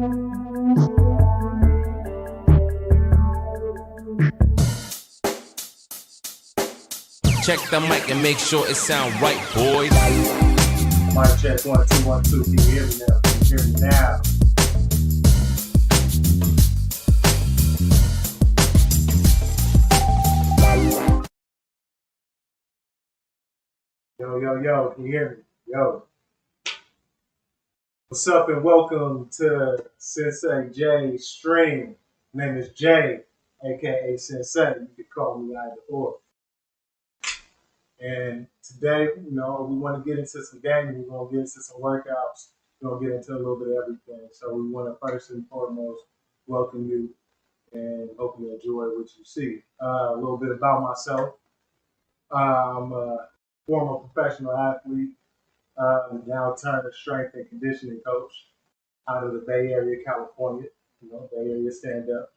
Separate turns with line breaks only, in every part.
Check the mic and make sure it sound right, boys.
Mic check 1 2 1 2. Can you hear me now? Can you hear me now? Yo, can you hear me? Yo. What's up and welcome to Sensei J's stream. My name is Jay, aka Sensei. You can call me either or. And today, we want to get into some gaming. We're going to get into some workouts. We're going to get into a little bit of everything. So we want to first and foremost welcome you and hope you enjoy what you see. A little bit about myself. I'm a former professional athlete, now turned strength and conditioning coach out of the Bay Area, California. Bay Area stand up.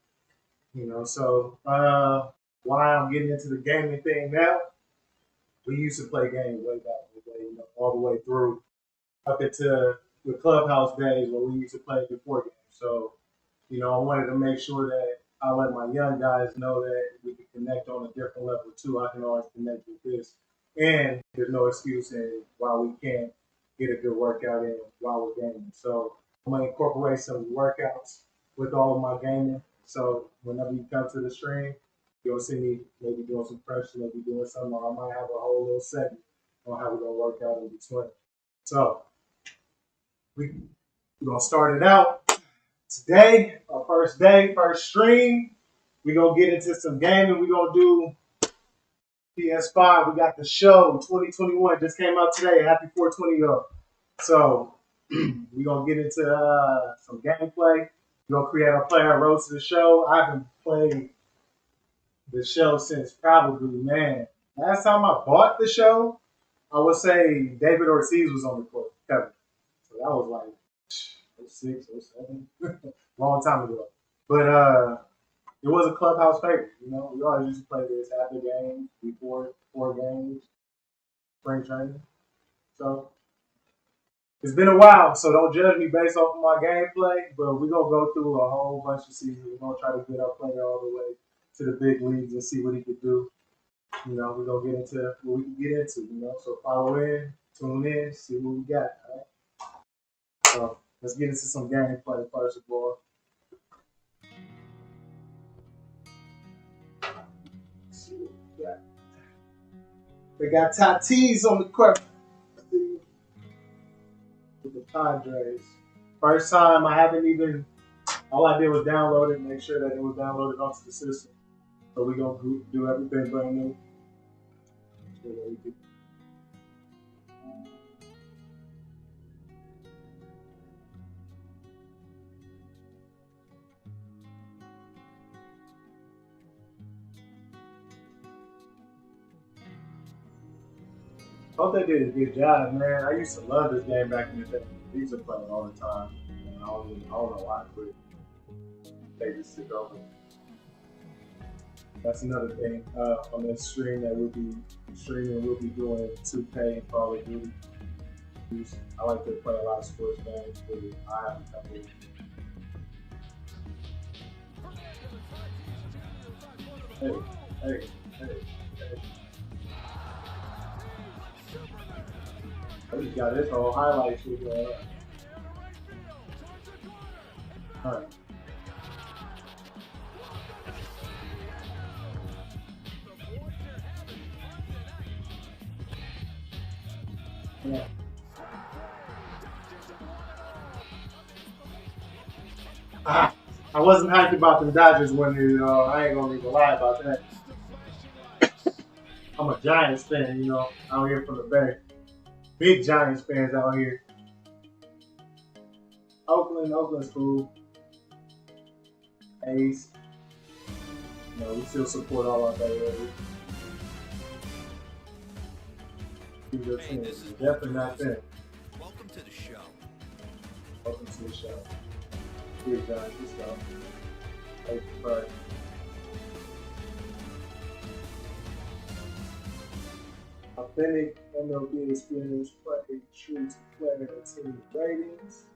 So why I'm getting into the gaming thing now? We used to play games way back in the day, all the way through up into the clubhouse days where we used to play before games. So, I wanted to make sure that I let my young guys know that we can connect on a different level too. I can always connect with this. And there's no excuse in why we can't get a good workout in while we're gaming. So I'm going to incorporate some workouts with all of my gaming. So whenever you come to the stream, you'll see me maybe doing some pressure, maybe doing something, or I might have a whole little segment on how we're going to work out in between. So we're going to start it out. Today, our first day, first stream, we're going to get into some gaming. We're going to do PS5. We got the show 2021. Just came out today. Happy 420, y'all. So we're going to get into some gameplay. We're going to create our player road to the show. I haven't played the show since probably, last time I bought the show, I would say David Ortiz was on the court. Kevin. So that was like 06, 07, long time ago. But it was a clubhouse favorite. We always used to play this after games, before games, spring training. So it's been a while, so don't judge me based off of my gameplay, but we're going to go through a whole bunch of seasons. We're going to try to get our player all the way to the big leagues and see what he could do. We're going to get into what we can get into, So follow in, tune in, see what we got, all right? So let's get into some gameplay first of all. Let's see what we got. They got Tatis on the court with the Padres. First time all I did was download it, make sure that it was downloaded onto the system. So we're going to do everything brand new. Hope they did a good job, man. I used to love this game back in the day. I used to play it all the time. And I don't know why I quit. They just took over. That's another thing on this stream that we'll be streaming. We'll be doing 2K and Call of Duty. I like to play a lot of sports games, but I have a couple. Hey. I just got this whole highlight shit going on. All right. Yeah. I wasn't hyped about the Dodgers winning, I ain't gonna even lie about that. I'm a Giants fan, out here from the Bay. Big Giants fans out here. Oakland's cool. A's. We still support all our Bay Area.
Hey, this is
definitely not them.
Welcome to the show.
Welcome to the show. Big Giants, let's go. Hey, bye. Authentic MLB experience, play true to player and team ratings.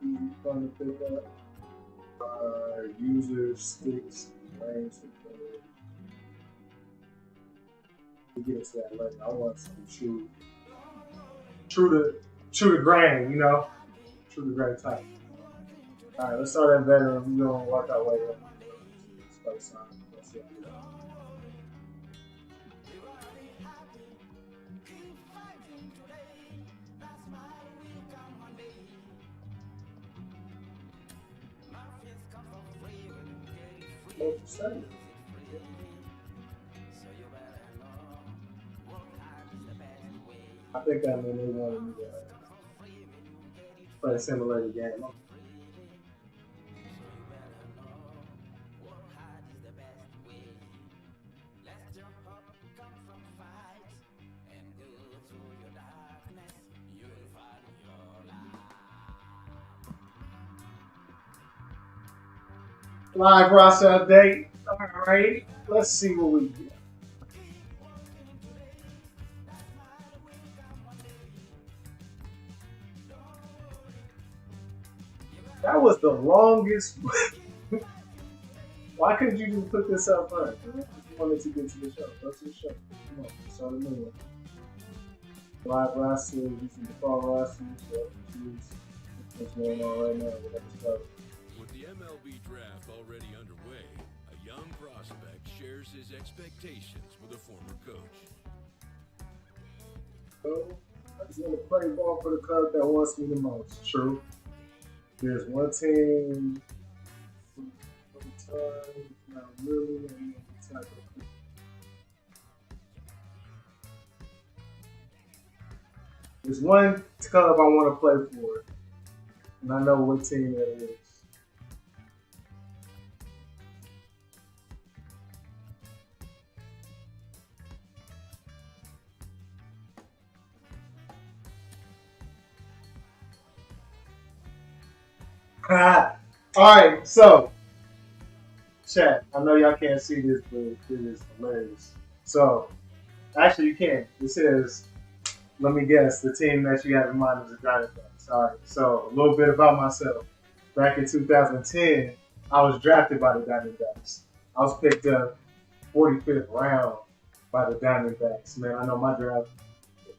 Easy, fun to pick up. User sticks, range. We get into that later. I want some true to grain, you know, true to grain type. All right, let's start at veteran. We're gonna work our way up. Let's see how we go. I think that means they wanted me to play a simulated game. Live roster update. All right, let's see what we get. That was the longest. Why couldn't you just put this up front? I just wanted to get to the show. Go to the show. Come on, start a new one. Live roster, using the fall roster. What's going on right now? We're gonna start.
With the MLB draft already underway, a young prospect shares his expectations with a former coach.
So, I just want to play ball for the club that wants me the most. True. There's one team. Not really. There's one club I want to play for, and I know what team that is. Alright, so chat. I know y'all can't see this, but it is hilarious. So, actually, you can. It says, let me guess, the team that you have in mind is the Diamondbacks. Alright, so a little bit about myself. Back in 2010, I was drafted by the Diamondbacks. I was picked up 45th round by the Diamondbacks. Man, I know my draft,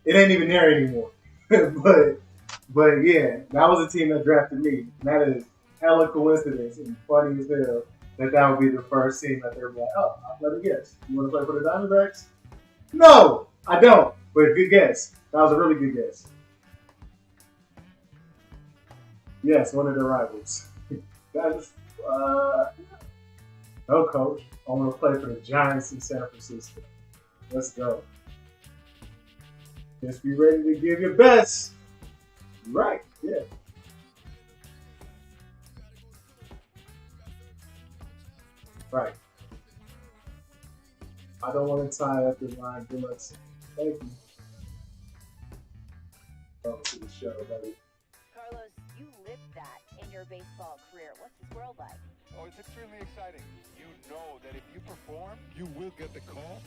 it ain't even there anymore. But yeah, that was the team that drafted me. And that is hella coincidence and funny as hell that would be the first team that they're like, oh, let me guess. You want to play for the Diamondbacks? No, I don't. But good guess. That was a really good guess. Yes, one of the rivals. That is, no, coach. I want to play for the Giants in San Francisco. Let's go. Just be ready to give your best. Right, yeah. Right. I don't want to tie up the line too much. Thank you. Welcome to the show, buddy.
Carlos, you lived that in your baseball career. What's this world like?
Oh, it's extremely exciting. You know that if you perform, you will get the call.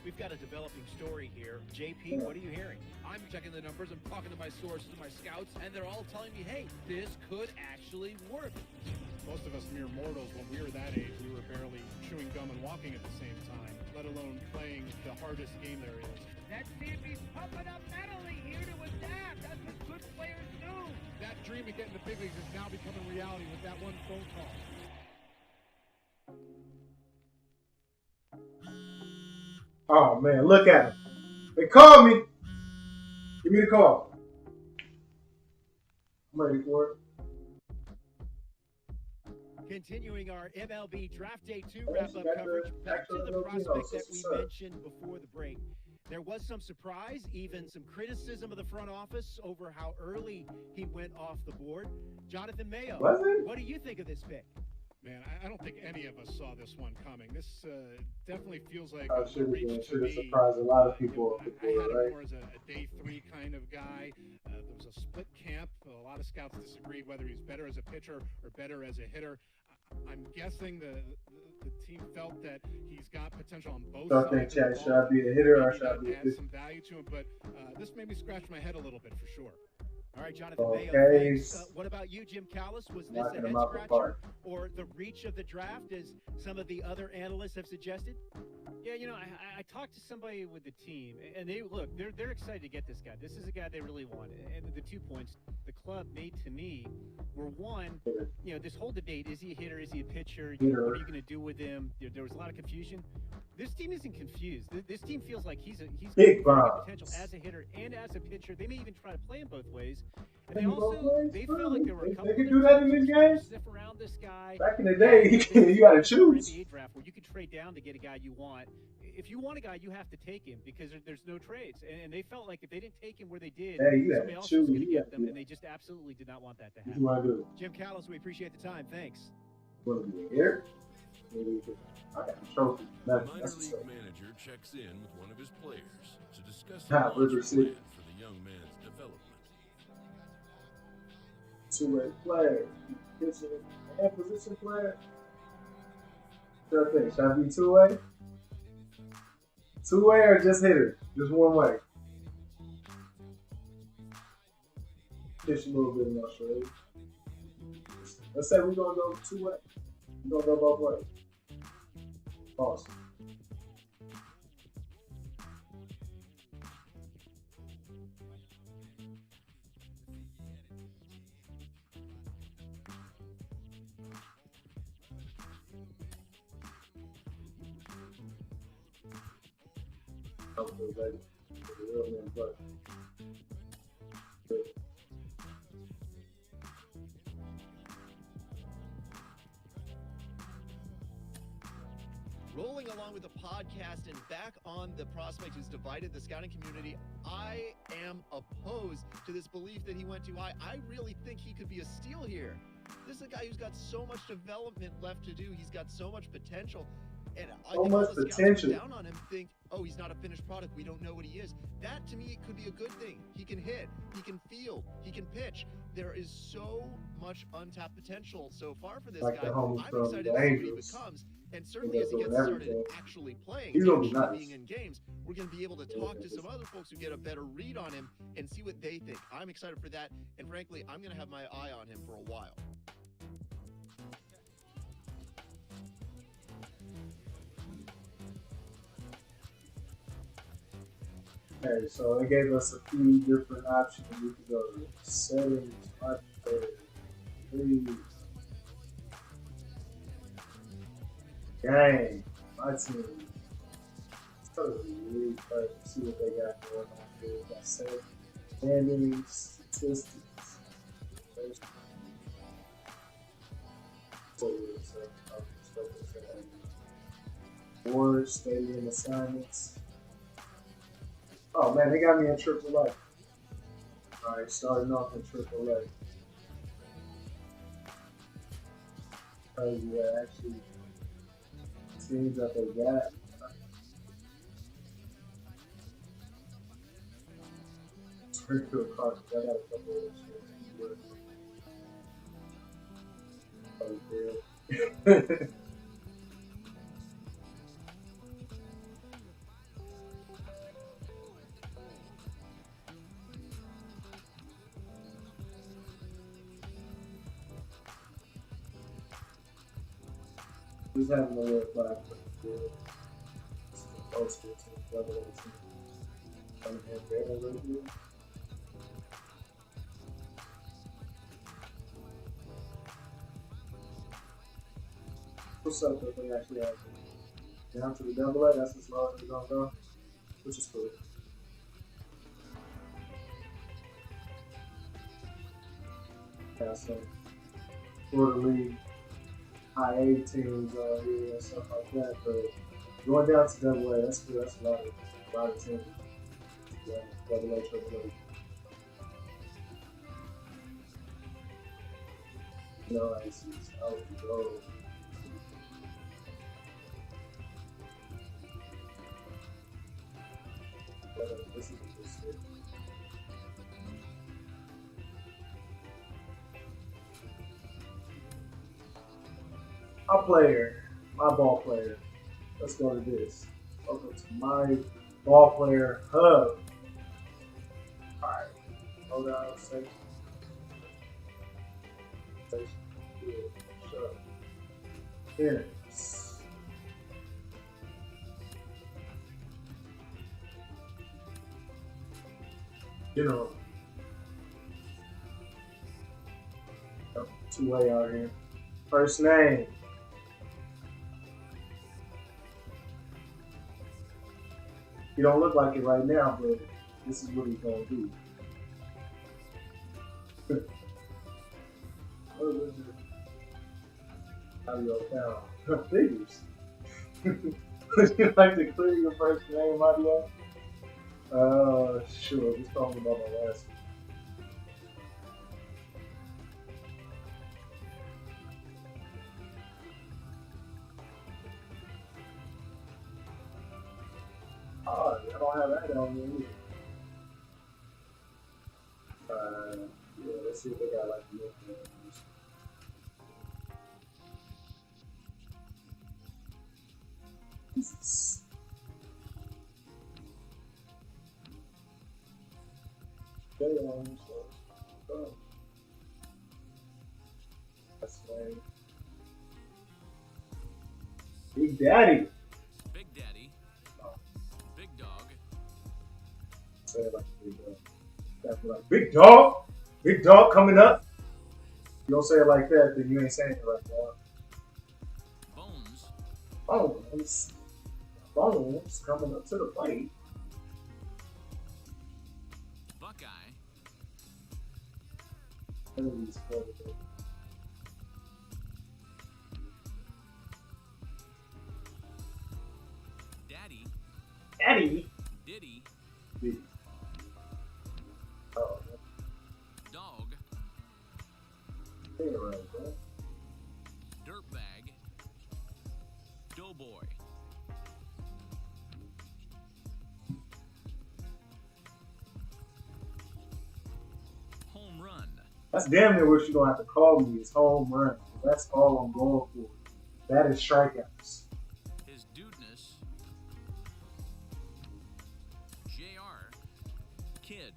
We've got a developing story here. JP, what are you hearing?
I'm checking the numbers, I'm talking to my sources, my scouts, and they're all telling me, hey, this could actually work.
Most of us mere mortals, when we were that age, we were barely chewing gum and walking at the same time, let alone playing the hardest game there is.
That CFB's pumping up mentally here to adapt. That's what good players do.
That dream of getting the big leagues is now becoming reality with that one phone call.
Oh, man, look at him. They called me. Give me the call. I'm ready for it.
Continuing our MLB Draft Day 2 wrap-up coverage, back to the prospect that we mentioned before the break. There was some surprise, even some criticism of the front office over how early he went off the board. Jonathan Mayo, what do you think of this pick?
Man, I don't think any of us saw this one coming. This definitely feels like
a
reach to me.
Surprised a lot of people.
I had him more as a day 3 kind of guy. There was a split camp. A lot of scouts disagreed whether he's better as a pitcher or better as a hitter. I'm guessing the team felt that he's got potential on both sides.
Should I be a hitter or should I be a pitcher?
Add some value to him, but this made me scratch my head a little bit for sure.
All right, Jonathan Mayo,
Okay.
thanks. What about you, Jim Callis? Was this
Knocking
a
them
head
out the
scratcher
park.
or the reach of the draft, as some of the other analysts have suggested?
Yeah, I talked to somebody with the team, and they're excited to get this guy. This is a guy they really want. And the 2 points the club made to me were, one, this whole debate: is he a hitter? Is he a pitcher? What are you going to do with him? There was a lot of confusion. This team isn't confused. This team feels like he's
Big
got
bombs.
potential as a hitter and as a pitcher. They may even try to play him both ways. And
Can you both ways?
they felt like there were a couple
They could do that in these games.
sniff around this guy.
Back in the day, you got to choose.
NBA draft where you could trade down to get a guy you want. If you want a guy, you have to take him because there's no trades. And they felt like if they didn't take him where they did,
Hey, you
somebody
gotta
else
choose.
was going to
You
get
gotta
them,
do
and they just absolutely did not want that to
What you
happen.
want to do?
Jim Callis, we appreciate the time. Thanks.
You want to be here? I got the trophy.
The
That's
minor
what's
league
up.
manager checks in with one of his players to discuss the
Ah,
launch
River
plan
City.
for the young man's development.
Two-way player. And position player. What do I think? Should I be two-way? Two-way or just hitter? Just one way? Pitch a little bit more straight. Let's say we're going to go two-way. We're going to go both ways. Pause. Hopefully, baby. The real man play. Good.
Rolling along with the podcast and back on the prospect who's divided the scouting community, I am opposed to this belief that he went too high. I really think he could be a steal here. This is a guy who's got so much development left to do. He's got so much potential. And I
So
think all
much
the scouts
potential.
who are down on him think, oh, he's not a finished product. We don't know what he is. That, to me, could be a good thing. He can hit. He can field. He can pitch. There is so much untapped potential so far for this
Like
guy.
the homie
I'm
from
excited
the
to see what he
Angels.
becomes. And certainly as he
doing
gets started
everything.
actually playing,
He's gonna be
actually
nice.
being in games, we're going to be able to talk to some other folks who get a better read on him and see what they think. I'm excited for that. And frankly, I'm going to have my eye on him for a while.
Okay, so they gave us a few different options. We could go to settings, my please. Dang, my team. Totally really try to see what they got going on here. We got standings, statistics. Board, stadium assignments. Oh man, they got me in AAA. Alright, starting off in AAA. Yeah, actually, teams that they got. Springfield Cardinals, I got a couple of shit. Oh, yeah. Just having a little black good. Old school team, level of team. I'm here very really good. What's up if they actually have down to the double A, that's as low as we're gonna go, which is cool. Yeah, so Florida League high A teams here and stuff like that, but going down to double A, that's good. That's a lot of teams. Yeah, double A, triple A. You know, it's out the road. This is a good stick. My ball player. Let's go to this. Welcome to my ball player hub. Alright. Hold on, say. Yeah, sure. Yes. You know, two-way out here. First name. He don't look like it right now, but this is what he's gonna do. What is it? Audio count. Figures. Would you like to clear your first name, audio? Sure. Just talking about my last one. Oh, I don't have that on me either. Yeah, let's see if they got like the That's right. Big Daddy.
Big Daddy.
Oh.
Big Dog.
Say it like Big Dog. That's like Big Dog. Big Dog coming up. You don't say it like that, then you ain't saying it right, dog.
Bones.
Bones. Bones coming up to the plate.
Buckeye. Daddy.
Daddy.
Diddy.
Diddy. Oh,
Dog.
say it right, bro.
Dirtbag. Doughboy. Home run.
That's damn near what you're gonna have to call me is home run. That's all I'm going for. That is strikeouts.
His dudeness. JR. Kid.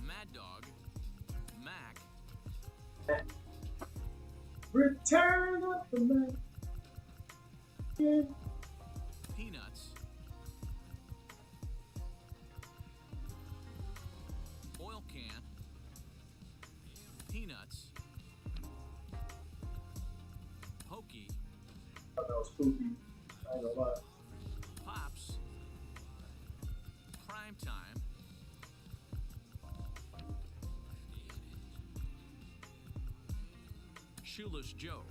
Mad Dog. Mac.
Return of the man. Yeah.
Peanuts. Oil can. Peanuts. Hokey.
I thought that was poopy. I ain't gonna lie.
Pops. Prime time. Shoeless Joe.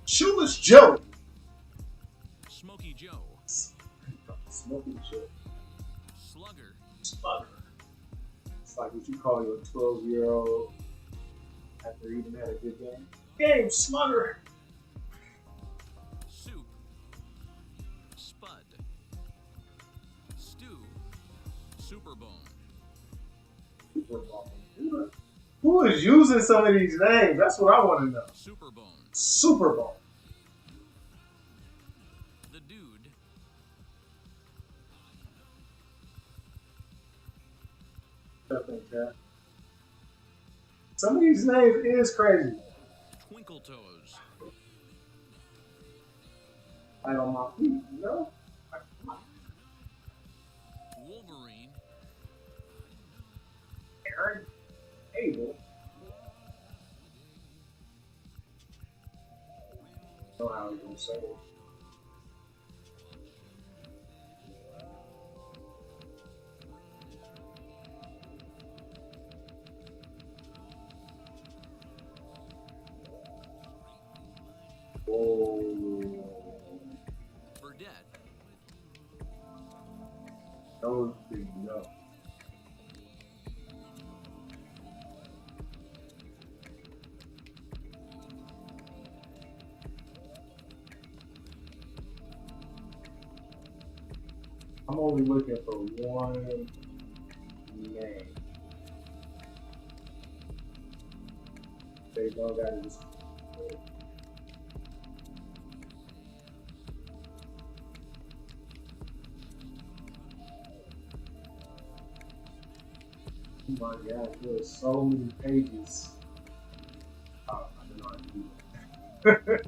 Shoeless Joe.
Smokey Joe.
Smoky Joe.
Slugger.
Slugger. It's like what you call your 12-year-old after eating at a good game. Game slugger.
Soup. Spud. Stew. Superbone.
Who is using some of these names? That's what I want to know.
Superbone.
Super Bowl.
The Dude.
Some of these names is crazy.
Twinkle Toes.
Right on my feet, you know?
Wolverine.
Aaron Abel. I don't know how you're gonna say it. Whoa.
Burdette.
Those big no. I'm only looking for one name. They know that is. Oh my God, there's so many pages. Oh, I didn't know I could do that.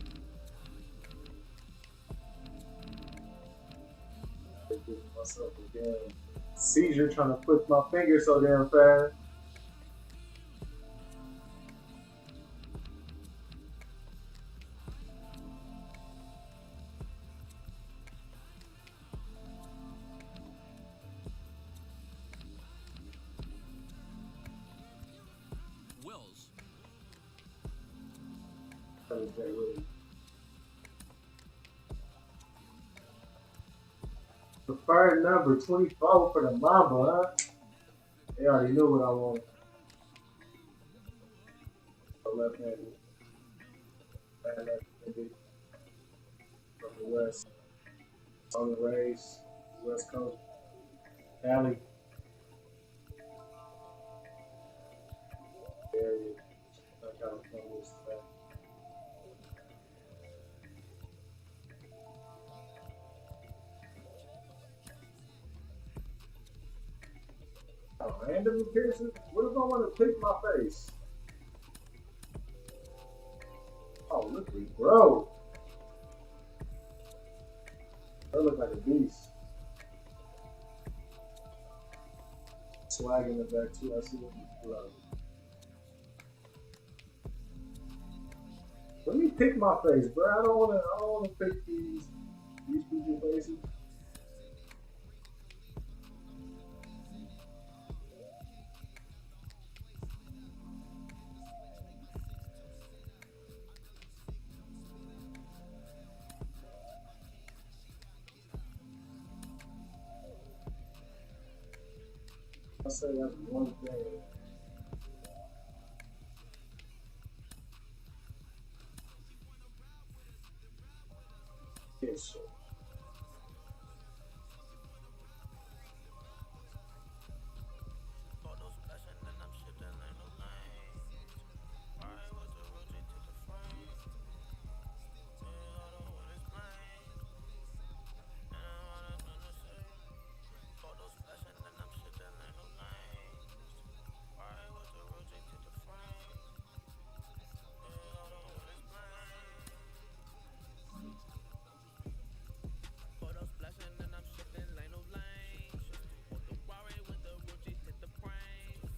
I give myself a damn seizure trying to flick my finger so damn fast.
Wells.
Preferred number 24 for the MAMBA, huh? They already knew what I wanted. Left-handed. Left-handed. From the West. On the race. West Coast. Cali. Area. California is the best. Random appearances? What if I want to pick my face? Oh, look at me, bro. That look like a beast. Swag in the back too. I see what you love. Let me pick my face, bro. I don't wanna pick these people faces. I say that's one thing. Yes, sir.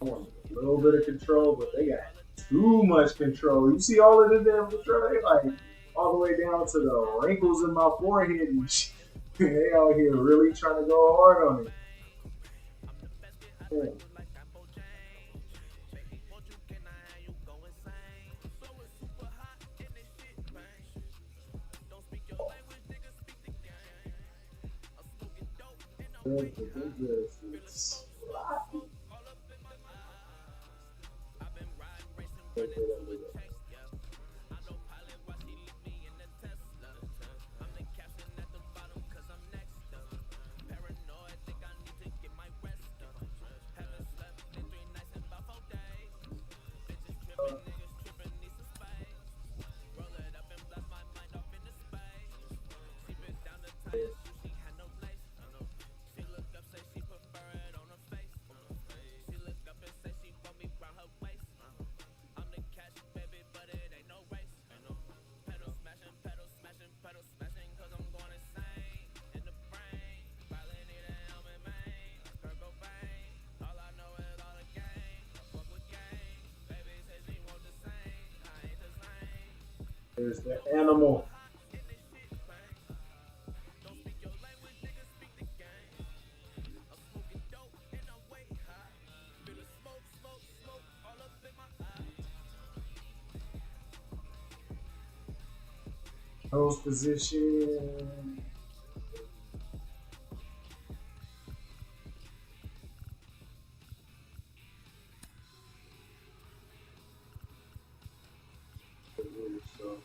I want a little bit of control, but they got too much control. You see all of the damn control? They like all the way down to the wrinkles in my forehead and shit. They out here really trying to go hard on it. Yeah. There's the animal. Nose position. So.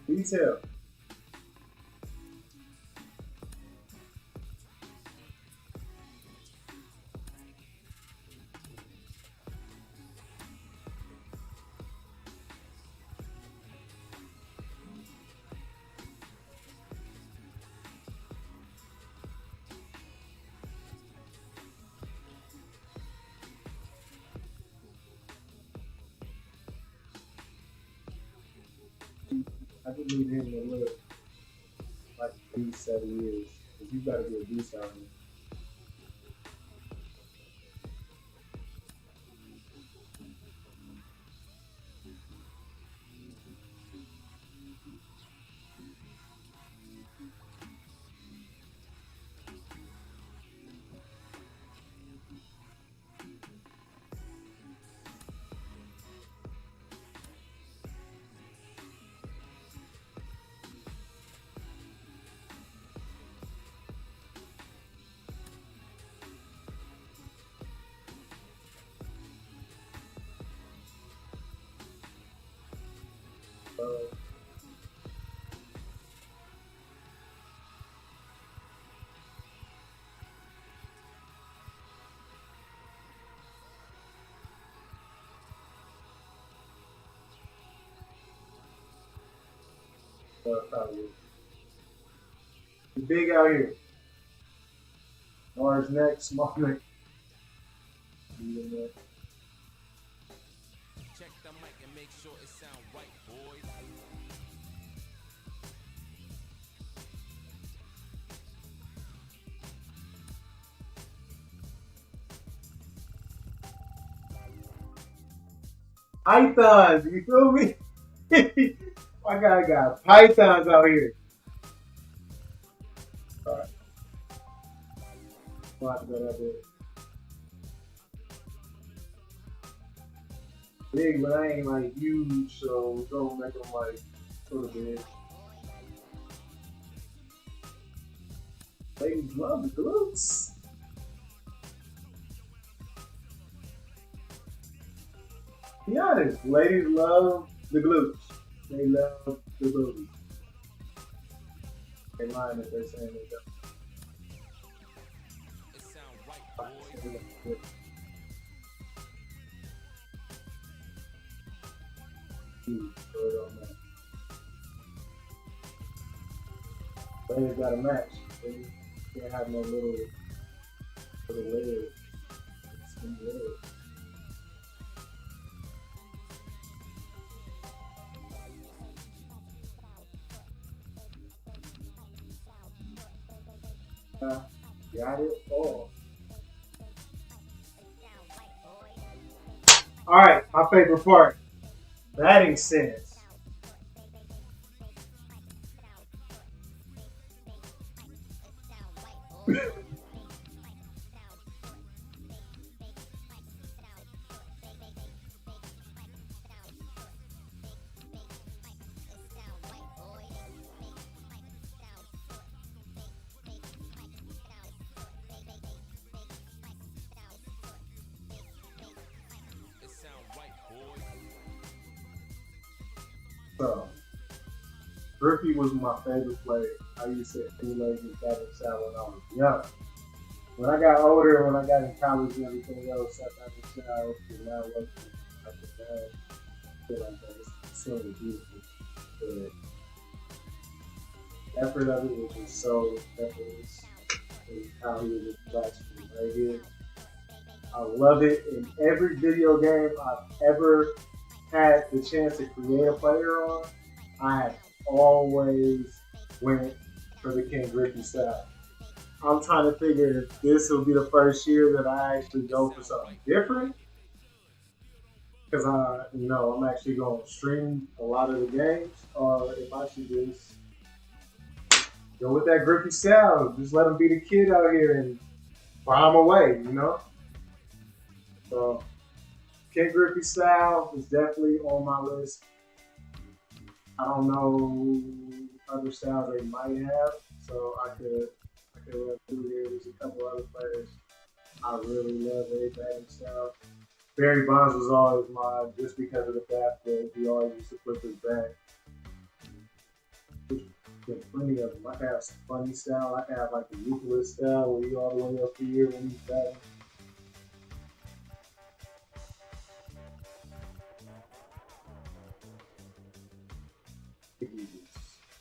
Detail. I just need him to live like a beast that he is. Because you gotta be a beast out here. Probably. He's big out here. Large neck, small neck.
Check the mic and make sure it sound right, boys.
Pythons, you feel me? My guy got pythons out here. Alright. We'll have to go that bit. Big, but I ain't like huge, so don't make them like sort of big. Ladies love the glutes. Be honest, ladies love the glutes. They love the boobies. They mind if they're saying they don't.
It sound right, boys.
Ladies gotta match. They can't have no little layers. Skinny layers. Got it all. Alright, my favorite part. Batting sense. So, Griffey was my favorite player. I used to emulate his batting style when I was young. When I got older, when I got in college and everything else, that batting style is now working at the bad. I feel like that it's so beautiful. The effort of it was just so effortless. And how he was just blasting right here. I love it. In every video game I've ever had the chance to create a player on, I have always went for the Ken Griffey style. I'm trying to figure if this will be the first year that I actually go for something different. Because I'm actually going to stream a lot of the games, or if I should just go with that Griffey style, just let him be the kid out here and bomb away, So, Ken Griffey style is definitely on my list. I don't know other styles they might have, so I could run through here. There's a couple other players I really love their batting style. Barry Bonds was always mine just because of the fact that he always used to flip his bat. There's plenty of them. I can have some funny style. I can have like the Euclid style where you all the way up here when he's batting.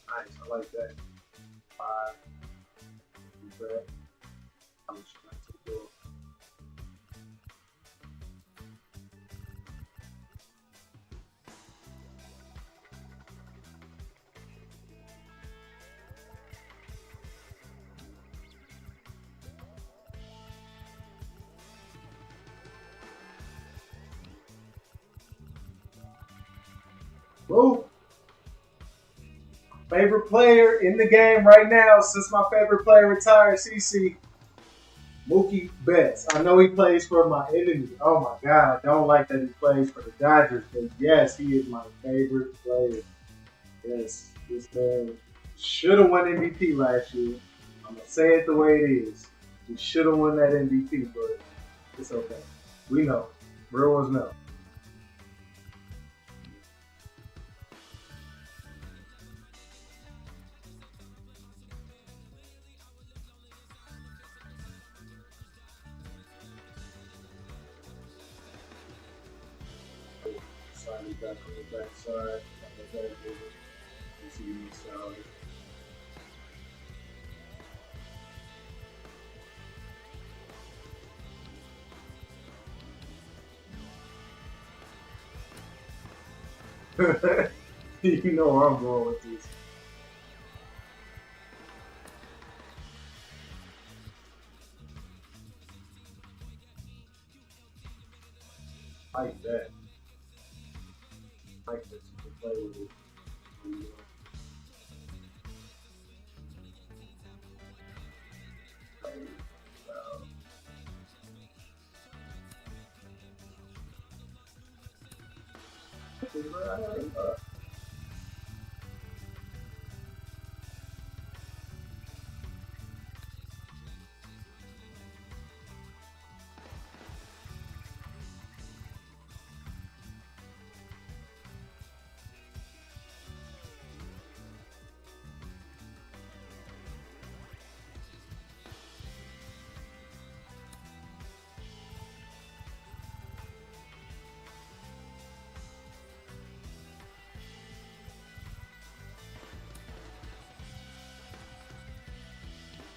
Nice, I like that. 5. I'm just trying to go. Woo. Favorite player in the game right now since my favorite player retired, CC. Mookie Betts. I know he plays for my enemy. Oh my God. I don't like that he plays for the Dodgers, but yes, he is my favorite player. Yes, this man should have won MVP last year. I'm going to say it the way it is. He should have won that MVP, but it's okay. We know. Real ones know. Slightly back on the backside. You see me sound. You know where I'm going with this. Like that. Like that you can play with it.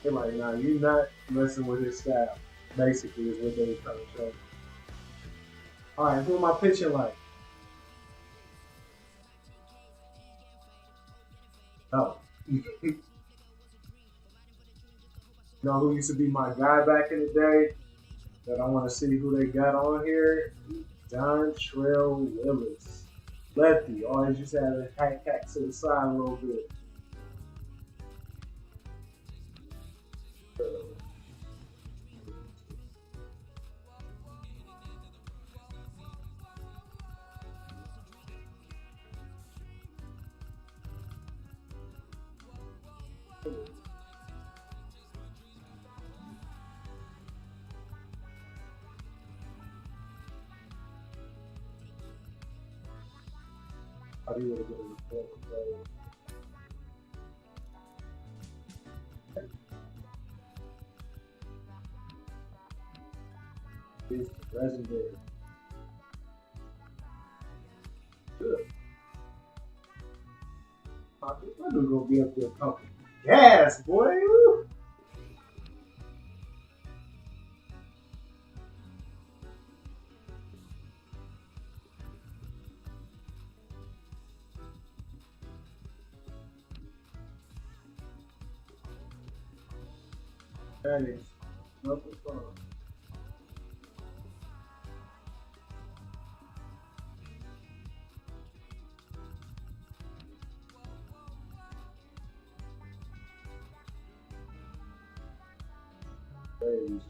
They're like, nah, you're not messing with his style. Basically, is what they were trying to show me. All right, who am I pitching like? Oh. You know who used to be my guy back in the day that I want to see who they got on here? Dontrell Willis. Lefty. Always just had a hack to the side a little bit. I do want to get a report from it's legendary. Good. I think I'm gonna be up there pumping gas, boy. Woo. That is nothing fun. Crazy.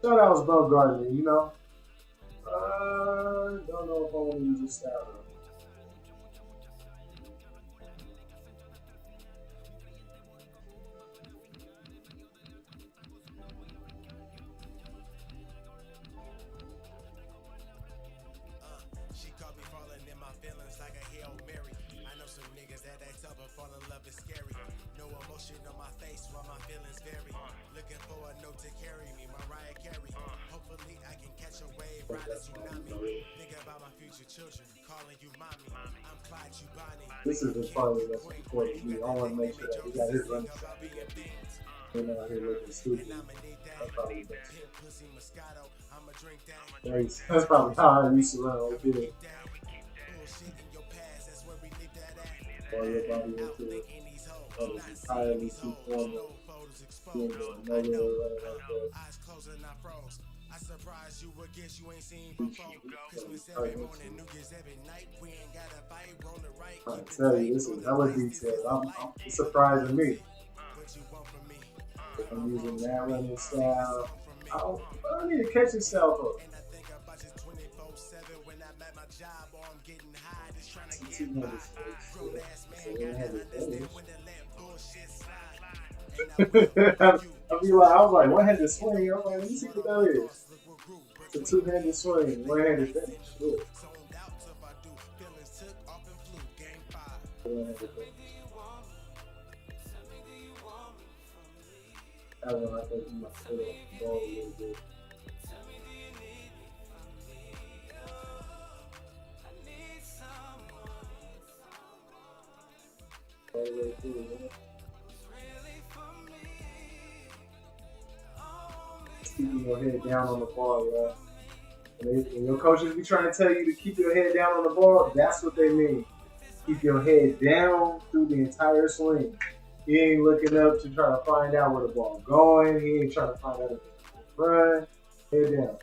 Thought I was Bo Gardner, you know. Don't know if I want to use this style.
that acts up and fall in love is scary. No emotion on my face while my feelings vary. Looking for a note to carry me, Mariah Carey. Hopefully I can catch a wave, ride a tsunami. Think about my future children, calling you mommy. I'm Clyde Chubani.
This is the part that's important to me. I want to make sure that we got his running style. We're not here looking stupid. That's probably the best. That's probably how I used to run over here. All your body into it. That is entirely too formal. Being another running like that.
I surprise you with gifts you ain't seen before. Christmas every morning, New Year's every night. We ain't got a fight, we're on the right.
I tell you, this is hella detailed. It's surprising me. If I'm using that running style, I don't need to catch yourself up. I was like, one-handed swing. I'm like, let me see what that is. It's a two-handed swing, one-handed finish. Sure. One-handed finish. That one, I think you might put on the ball a little bit. All the way through, man. Keeping your head down on the ball, y'all. When your coaches be trying to tell you to keep your head down on the ball, that's what they mean. Keep your head down through the entire swing. He ain't looking up to try to find out where the ball going. He ain't trying to find out if it's run. Head down.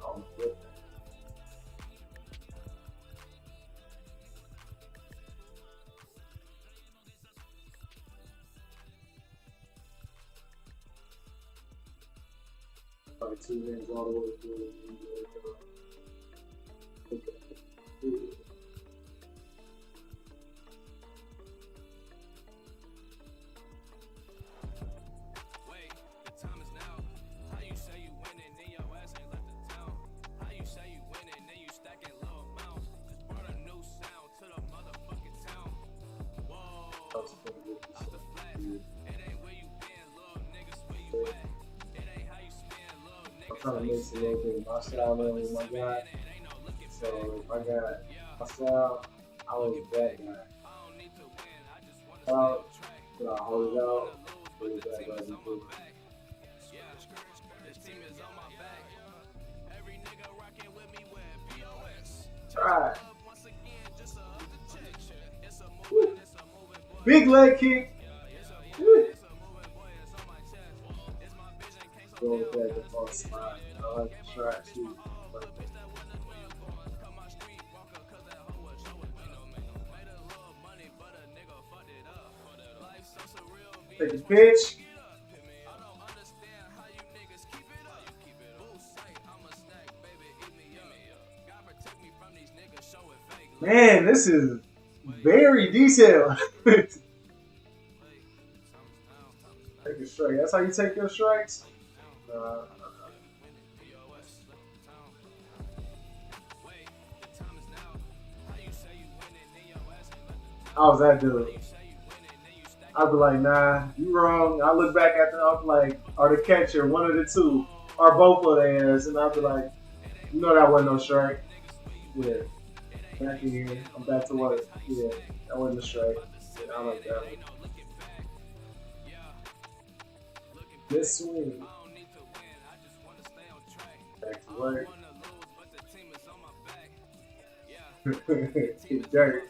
Oh, good. Probably 2 minutes all the way through. Okay. I'm trying to mix a little bit of my style in with my guy. So if I got my style, I was that guy. Out, then I hold it out, put it back right into it. Try. Woo. Big leg kick. Woo. Go with that default spot. I like the try too. Take the pitch. Man, this is very detailed. Take a strike. That's how you take your strikes? I was that dude. I'd be like, nah, you wrong. I look back at them, I'll be like, or the catcher, one of the two, or both of theirs, and I'll be like, you know that wasn't no strike. Yeah. Back in here. I'm back to work. Yeah, that wasn't a strike. Yeah, I like that one. Good swing. Back to work. Get dirt.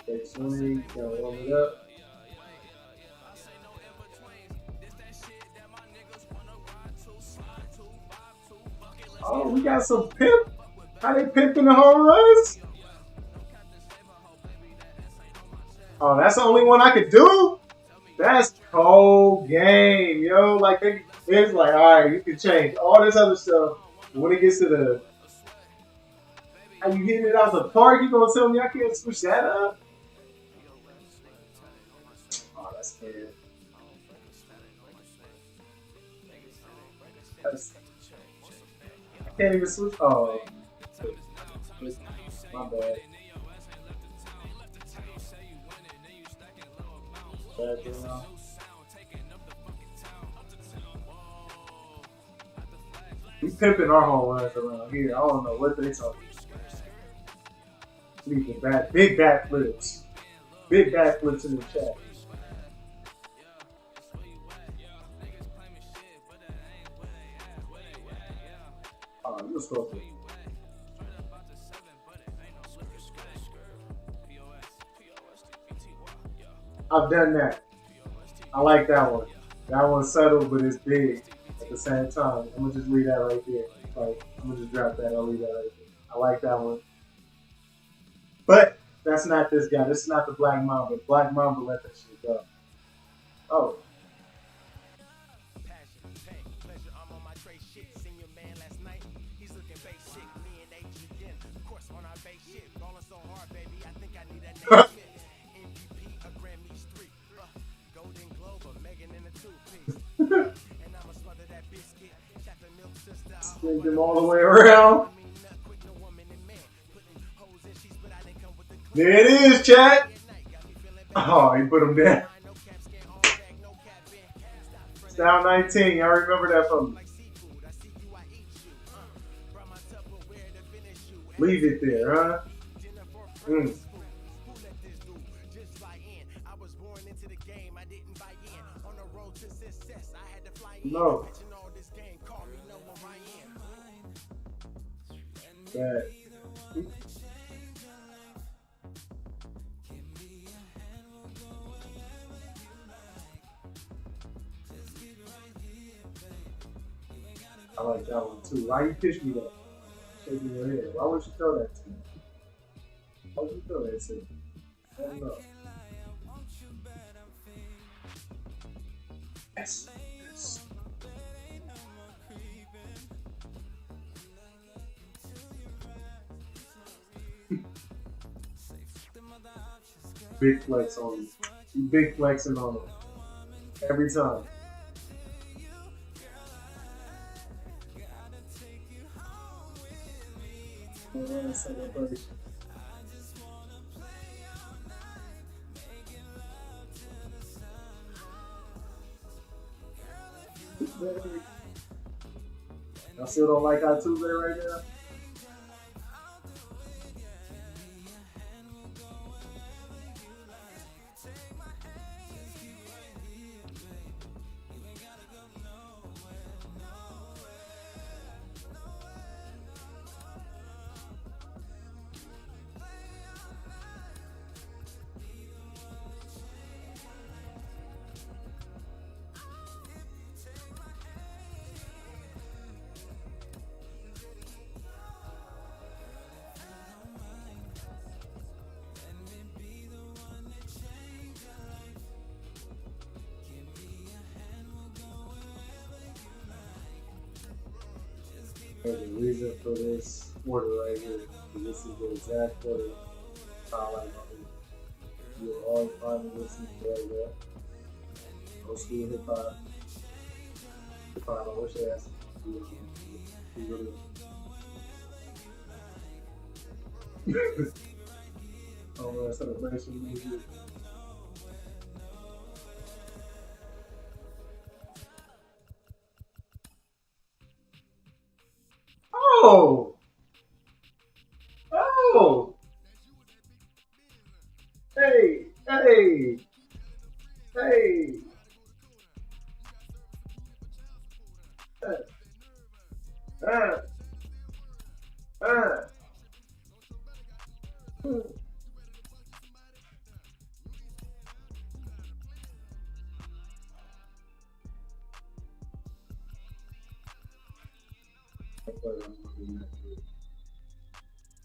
Take swing, gotta warm it up. Oh, we got some pimp. How they pimping the home runs? Oh, that's the only one I could do? That's cold game, yo. Like, it's like, all right, you can change all this other stuff. But when it gets to the, how you hitting it out the park, you gonna tell me I can't switch that up? Oh, that's good. I can't even switch. Oh, my bad. Bad thing, huh? We pimping our home runs around here. I don't know what they talking about. Sleeping back, big backflips. Big backflips in the chat. Oh, you're supposed to. I've done that. I like that one. That one's subtle, but it's big at the same time. I'm gonna just leave that right there. Like, I'm gonna just drop that. I'll leave that right there. I like that one. But that's not this guy. This is not the Black Mamba. Black Mamba let that shit go. Oh. Spin them all the way around. There it is, chat. Oh, he put him down. It's down 19. Y'all remember that from me. Leave it there, huh? No. Bad. I like that one too. Why you pitch me that? Shaking your head. Why would you throw that to me? Why would you throw that to me? I don't know. Yes. Yes. Big flex on me. You big flexing on him. Every time. Celebration. I still don't like Altuve right now. There's a reason for this order right here. This is the exact order I like it. You'll always find me listening to that. Old school hip hop. Hip hop, I wish I asked you. Oh man, celebration music. Oh! Oh! Hey! Hey! Hey!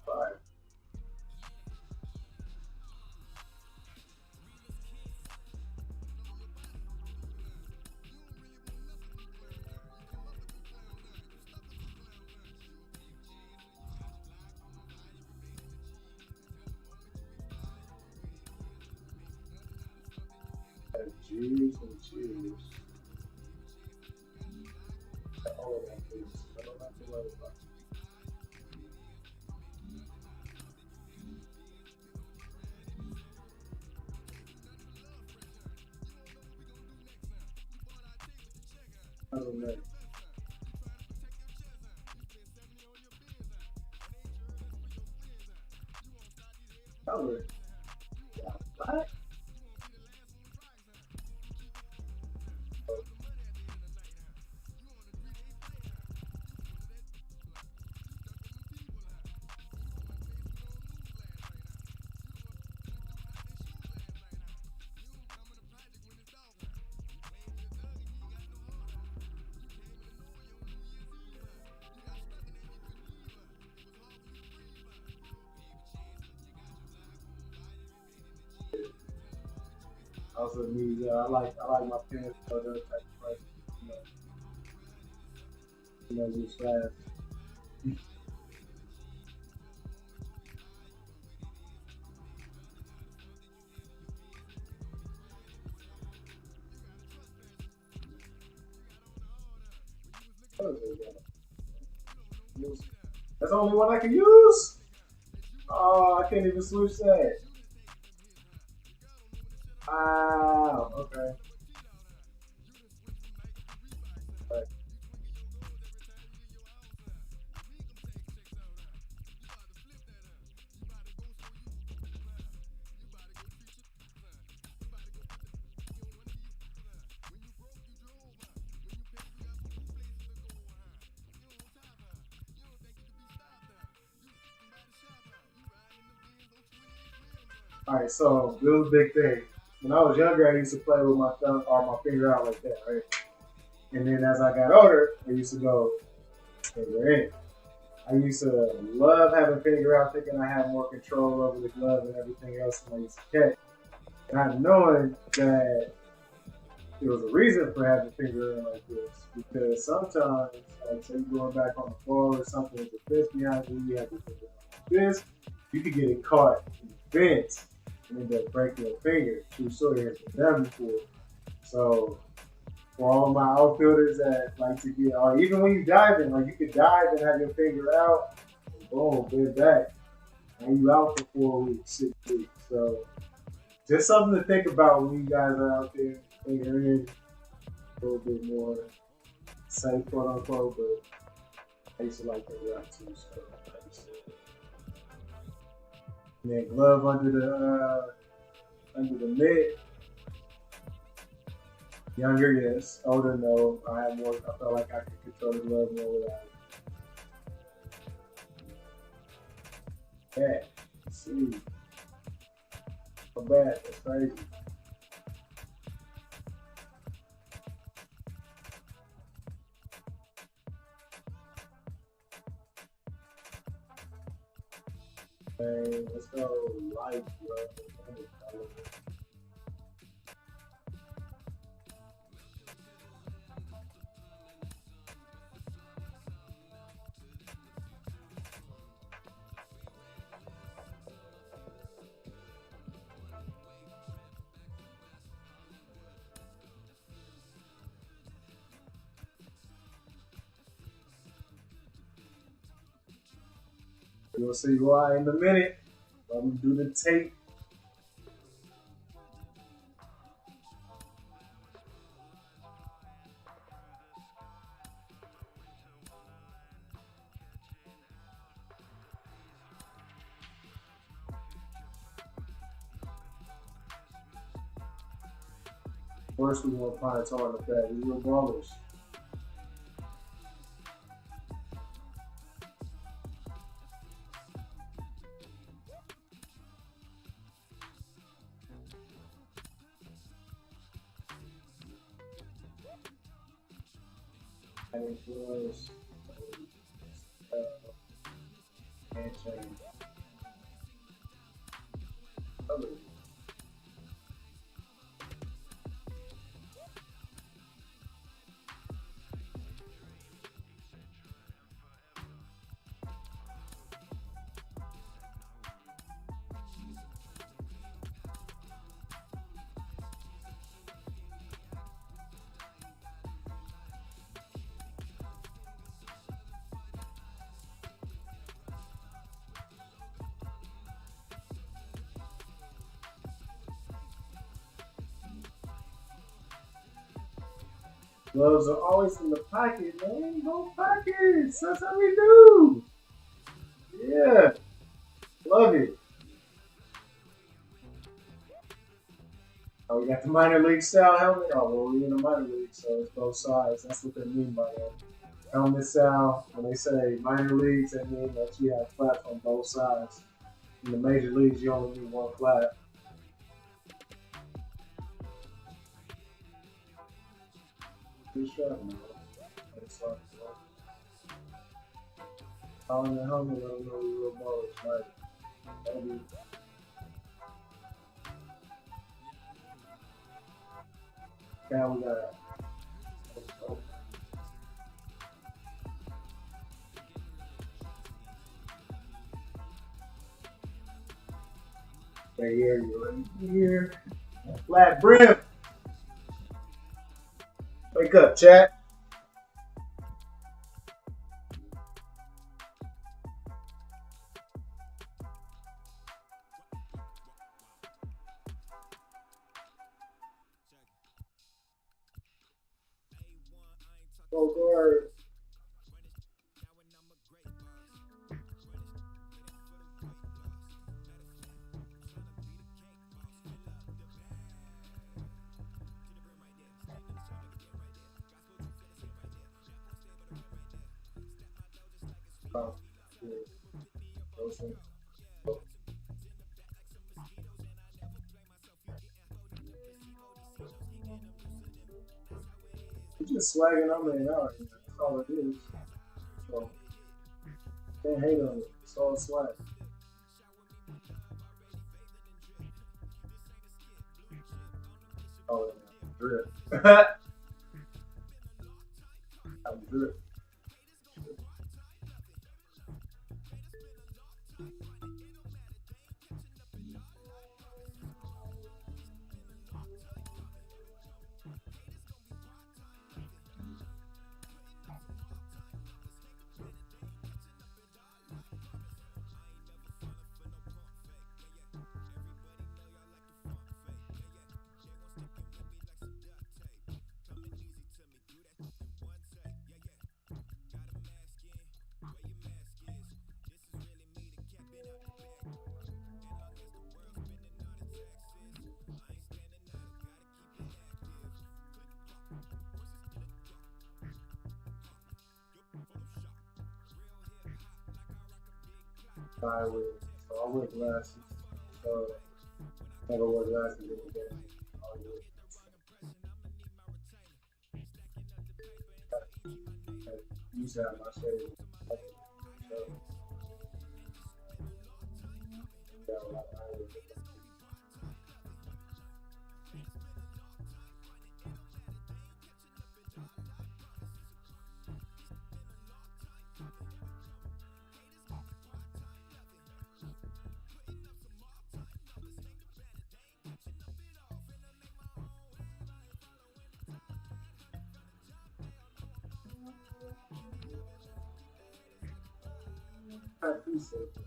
Five. Cheers and cheers. All of that. I don't know. Color. Yeah, black. Also needs I like my pants for those type of prices. Just fast. That's the only one I can use. Oh, I can't even switch that. Wow. Okay. Right. All right, so this was a big thing. When I was younger, I used to play with my thumb or my finger out like that, right? And then as I got older, I used to go finger in. I used to love having finger out, thinking I had more control over the glove and everything else than I used to catch. Not knowing that there was a reason for having finger in like this. Because sometimes, like say you're going back on the floor or something with the fist behind you have your finger like this, you could get it caught in the fence and end up breaking your finger. True story has been done before. So for all my outfielders that like to get, or even when you diving, like you could dive and have your finger out, and boom, get back, and you out for 4 weeks, 6 weeks. So just something to think about when you guys are out there, finger in, a little bit more safe, quote unquote. But I used to like finger out too. So like you said. And then glove under the mitt. Younger, yes. Older, no. I had more. I felt like I could control the glove more without it. Yeah. Let's see. So bad. That's crazy. Hey, let's go light, bro. You'll see why in a minute. Let me do the tape. First, we want to find a target that we real ballers. And it was and change. Gloves are always in the pocket, man. Go pockets. That's how we do. Yeah. Love it. Oh, we got the minor league style helmet. Oh, well, we're in the minor league, so it's both sides. That's what they mean by that. Helmet style, when they say minor leagues, they mean that you have flaps on both sides. In the major leagues, you only need one flap. Good shot, man. Calling the helmet, let them know you're real ballers, right? That'll be. Now we got. Bay Area right here. Flat brim. Wake up, chat. Go guard. Oh, yeah. You're just swagging on man out. That's all it is. So, can't hate on it. It's all swag. Oh, yeah. Drip. I'm drip. So I wear glasses. So never wear glasses in the game. I used to have my shade. So, I appreciate that.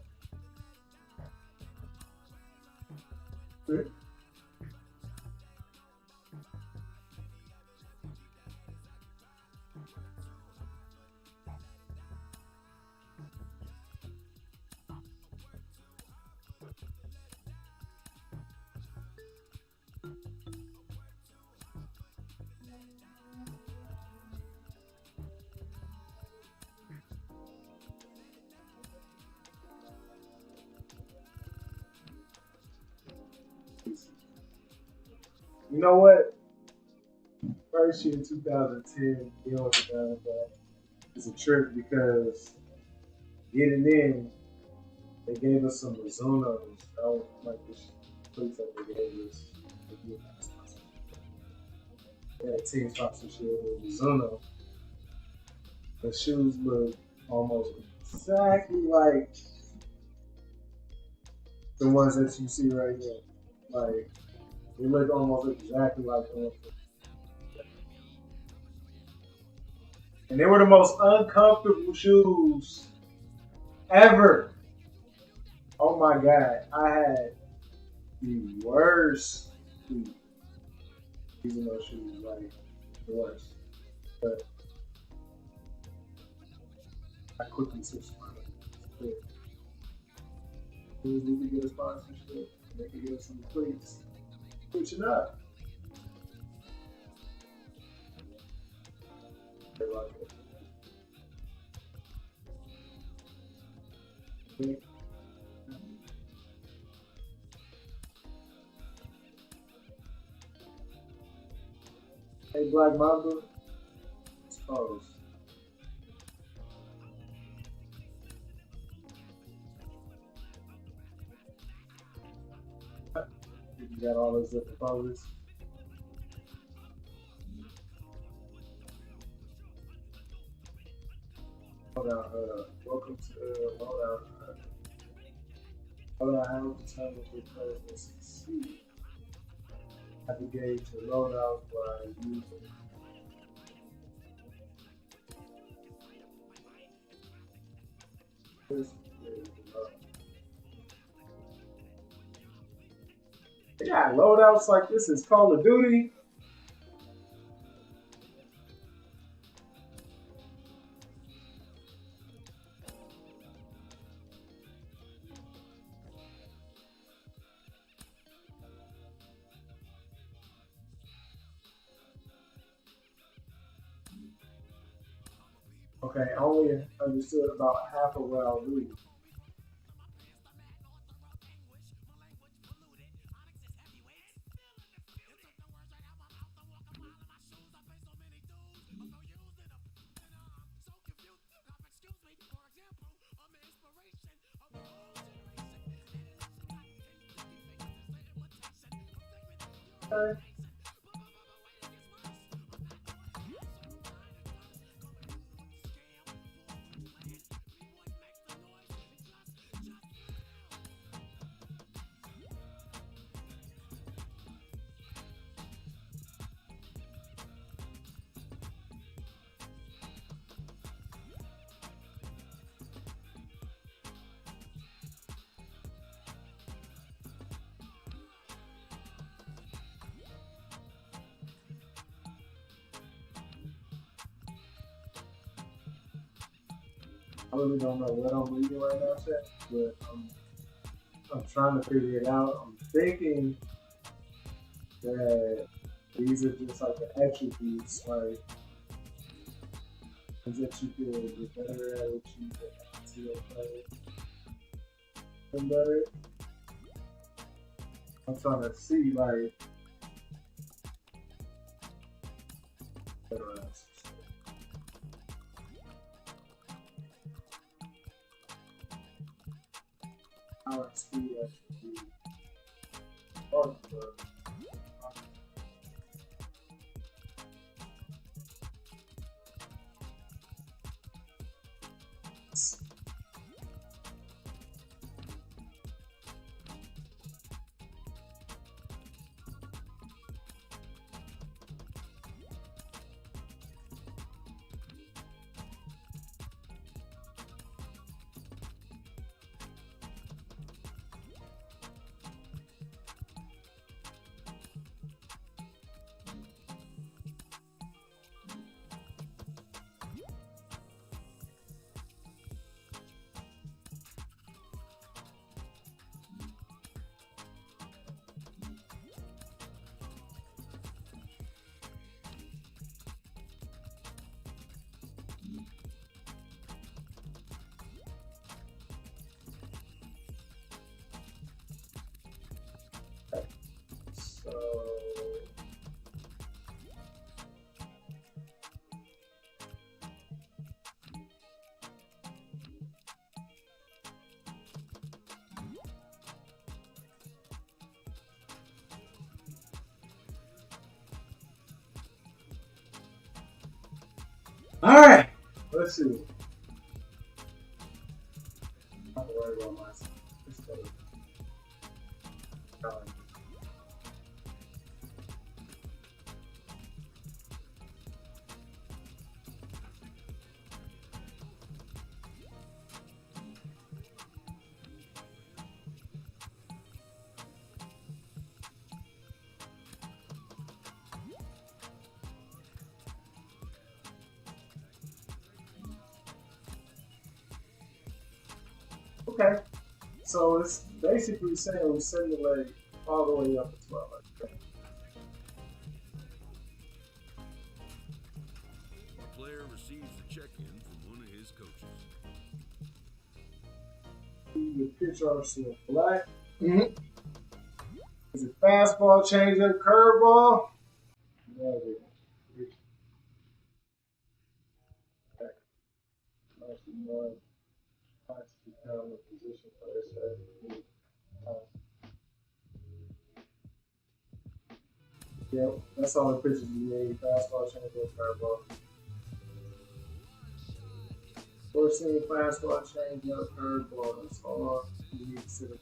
You know what? First year 2010, dealing with that is a trip because getting in, they gave us some Mizunos. I don't like this place that they gave us. They had team sponsorship with Mizuno. The shoes look almost exactly like the ones that you see right here. Like, they look almost exactly like them. And they were the most uncomfortable shoes ever. Oh my God. I had the worst feet using those shoes. Like, the worst. but I quickly switched my as soon as we could get a sponsorship, they could get us some cleats. Switching up. They like it. Okay. Hey, Black Mamba, expose. You got all those different poses. Hold on, welcome to loadout. Loadout how to determine if your player will succeed. Navigate to loadout by using this. They got loadouts like this is Call of Duty. Okay, I only understood about half of what I was reading. Okay. I really don't know what I'm reading right now, chat, but I'm trying to figure it out. I'm thinking that these are just like the attributes, like things that you could get better at, what you could add to your play. And better. I'm trying to see like better at. Our speed actually be hard for so all right, let's see. I'm not worried about myself. Okay. So it's basically saying we simulate all the way up to 12. Okay.
The player receives the check-in from one of his coaches.
The pitcher are black. Is it fastball, changeup, curveball? No, position first. Yep, that's all the pitches you need. Fastball, changeup, curveball. First thing, fastball, changeup, curveball. That's all you need to sit.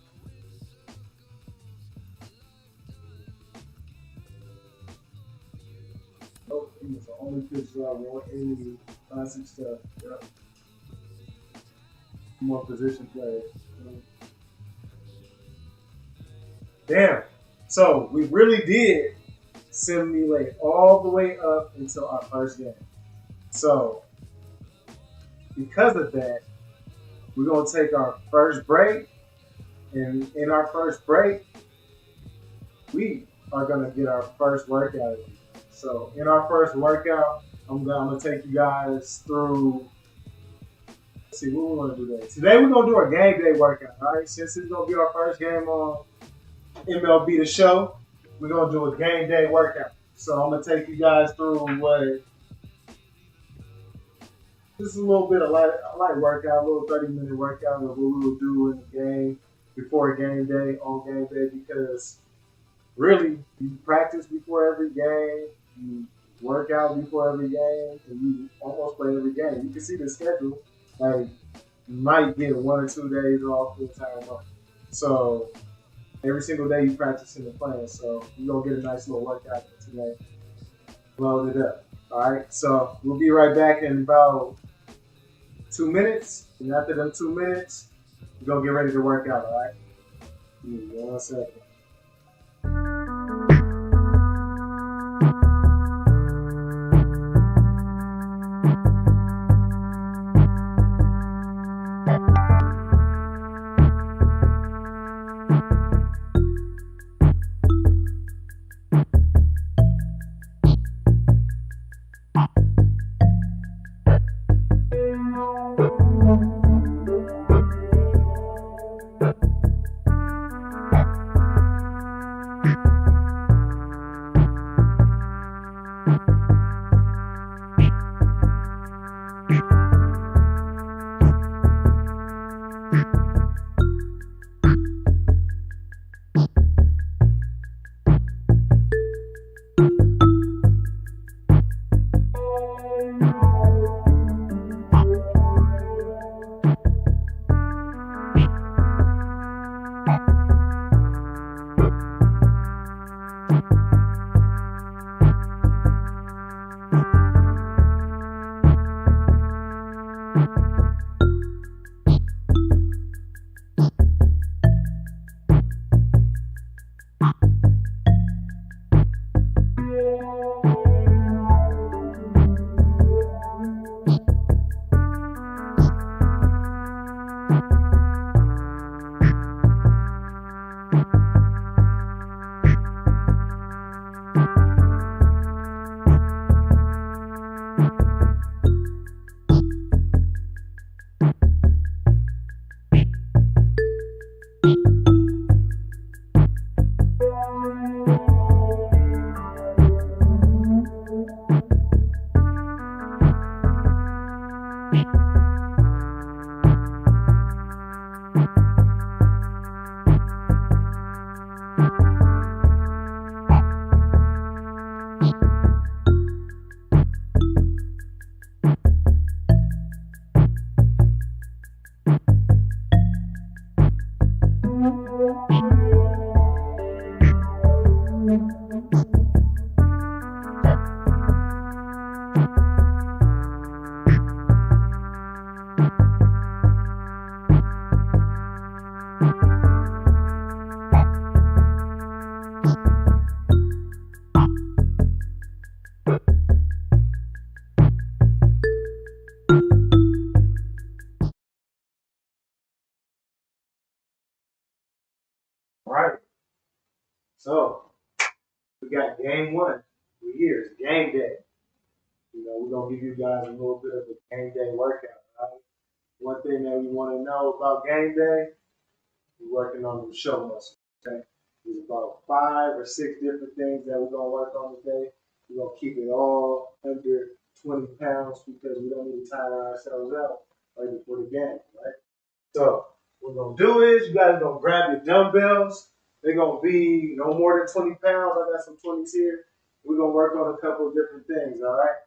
Nope, he's the only pitcher I want any classic stuff. Yep. More position players. Damn. So we really did simulate all the way up until our first game. So because of that, we're gonna take our first break, and in our first break, we are gonna get our first workout. So in our first workout, I'm gonna take you guys through. Let's see what we want to do today. Today we're gonna do a game day workout. All right, since it's gonna be our first game on MLB The Show, we're gonna do a game day workout. So I'm gonna take you guys through what. This is a little bit of light workout, a little 30-minute workout of what we will do in the game before game day, on game day, because really you practice before every game, you work out before every game, and you almost play every game. You can see the schedule. Like, you might get 1 or 2 days off the entire month. So every single day you practice in the plan. So you're gonna get a nice little workout today. Load it up. Alright, so we'll be right back in about 2 minutes. And after them 2 minutes, we're gonna get ready to work out, alright? 1 second. So we got game one. We're here. It's game day. You know, we're gonna give you guys a little bit of a game day workout, right? One thing that we want to know about game day, we're working on the show muscles. Okay, there's about 5 or 6 different things that we're gonna work on today. We're gonna keep it all under 20 pounds because we don't need to tire ourselves out right before the game, right? So what we're gonna do is you guys gonna grab your dumbbells. They're gonna be no more than 20 pounds. I got some 20s here. We're gonna work on a couple of different things, all right?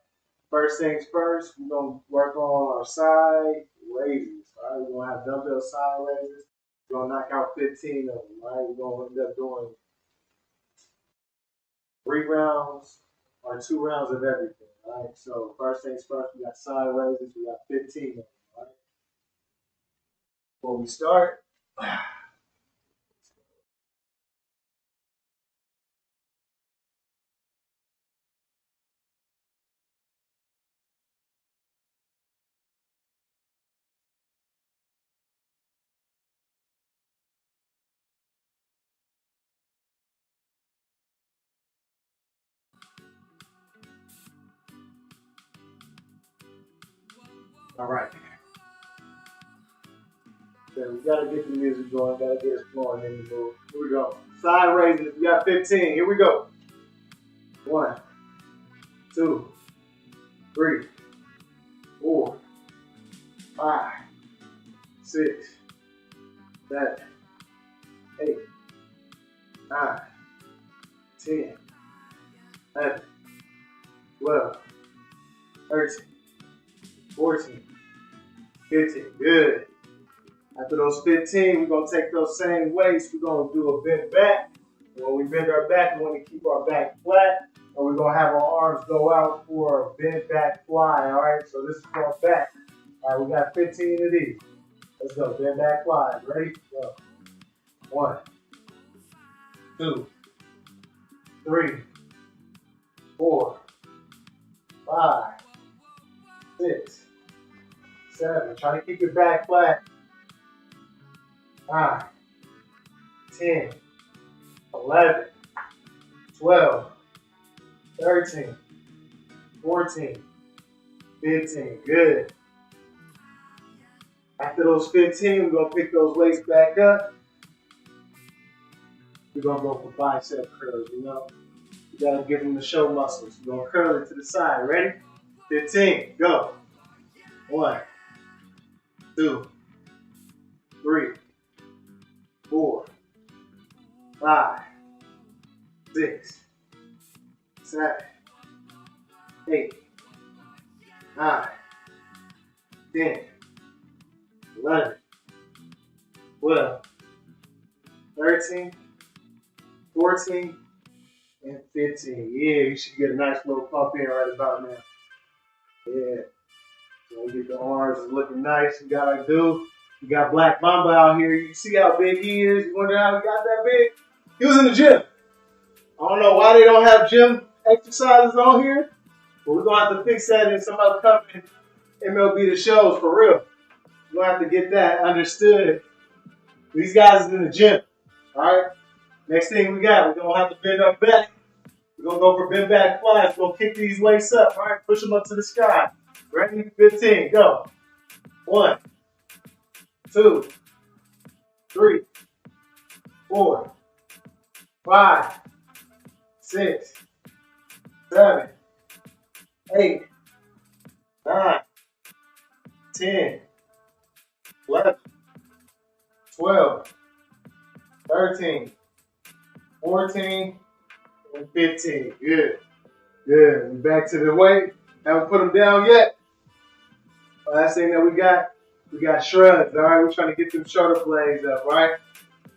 First things first, we're gonna work on our side raises. All right, we're gonna have dumbbell side raises. We're gonna knock out 15 of them. All right, we're gonna end up doing 3 rounds or 2 rounds of everything. All right, so first things first, we got side raises. We got 15 of them. All right. Before we start, all right. So we gotta get the music going, gotta get us flowing in the move. Here we go. Side raises, we got 15. Here we go. 1, 2, 3, 4, 5, 6, 7, 8, 9, 10, 11, 12, 13, 14, 15. Good. After those 15, we're going to take those same weights. We're going to do a bend back. When we bend our back, we want to keep our back flat. And we're going to have our arms go out for a bend back fly. All right, so this is going back. All right, we got 15 of these. Let's go. Bend back fly. Ready? Go. 1, 2, 3, 4, 5, 6, 7. Try to keep your back flat. 9, 10, 11, 12, 13, 14, 15. Good. After those 15, we're going to pick those weights back up. We're going to go for bicep curls, you know. You got to give them the show muscles. We're going to curl it to the side. Ready? 15. Go. 1, 2, 3, 4, 5, 6, 7, 8, 9, 10, 11, 12, 13, 14, and 15. Yeah, you should get a nice little pump in right about now. Yeah. So we get the arms looking nice. We got our dude. We got Black Mamba out here. You see how big he is? You wonder how he got that big? He was in the gym. I don't know why they don't have gym exercises on here, but we're going to have to fix that in some upcoming MLB The Shows for real. We're going to have to get that understood. These guys is in the gym. All right? Next thing we got, we're going to have to bend our back. We're going to go for bend back flies. We're going to kick these weights up. All right? Push them up to the sky. Ready? 15. Go. 1, 2, 3, 4, 5, 6, 7, 8, 9, 10, 11, 12, 13, 14, and 15. Good. Good. And back to the weight. Haven't put them down yet. Last thing that we got shrugs. All right, we're trying to get them shoulder blades up, right?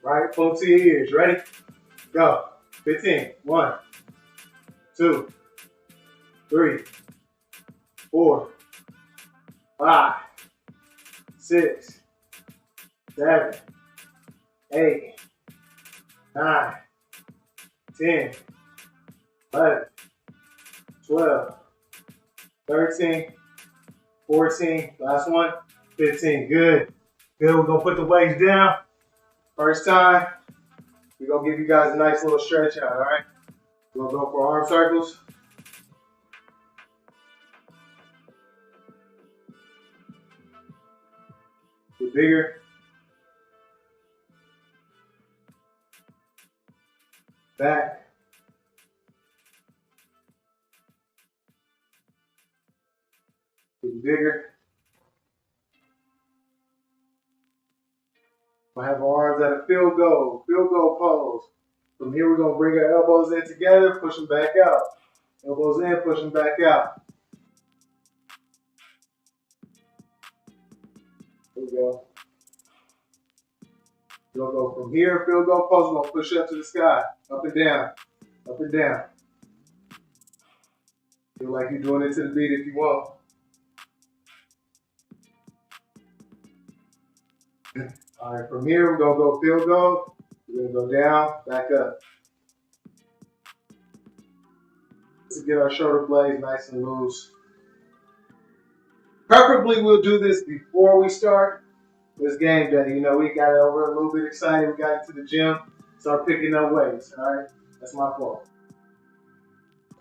Right, pull to your ears. Ready? Go. 15. 1, 2, 3, 4, 5, 6, 7, 8, 9, 10, 11, 12, 13, 14, last one, 15. Good. Good. We're going to put the weights down. First time. We're going to give you guys a nice little stretch out, all right? We're going to go for arm circles. Get bigger. Back. Get bigger. We'll have our arms at a field goal pose. From here, we're going to bring our elbows in together, push them back out. Elbows in, push them back out. There we go. We'll go from here, field goal pose. We're going to push up to the sky, up and down, up and down. Feel like you're doing it to the beat if you want. All right, from here, we're going to go field goal. We're going to go down, back up. To get our shoulder blades nice and loose. Preferably, we'll do this before we start this game day. You know, we got over a little bit excited. We got into the gym, start picking up weights, all right? That's my fault.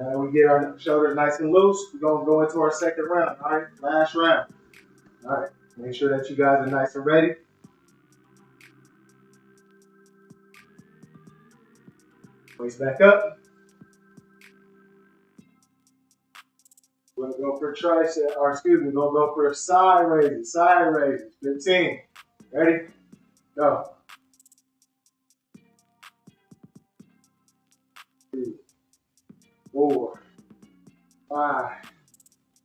Now that we get our shoulders nice and loose, we're going to go into our second round, all right? Last round. All right, make sure that you guys are nice and ready. Weights back up. We're going to go for tricep, or excuse me, we're going to go for side raises. 15. Ready? Go. 3, 4, 5,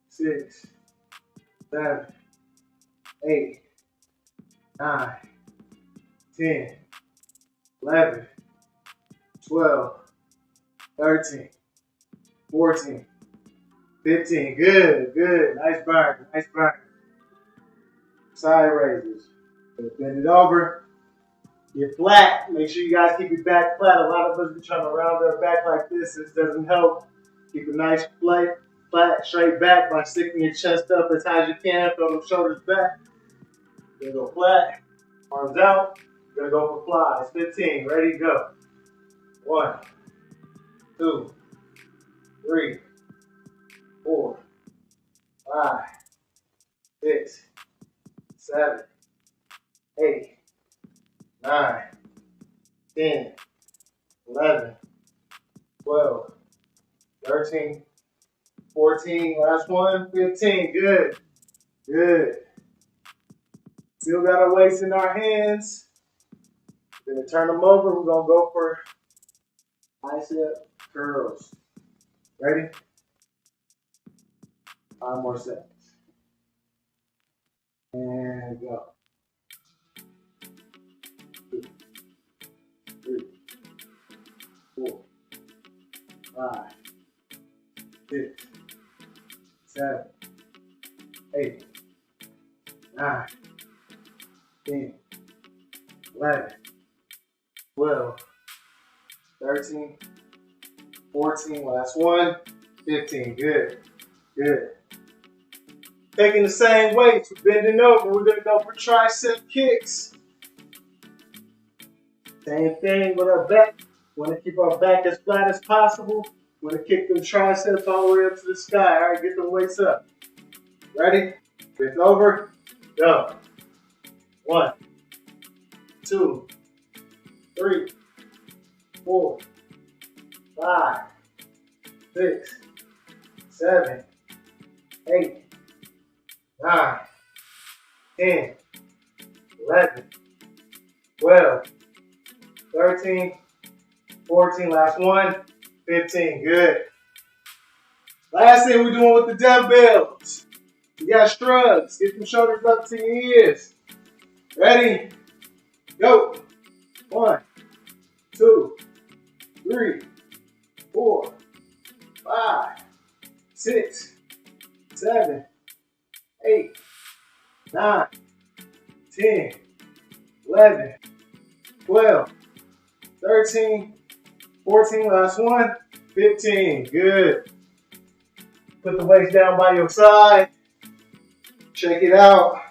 6, 7, 8, 9, 10, 11, 12, 13, 14, 15. Good. Nice burn. Side raises. Bend it over. Get flat. Make sure you guys keep your back flat. A lot of us be trying to round our back like this. This doesn't help. Keep a nice flat, straight back by sticking your chest up as high as you can. Throw them shoulders back. Then go flat. Arms out. We're going to go for flies. 15. Ready, go. 1, 2, 3, 4, 5, 6, 7, 8, 9, 10, 11, 12, 13, 14, last one, 15. Good. Still got our weights in our hands. We're going to turn them over. We're going to go for bicep curls. Ready? 5 more seconds. And go. 2, 3, 4, 5, 6, 7, 8, 9, 10, 11, 12, 13, 14, last one, 15. Good. Taking the same weights, we're bending over. We're going to go for tricep kicks. Same thing with our back. We want to keep our back as flat as possible. We want to kick them triceps all the way up to the sky. All right, get the weights up. Ready? Bend over. Go. 1, 2, 3, 4, 5, 6, 7, 8, 9, 10, 11, 12, 13, 14, last one, 15. Good. Last thing we're doing with the dumbbells. You got shrugs. Get them shoulders up to your ears. Ready? Go. 1, 2, 3, 4, 5, 6, 7, 8, 9, 10, 11, 12, 13, 14, last one, 15. Good. Put the weights down by your side. Check it out.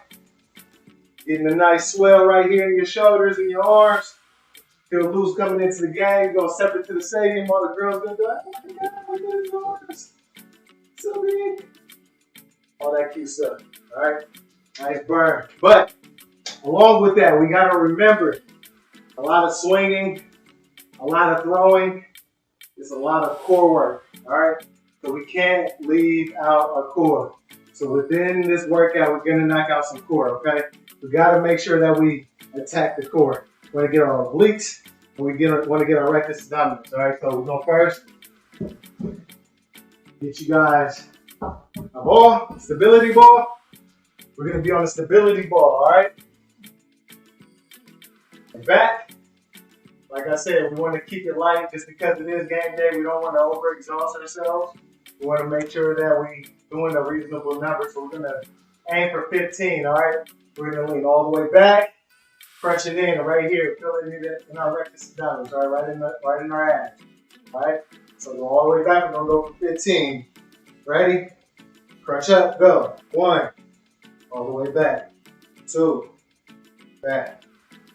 Getting a nice swell right here in your shoulders and your arms. feel loose coming into the game. You're going to step into the stadium. All the girls going to be like, oh my God, look at his arms. So big. All that cute stuff. All right. Nice burn. But along with that, we got to remember a lot of swinging, a lot of throwing. It's a lot of core work. All right. So we can't leave out our core. So within this workout, we're going to knock out some core. Okay. We got to make sure that we attack the core. We want to get our obliques and we want to get our rectus abdominis. All right. So we're going first. Get you guys a ball, stability ball. We're going to be on the stability ball, all right? And back, like I said, we want to keep it light just because it is game day. We don't want to overexhaust ourselves. We want to make sure that we're doing a reasonable number. So we're going to aim for 15, all right? We're going to lean all the way back, crunch it in right here, feel it in our rectus abdominis, all right? Right in our abs, all right? So go all the way back. We're going to go for 15. Ready? Crunch up, go. 1, all the way back. 2, back.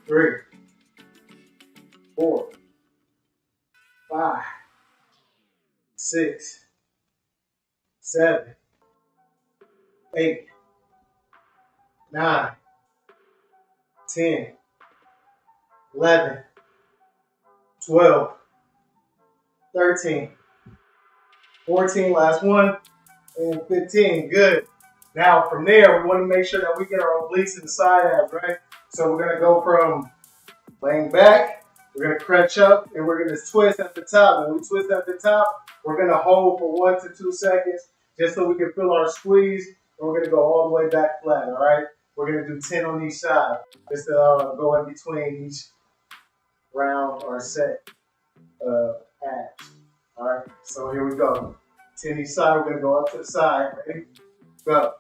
3, 4, 5, 6, 7, 8, 9, 10, 11, 12, 13, 14, last one, and 15. Good. Now from there, we want to make sure that we get our obliques and the side abs, right? So we're going to go from laying back, we're going to crunch up, and we're going to twist at the top. When we twist at the top, we're going to hold for 1 to 2 seconds just so we can feel our squeeze, and we're going to go all the way back flat, all right? We're going to do 10 on each side just to go in between each round or set of abs. All right, so here we go. 10 each side, we're going to go up to the side. Ready? Go.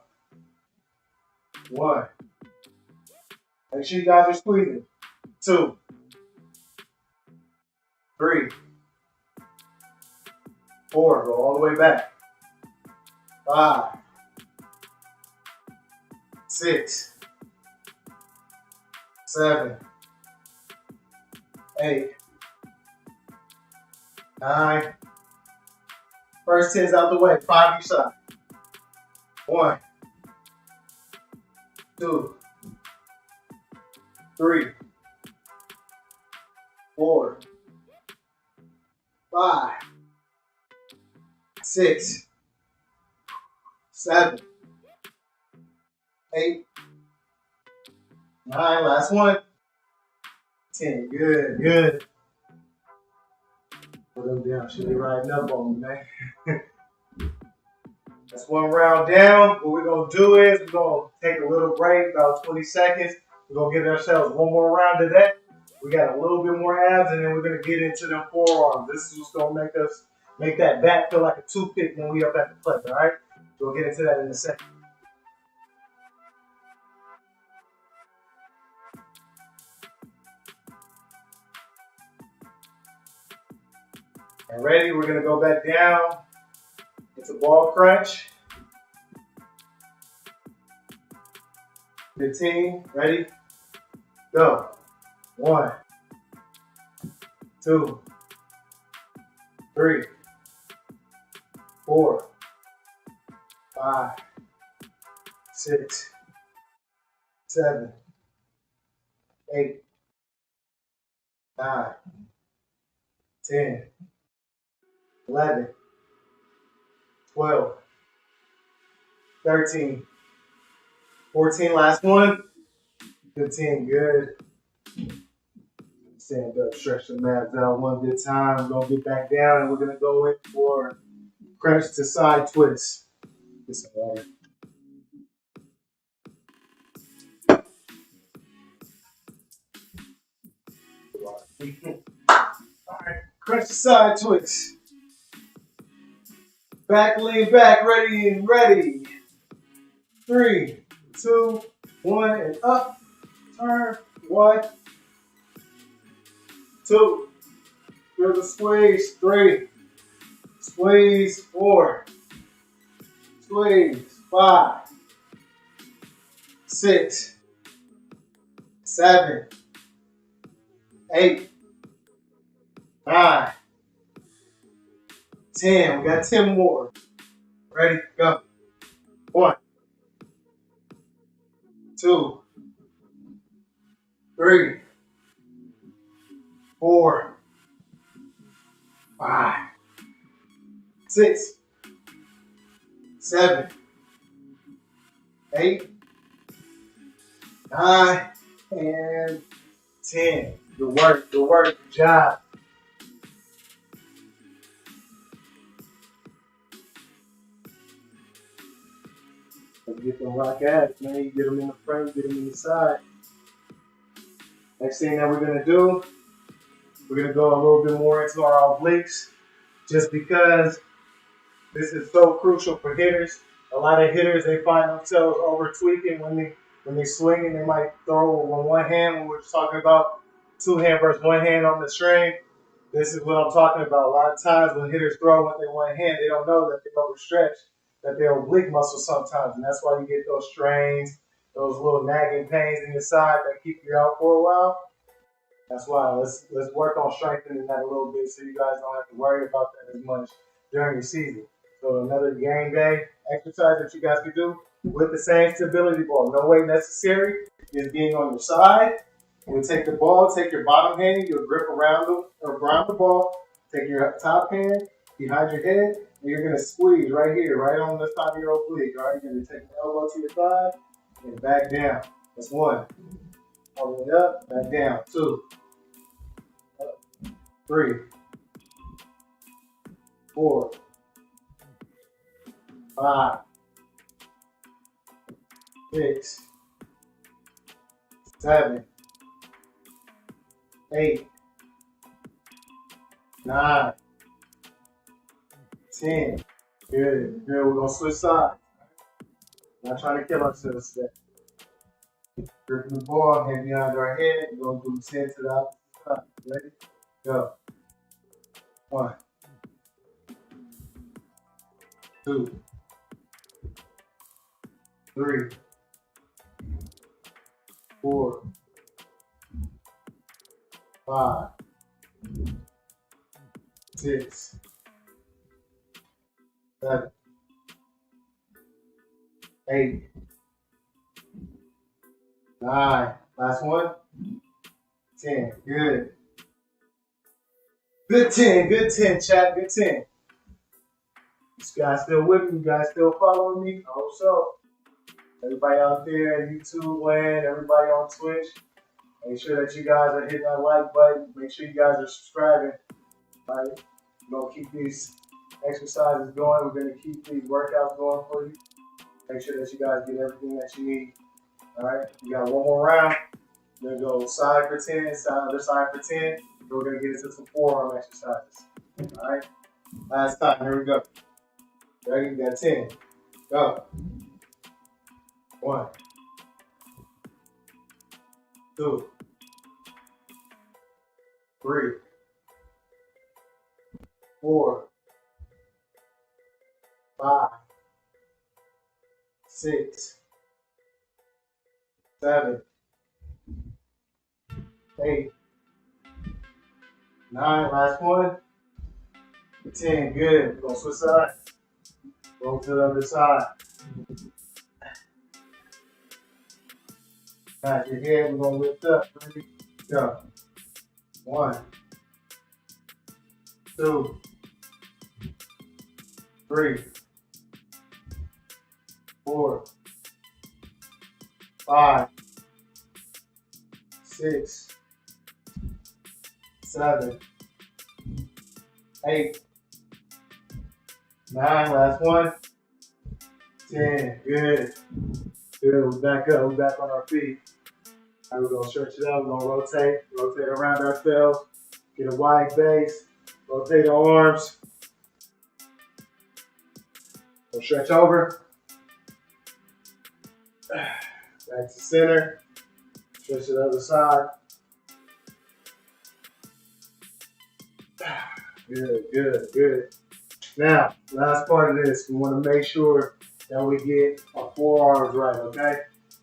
1. Make sure you guys are squeezing. 2. 3. 4. Go all the way back. 5. 6. 7. 8. 9. First 10's out the way. 5 each side. 1, 2, 3, 4, 5, 6, 7, 8, 9. Last one. 10. Good, good. Put them down. Should be riding up on me, man. That's one round down. What we're going to do is we're going to take a little break, about 20 seconds. We're going to give ourselves one more round of that. We got a little bit more abs, and then we're going to get into them forearms. This is what's going to make that back feel like a toothpick when we up at the plate, all right? We'll get into that in a second. And ready, we're going to go back down. It's a ball crunch. 15, ready? Go. 1, 2, 3, 4, 5, 6, 7, 8, 9, 10, 11, 12, 13, 14, last one. 15, good. Stand up, stretch the abs out one good time. We're going to get back down and we're going to go in for crunch to side twist. Get some water. All right, crunch to side twist. Back, lean back, ready and ready. 3, 2, 1, and up. Turn. 1, 2. Feel the squeeze. 3. Squeeze. 4. Squeeze. 5. 6. 7. 8. 9, 10. We got 10 more. Ready? Go. 1, 2, 3, 4, 5, 6, 7, 8, 9, and 10. Good work, good job. Let's get them rock abs, man. You get them in the front, get them in the side. Next thing that we're gonna do, we're gonna go a little bit more into our obliques, just because this is so crucial for hitters. A lot of hitters, they find themselves over tweaking when they swing, and they might throw with one hand. When we're talking about 2 hand versus 1 hand on the string, this is what I'm talking about. A lot of times when hitters throw with their 1 hand, they don't know that they overstretch that their oblique muscle sometimes, and that's why you get those strains, those little nagging pains in your side that keep you out for a while. That's why let's work on strengthening that a little bit so you guys don't have to worry about that as much during the season. So another game day exercise that you guys can do with the same stability ball. No weight necessary. Just being on your side. You'll take the ball, take your bottom hand, you'll grip around the ball, take your top hand behind your head, and you're gonna squeeze right here, right on the side of your oblique. All right, you're gonna take the elbow to your thigh and back down. That's 1. All the way up, back down. 2, 3, 4, 5, 6, 7, 8, 9, 10. Good. Good. We're gonna switch sides. Not trying to kill ourselves today. Gripping the ball, hand behind our head. We're gonna do 10 to the opposite side. Ready? Go. 1, 2, 3, 4, 5, 6, 7, 8, 9. Last one. 10. Good. Good 10. Good 10, chat. Good 10. You guys still with me? You guys still following me? I hope so. Everybody out there at YouTube land, everybody on Twitch, make sure that you guys are hitting that like button. Make sure you guys are subscribing. All right? We're going to keep these exercises going. We're going to keep these workouts going for you. Make sure that you guys get everything that you need. All right? We got one more round. We're going to go side for 10, other side for 10. Then we're going to get into some forearm exercises. All right? Last time. Here we go. Ready? We got 10. Go. 1, 2, 3, 4, 5, 6, 7, 8, 9. Last one. 10. Good. We're going to switch sides. Go to the other side. Back your head. We're going to lift up. Ready? Go. 1, 2, 3, 4, 5, 6, 7, 8, 9. Last one. 10. Good. Good. We're back up. We're back on our feet. All right, we're going to stretch it out. We're going to rotate around ourselves. Get a wide base. Rotate the arms. We'll stretch over. Back to center. Stretch to the other side. Good, good, good. Now, last part of this, we want to make sure that we get our forearms right, okay?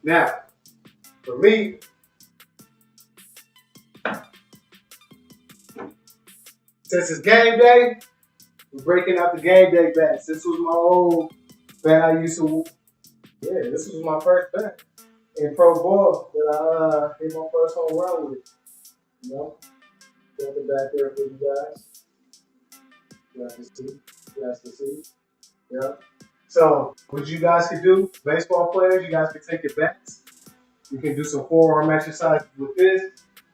Now, for me, since it's game day, we're breaking out the game day bets. This was my old bet I used to. Yeah, this was my first bet in pro ball that I hit my first home run with. You know, got it back there for you guys. You guys can see. You guys can see. Yeah. So, what you guys can do, baseball players, you guys can take your bets. You can do some forearm exercises with this.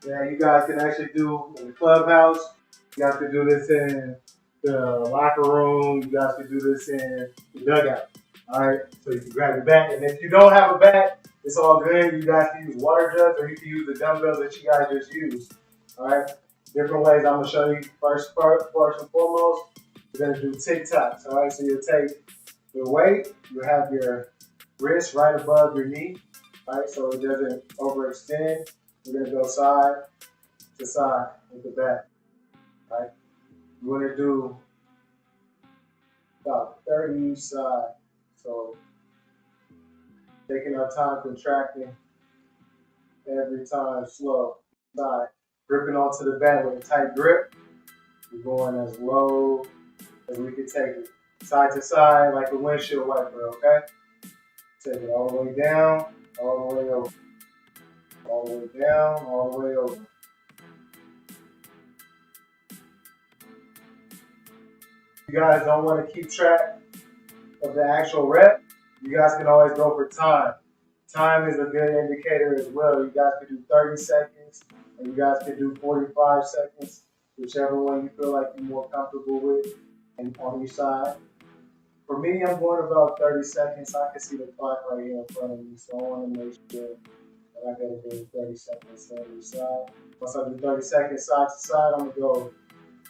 Yeah, you guys can actually do in the clubhouse. You guys can do this in the locker room. You guys can do this in the dugout. All right, so you can grab your bat. And if you don't have a bat, it's all good. You guys can use water jugs or you can use the dumbbells that you guys just used. All right, different ways I'm going to show you first and foremost. You're going to do tic-tacs. All right, so you'll take your weight. You have your wrist right above your knee. All right, so it doesn't overextend. We're going to go side to side with the bat. All right, we're going to do about 30 each side. So taking our time contracting every time slow. Side. Gripping onto the bat with a tight grip. We're going as low as we can take it. Side to side like a windshield wiper, okay? Take it all the way down, all the way over. All the way down, all the way over. You guys don't want to keep track of the actual rep, you guys can always go for time. Time is a good indicator as well. You guys can do 30 seconds, and you guys can do 45 seconds, whichever one you feel like you're more comfortable with, and on each side. For me, I'm going about 30 seconds. I can see the clock right here in front of me, so I want to make sure that I got to do 30 seconds on each side. Once I do 30 seconds side to side, I'm going to go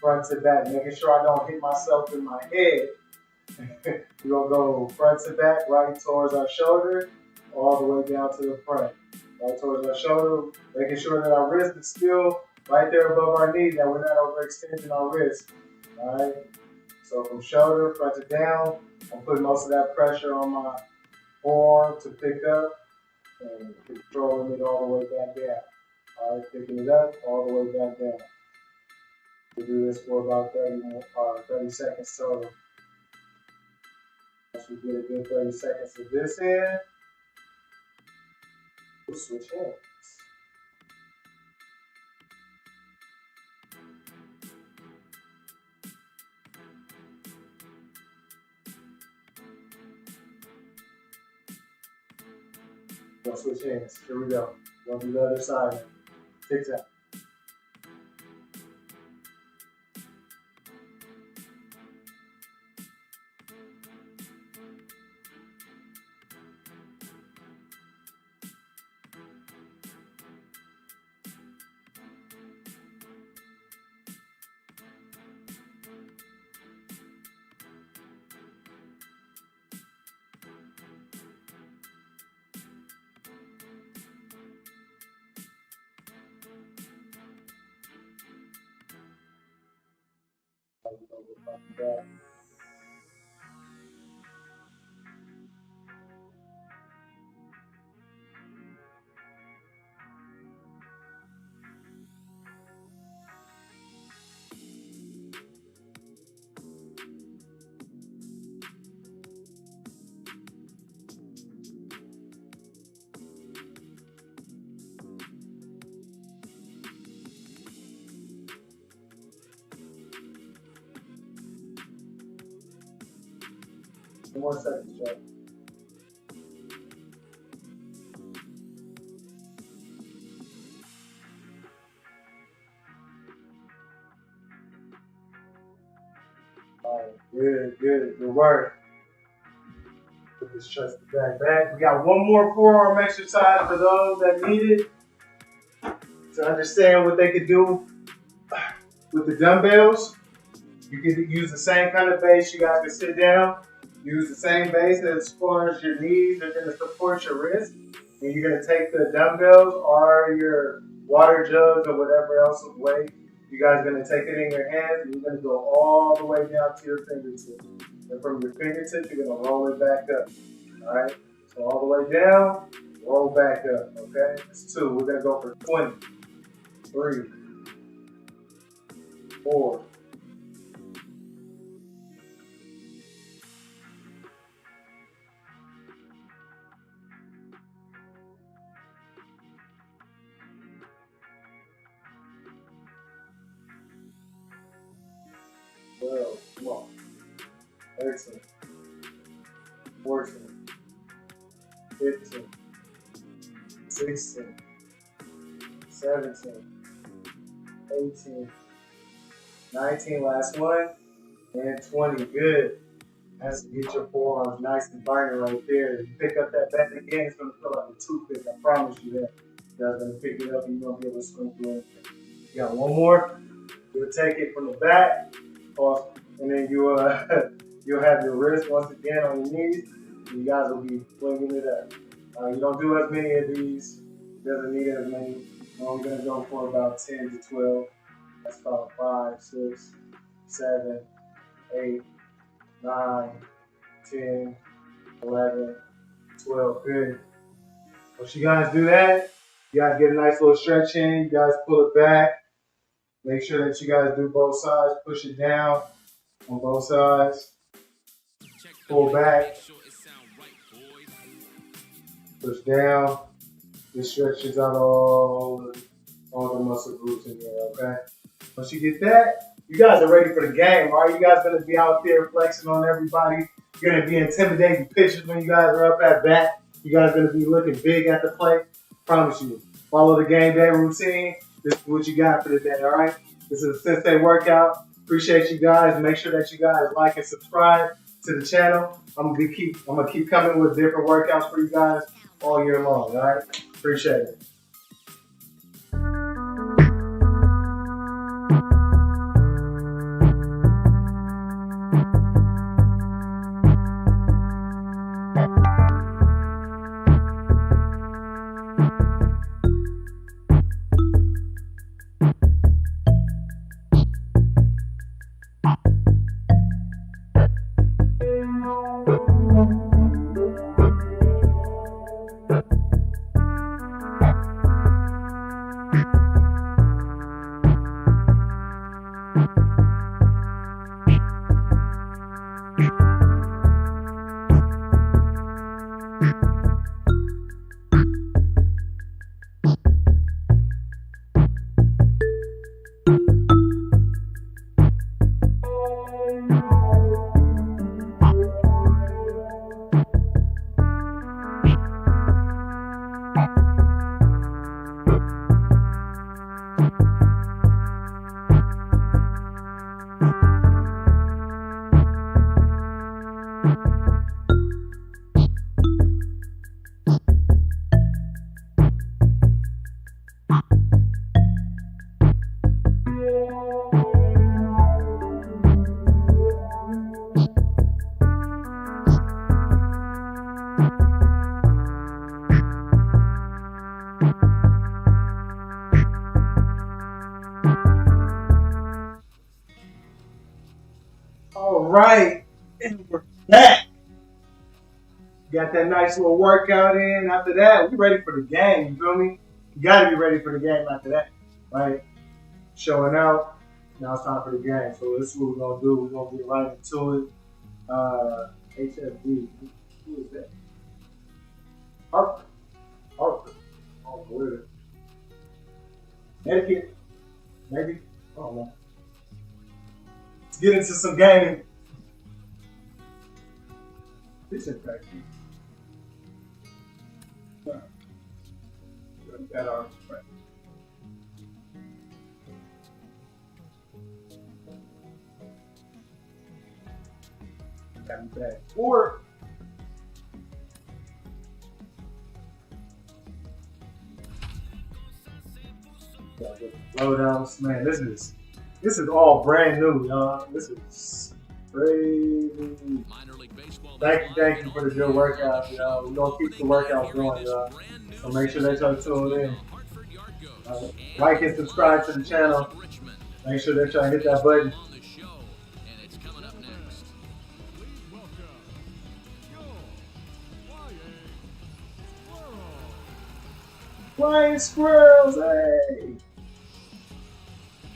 front to back, making sure I don't hit myself in my head. We're going to go front to back, right towards our shoulder, all the way down to the front. Right towards our shoulder, making sure that our wrist is still right there above our knee, that we're not overextending our wrist. All right? So from shoulder, front to down, I'm putting most of that pressure on my forearm to pick up and controlling it all the way back down. All right, picking it up all the way back down. We'll do this for about 30 seconds total. Once we get a good 30 seconds of this in, we'll switch hands. We'll switch hands. Here we go. We'll do the other side. Tic-tac. Back. More seconds, Joe. All right, good work. Put this chest back. We got one more forearm exercise for those that need it to understand what they could do with the dumbbells. You can use the same kind of base. You guys can sit down. Use the same base as far as your knees are going to support your wrist. And you're going to take the dumbbells or your water jugs or whatever else of weight. You guys are going to take it in your hands and you're going to go all the way down to your fingertips. And from your fingertips, you're going to roll it back up. All right? So all the way down, roll back up. Okay? That's 2. We're going to go for 20. 3, 4, 13, 14, 15, 16, 17, 18, 19, last one, and 20. Good. That's to get your forearms nice and burning right there. You pick up that bat again, it's going to feel like a toothpick. I promise you that. You guys are going to pick it up and you're going to be able to swing through it. You got one more. You'll take it from the back, and then you'll have your wrist once again on your knees, and you guys will be swinging it up. You don't do as many of these. It doesn't need as many. We're only going to go for about 10 to 12. That's about 5, 6, 7, 8, 9, 10, 11, 12. Good. Once you guys do that, you guys get a nice little stretch in. You guys pull it back. Make sure that you guys do both sides. Push it down on both sides. Pull back. Push down. This stretches out all the muscle groups in there, okay? Once you get that, you guys are ready for the game, all right? You guys going to be out there flexing on everybody. You're going to be intimidating pitchers when you guys are up at bat. You guys are going to be looking big at the plate. Promise you. Follow the game day routine. This is what you got for today, all right? This is a Sensei workout. Appreciate you guys. Make sure that you guys like and subscribe to the channel. I'm gonna keep coming with different workouts for you guys all year long, all right? Appreciate it. All right, and we're back. Got that nice little workout in. After that, we ready for the game. You feel me? You gotta be ready for the game after that, right? Showing out. Now it's time for the game. So this is what we're gonna do. We're gonna get right into it. HFD. Who is that? Harper. Oh, weird. Etiquette. Maybe. I don't know. Let's get into some gaming. This is crazy. Got our friend. Got me back. Or lowdowns, man. This is all brand new, y'all. This is crazy. Thank you for the good workout, y'all. We're gonna keep the workouts going, y'all. So make sure that y'all tune in. Like and subscribe to the channel. Make sure that y'all hit that button. Flying squirrels, hey!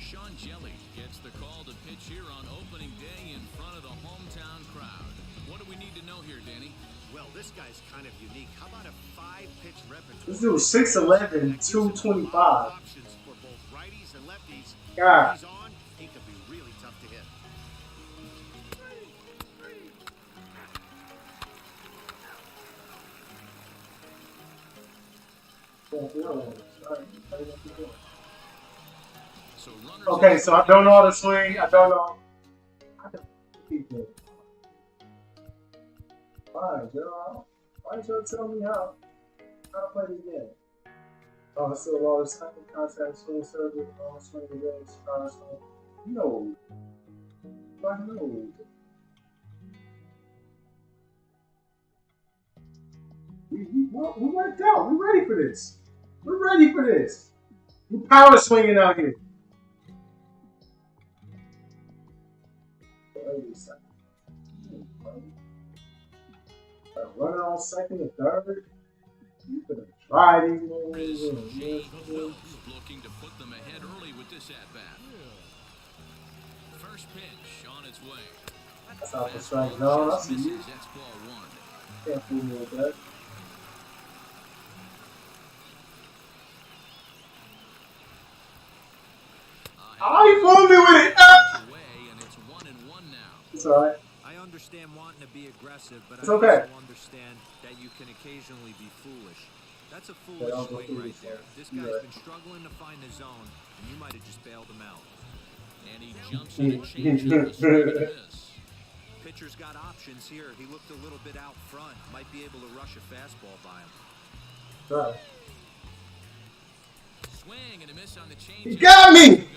Sean Jelly gets the call to pitch here on opening day in front of the hometown crowd. What do we need to know here, Danny?
Well, this guy's kind of unique. How about a 5-pitch repertoire?
This dude was 6'11", 225.
Options for both righties and lefties.
God.
He's on, he could be really tough to hit.
Okay, so I don't know how to swing. I don't know. I can keep it. Fine, Joe. Why don't you tell me how to play this game? Oh, I still all the second contact swing service, long swing against power swing. No. I know. We worked out. We're ready for this. We're ready for this. We're power swinging out here. Runner on second and third. You could have tried these moves.
Looking to put them ahead early with this at bat. First pitch on its way.
That's out the strike zone. I see you.
That's ball one.
Can't fool me with that. Oh, you fooled me with it. It's alright.
I understand wanting to be aggressive, but
it's
I
okay.
also understand that you can occasionally be foolish. That's a foolish swing right there. This guy's been struggling to find the zone, and you might have just bailed him out.
And he jumps in and changes the swing of this.
Pitcher's got options here. He looked a little bit out front. Might be able to rush a fastball by him.
Right.
Swing and a miss on the change.
He got me!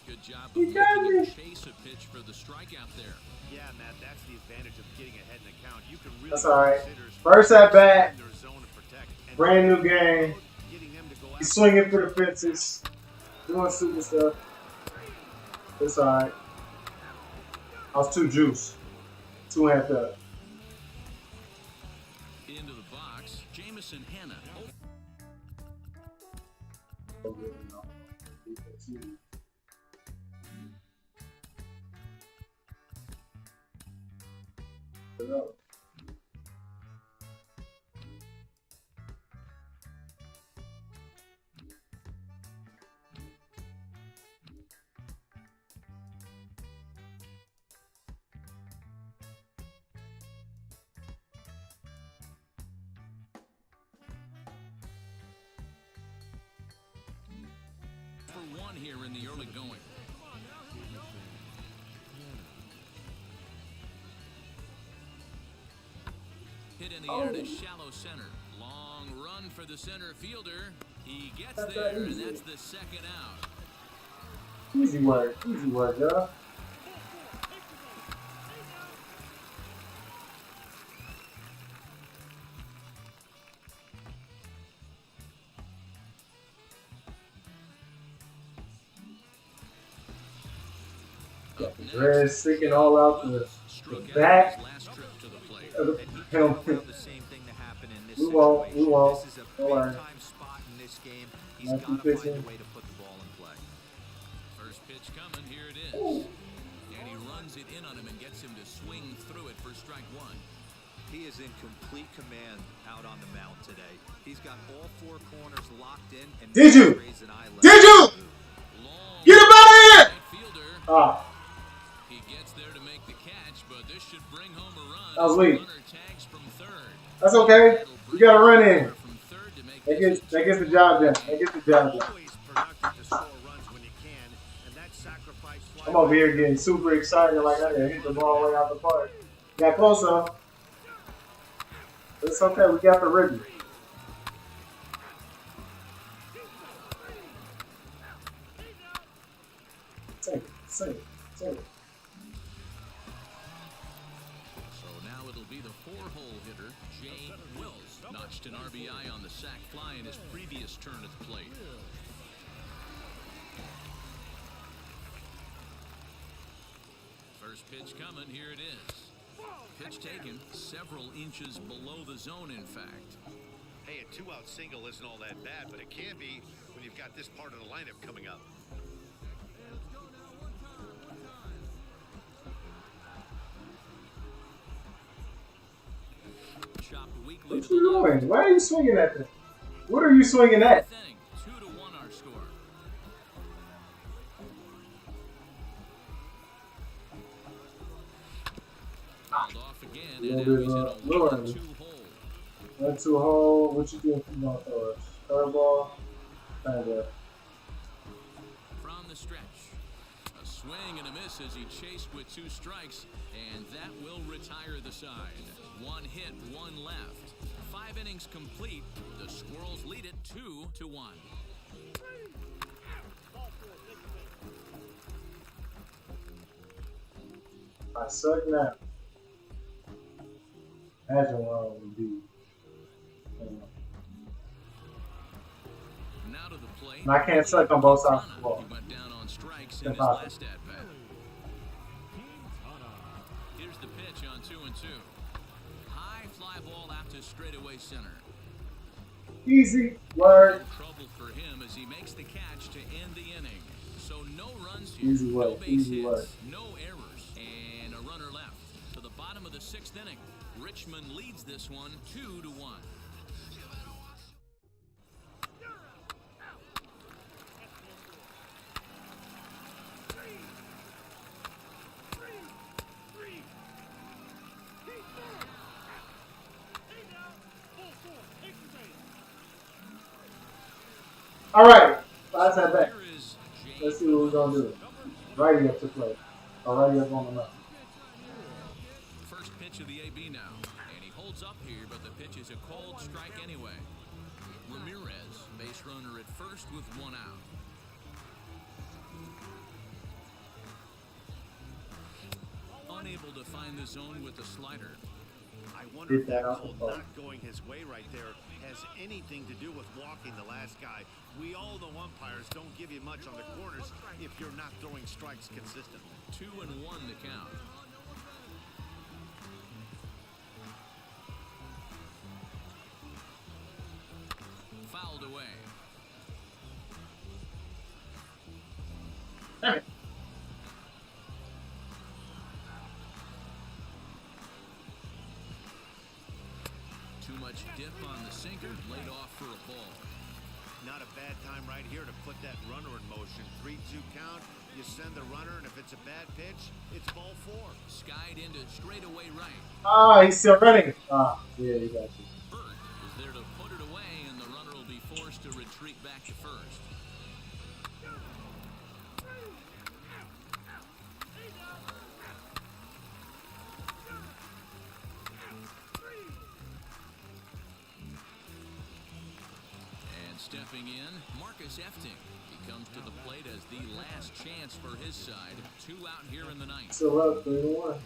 Good job of making a chase a pitch for the strikeout there.
Yeah, Matt, that's the advantage of getting ahead in the count. You can really
that's alright. First at bat, brand new game. He's swinging for the fences, doing stupid stuff. It's alright. I was too juiced, too amped up.
Into the box, Jamison Hanna. For one here in the early going. Hit in the air to shallow center. Long run for the center fielder. He gets there, and that's the second out.
Easy work, y'all. Got the dreads sticking all out the back of the helmet. We won't.
This is a
Don't worry.
big-time spot in this game. He's got to find a way to put the ball in play.
First pitch coming, here it is. And he runs it in on him and gets him to swing through it for strike one.
He is in complete command out on the mound today. He's got all four corners locked in. And
Did you? Get him out of here! Ah.
He gets there to make the catch, but this should bring home a run.
That was weak.
Runner tags from third.
That's okay. You got to run in. That gets the job done. I'm over here getting super excited like I hit the ball way out the park. Got close enough. It's okay. We got the rhythm. Take it.
So now it'll be the four-hole hitter, Jay Wills. Notched an RBI on the sac fly in his previous turn at the plate. First pitch coming, here it is. Pitch taken several inches below the zone, in fact.
Hey, a two-out single isn't all that bad, but it can be when you've got this part of the lineup coming up.
What you doing? Why are you swinging at that? What are you swinging at?
2-1 our score. Held off again, and now he's in a 1-2 hole.
1-2 hole. What you doing for my thoughts? Curveball. Kind of.
From the stretch. A swing and a miss as he chased with 2 strikes, and that will retire the side. 1 hit, 1 left. 5 innings complete. The Squirrels lead it 2-1.
I suck now. Imagine what I would be.
Now to the plate.
And I can't suck on both sides of the ball.
He went down on strikes in his last at bat. Here's the pitch on 2-2. High fly ball out to straightaway center.
Easy word.
Trouble for him as he makes the catch to end the inning. So no runs here,
Easy
no
word.
base
Easy
hits,
word.
no errors, and a runner left. To the bottom of the 6th inning, Richmond leads this one 2-1.
All right. Last at bat. Let's see what we're going to do. Righty up to play. Or righty up on the mound.
First pitch of the AB now, and he holds up here, but the pitch is a cold strike anyway. Ramirez, base runner at first with 1 out. Unable to find the zone with the slider.
I wonder if that call not going his way right there has anything to do with walking the last guy. We all know umpires don't give you much on the corners if you're not throwing strikes consistently.
2-1 to count. Fouled away.
Damn it.
Too much dip on the sinker, laid off for a ball.
Not a bad time right here to put that runner in motion. 3-2 count, you send the runner, and if it's a bad pitch, it's ball 4.
Skied into straightaway right.
Ah, he's still running. Ah, yeah, he got you.
Burt is there to put it away, and the runner will be forced to retreat back to first. Stepping in, Marcus Efting. He comes to the plate as the last chance for his side. 2 out here in the 9th.
Still up 3-1.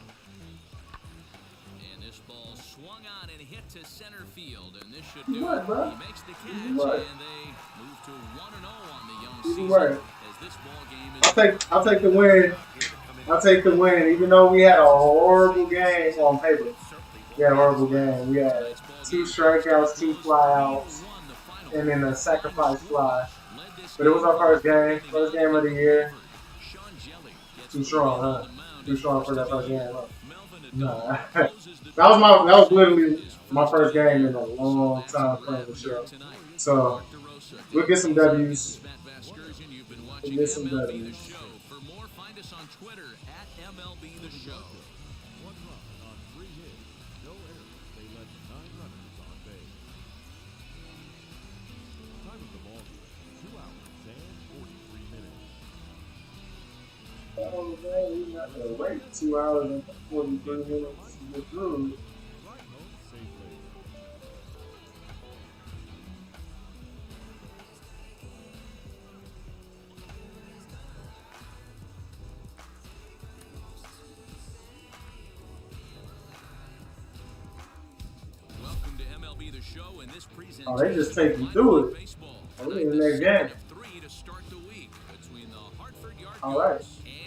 And this ball swung on and hit to center field, and this should do
Right,
it.
bro.
He makes the catch,
Right.
and they move to 1-0 on the young
He's
season.
right.
As this ball game is
I'll take the win. I'll take the win, even though we had a horrible game on paper. We had a horrible game. We had 2 strikeouts, 2 flyouts, and then a sacrifice fly. But it was our first game of the year. Too strong, huh? Too strong for that first game. Huh? Nah. that was literally my first game in a long time playing the show. So we'll get some W's. We'll get some W's.
For more, find us on Twitter at MLB The Show.
Oh man, we got to wait 2 hours and 43 minutes to get through.
Welcome to MLB The Show, and this presentation.
Oh, they just take you through it. Oh, we in the next game.
To start the week between the Hartford Yard
All right.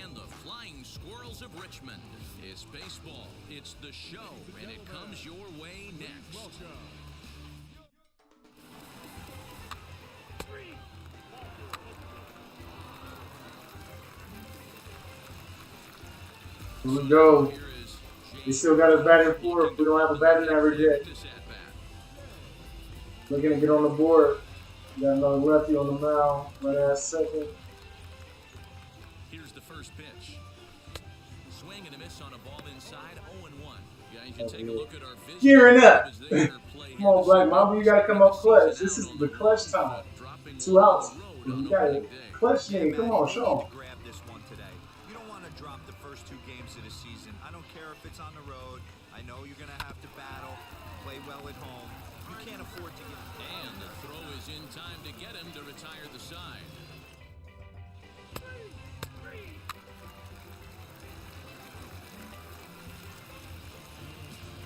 and the Flying Squirrels of Richmond. It's baseball. It's the show, and it comes your way next.
Here we go. We still got us batting 4th. We don't have a batting average yet. Looking to get on the board. Got another lefty on the mound. Right at second.
Here's the first pitch. Swing and a miss on a ball inside. 0-1. Guys can take a look at our
Gearing up.
as they play.
Come on, Black Mamba, you gotta come up clutch. This is the clutch time. 2 outs. You got it. Clutch game. Come on, show 'em.
Grab this one today. You don't want to drop the first 2 games of the season. I don't care if it's on the road. I know you're going to have to battle, play well at home. You can't afford to get.
And the throw is in time to get him to retire the side.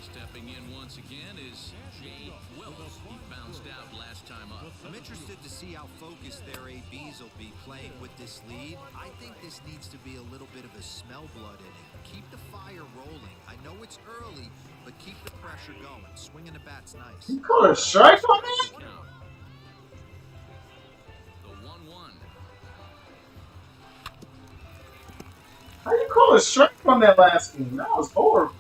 Stepping in once again is Jay Willis. He bounced out last time up.
I'm interested to see how focused their ABs will be playing with this lead. I think this needs to be a little bit of a smell blood inning. Keep the fire rolling. I know it's early, but keep the pressure going. Swinging the bat's nice.
You call it a strike on me?
The 1-1.
How you call a strike on that last game? That was horrible.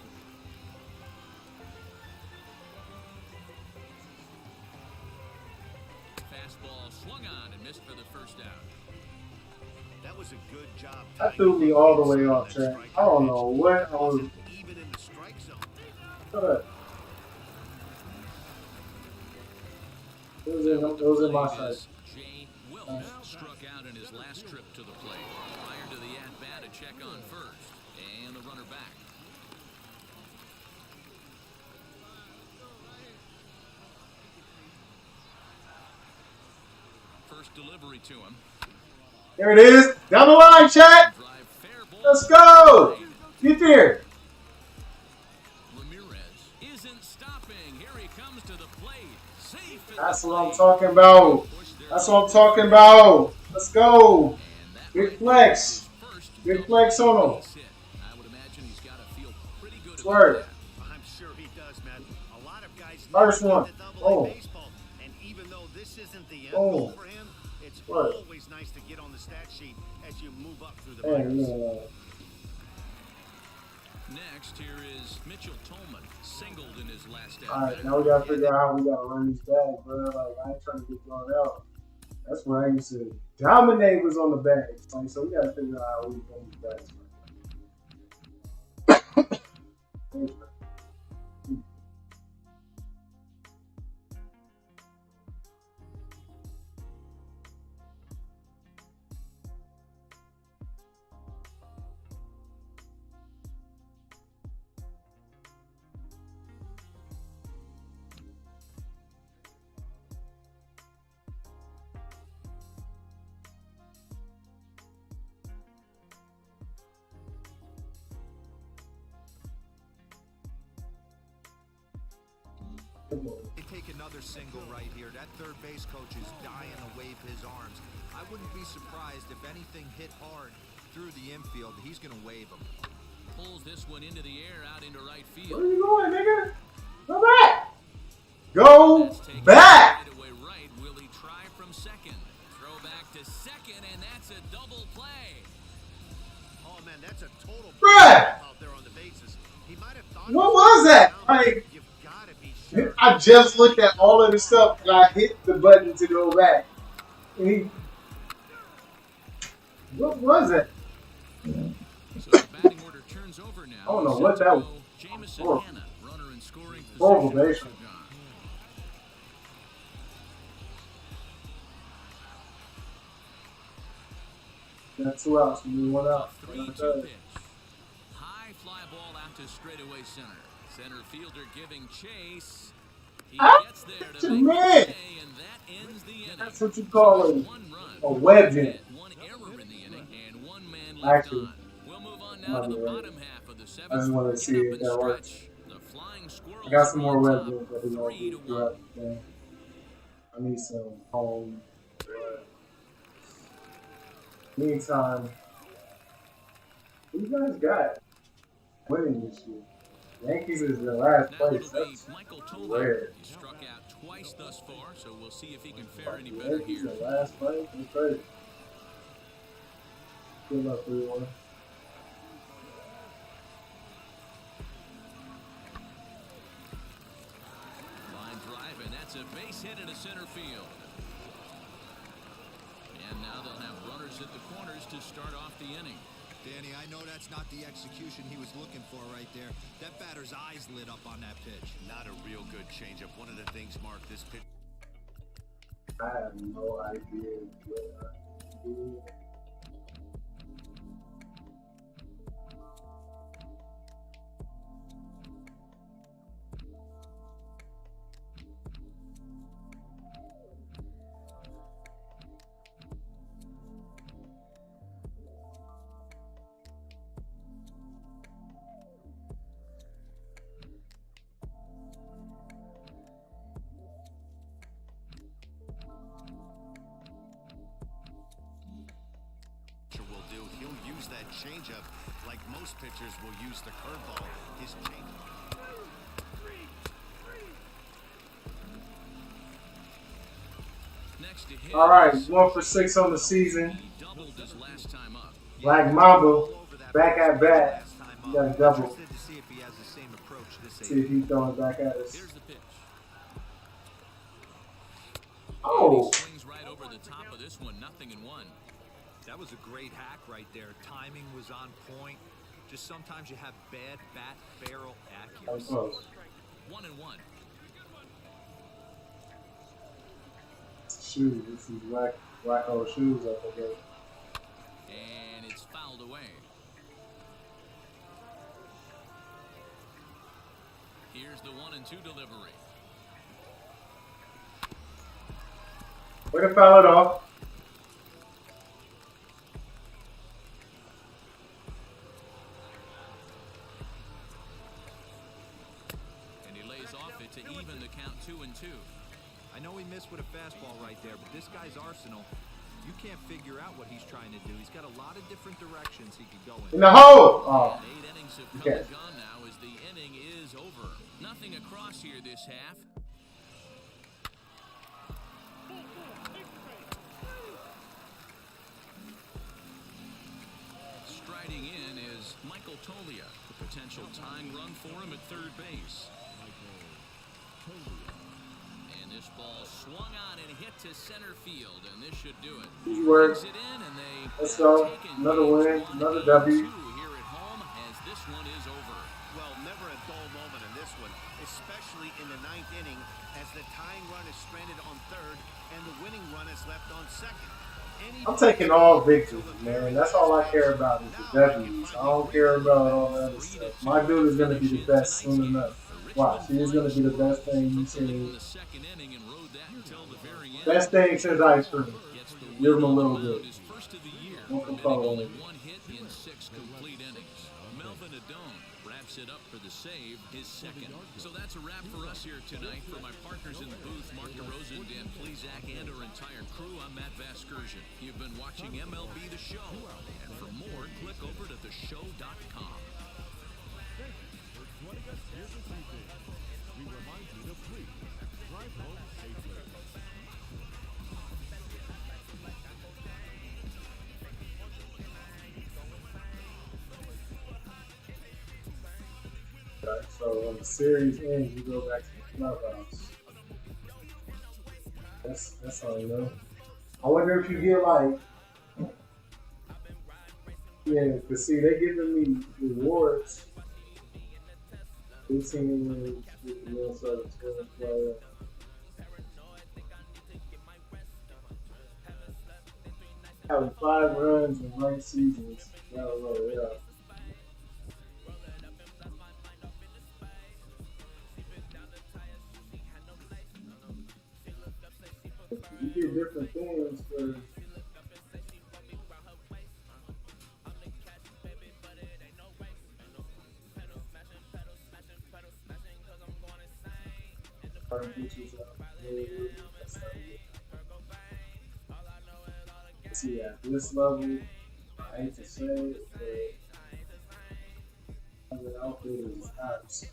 Fastball swung on and missed for the first out.
That was a good job.
That threw me all the way off track. I don't know what I was.
Even in the strike zone.
Shut up. It was in my sight.
Jay Willis struck out in his last trip to the plate. Prior to the at-bat, a check on first. And the runner back. First delivery to him.
There it is. Down the line, chat. Let's go. Get there.
Ramirez isn't stopping. Here he comes to the plate. Safe.
That's what I'm talking about. That's what I'm talking about. Let's go. Big flex. Big flex on him.
I would imagine he's got to feel pretty good.
Swerve.
I'm sure he does, man. A lot of guys
First one. Oh.
baseball, and even though this isn't the end
Oh.
goal for him, it's
What?
always nice to get on the stat sheet as you move up through the
Hey,
minors.
man.
Next, here is Mitchell Tolman, singled in his last
All right,
at-bat.
now we gotta figure out how we gotta run these bags, bro. Like, I ain't trying to get thrown out. That's what I used to dominate was on the bags. Like, so we gotta figure out how we run these bags.
They take another single right here. That third base coach is dying to wave his arms. I wouldn't be surprised if anything hit hard through the infield. He's going to wave them.
Pulls this one into the air, out into right field.
Where you going, nigga? Go back. Go back.
Away right. Will he try from second? Throw back to second, and that's a double play.
Oh man, that's a total
Bruh.
out there on the bases. He might have thought.
What was that? Like,
You've got to be sure.
I just looked at all of the stuff and I hit the button to go back. What was it?
So the batting order turns over now.
I don't know what that was.
Jamison
Horrible.
Hanna, runner in scoring position.
Horrible basement. Got 2 outs. We need 1 out.
3-2 pitch. High fly ball out to straightaway center. Center fielder giving chase. He gets there to make the play, and that ends the inning.
That's what you call it.
One run.
A web hit.
One error in the inning, and one man left
Actually,
on. We'll move on now to the bottom half of the
I just
7th.
wanted to see if that works.
The flying squirrels
I got some more
on
web
top,
hits that we gonna do throughout the game. I need some home. Meantime, who you guys got winning this year? Yankees is the last
Now
place.
it'll be
That's
Michael Tolman.
rare.
He struck out twice thus far, so we'll see if he can fare any
The
better
Yankees
here.
the last place. That's crazy. Good luck, 3-1.
Line drive, and that's a base hit into center field. And now they'll have runners at the corners to start off the inning.
Danny, I know that's not the execution he was looking for right there. That batter's eyes lit up on that pitch.
Not a real good changeup. One of the things, Mark, this pitch.
I have no idea what I do.
He'll use that changeup like most pitchers will use the curveball. His changeup.
Next to hit.
All right, 1 for 6 on the season.
He doubled his last time up.
Black Mamba, back at bat. You got a double.
Interested to see if he has the same approach this
See if he's throwing back at us.
Here's the pitch.
Oh.
He swings right over the top of this one, 0-1.
That was a great hack right there. Timing was on point. Just sometimes you have bad bat barrel accuracy.
1-1.
Shoes, this is black old shoes up again.
And it's fouled away. Here's the 1-2 delivery.
Way to foul it off.
And he lays off it to even the count 2-2.
I know he missed with a fastball right there, but this guy's arsenal, you can't figure out what he's trying to do. He's got a lot of different directions he could go in.
In the hole! Oh.
8 innings have come
Okay.
and gone now as the inning is over. Nothing across here this half. Striding in is Michael Tolia, the potential tying run for him at third base. And this ball swung on and hit to center field, and this should do it.
Good work.
Brings it in, and they
Let's go. Another win, another W.
here at home as this one is over.
Well, never a dull moment in this one, especially in the 9th inning as the tying run is stranded on third and the winning run is left on second.
I'm taking all victories, man. That's all I care about is the W's. I don't care about all that other stuff. My dude is going to be the best soon enough. Watch, he is going to be the best thing you've seen. Best thing since ice cream. Give him a little bit. Don't control it.
One hit in 6 complete innings. Melvin Adone wraps it up for the save, his second. So that's a wrap for us here tonight. For my partners in the booth, Mark DeRosa, Dan Plesac, and our entire crew, I'm Matt Vasgersian. You've been watching MLB The Show. And for more, click over to theshow.com.
We remind you to please drive home safely.
Right, so when the series ends, you go back to the clubhouse. That's all you know. I wonder if you get like, yeah, cause see, they giving me rewards. 18 wins with the Minnesota Twins player. Having 5 runs in ranked seasons. Yeah. You get different things for. See, at this level, I hate to say it, but the outfield is house.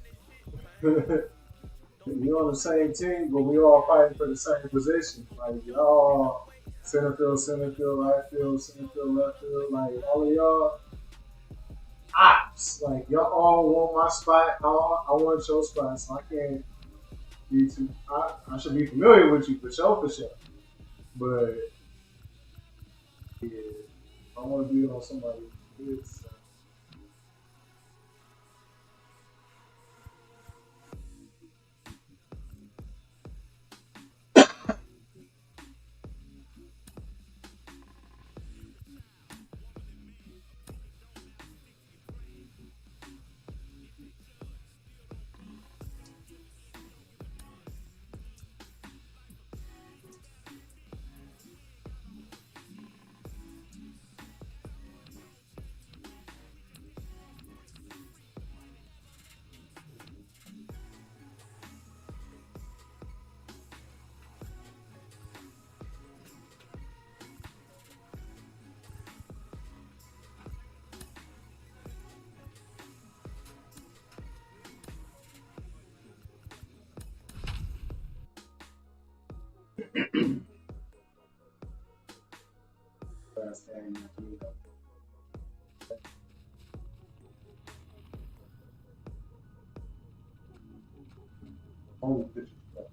We're on the same team, but we all fighting for the same position. Like, y'all, center field, right field, center field, left field. Like, all of y'all, ops. Like, y'all all want my spot. I want your spot, so I can't be too. I should be familiar with you for sure. But, yeah, I want to be on somebody It's last game, you know. Only pitches left.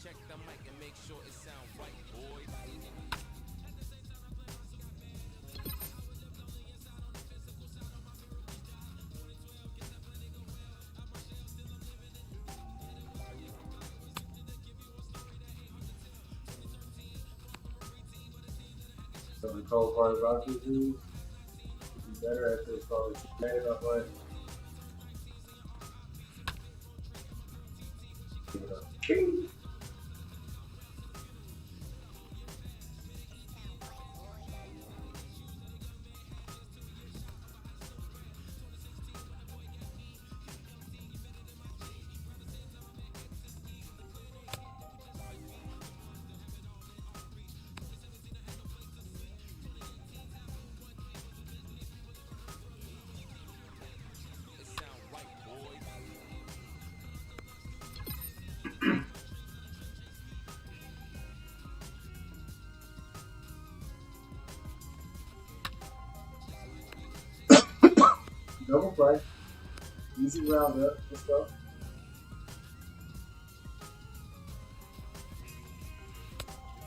Check the mic and make sure it sound right, boys.
So the cold part about this is, to be better at this, probably made it up, but you know, bing.
It sound right, boys.
Double play, easy round up, let's go.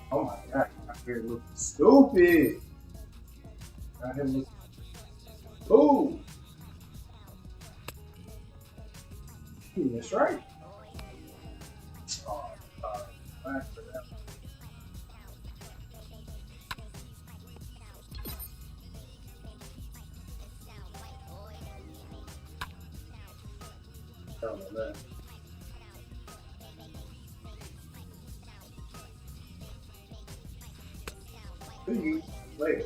Oh my god, my hair looking stupid. Got him looking. Ooh. That's right. Oh, back for that. Down on that. See you later.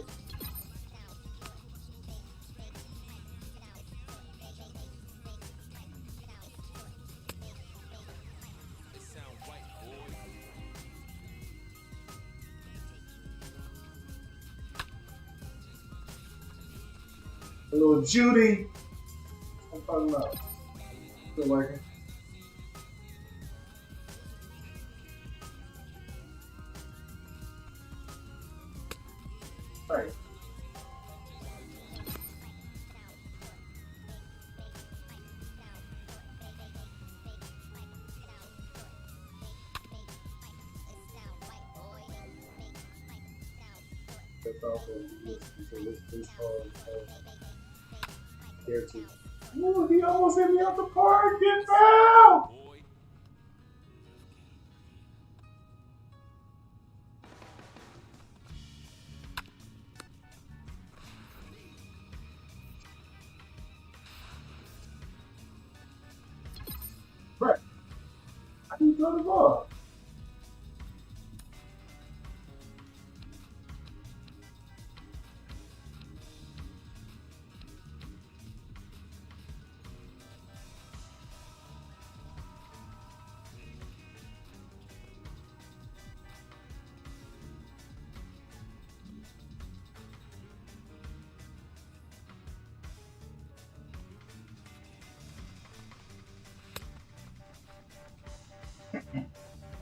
It sound right, boys.
Little Judy. I'm talking about. Still working. Right. That's also this here too. Ooh, he almost hit me out the park. Get down! throw the ball.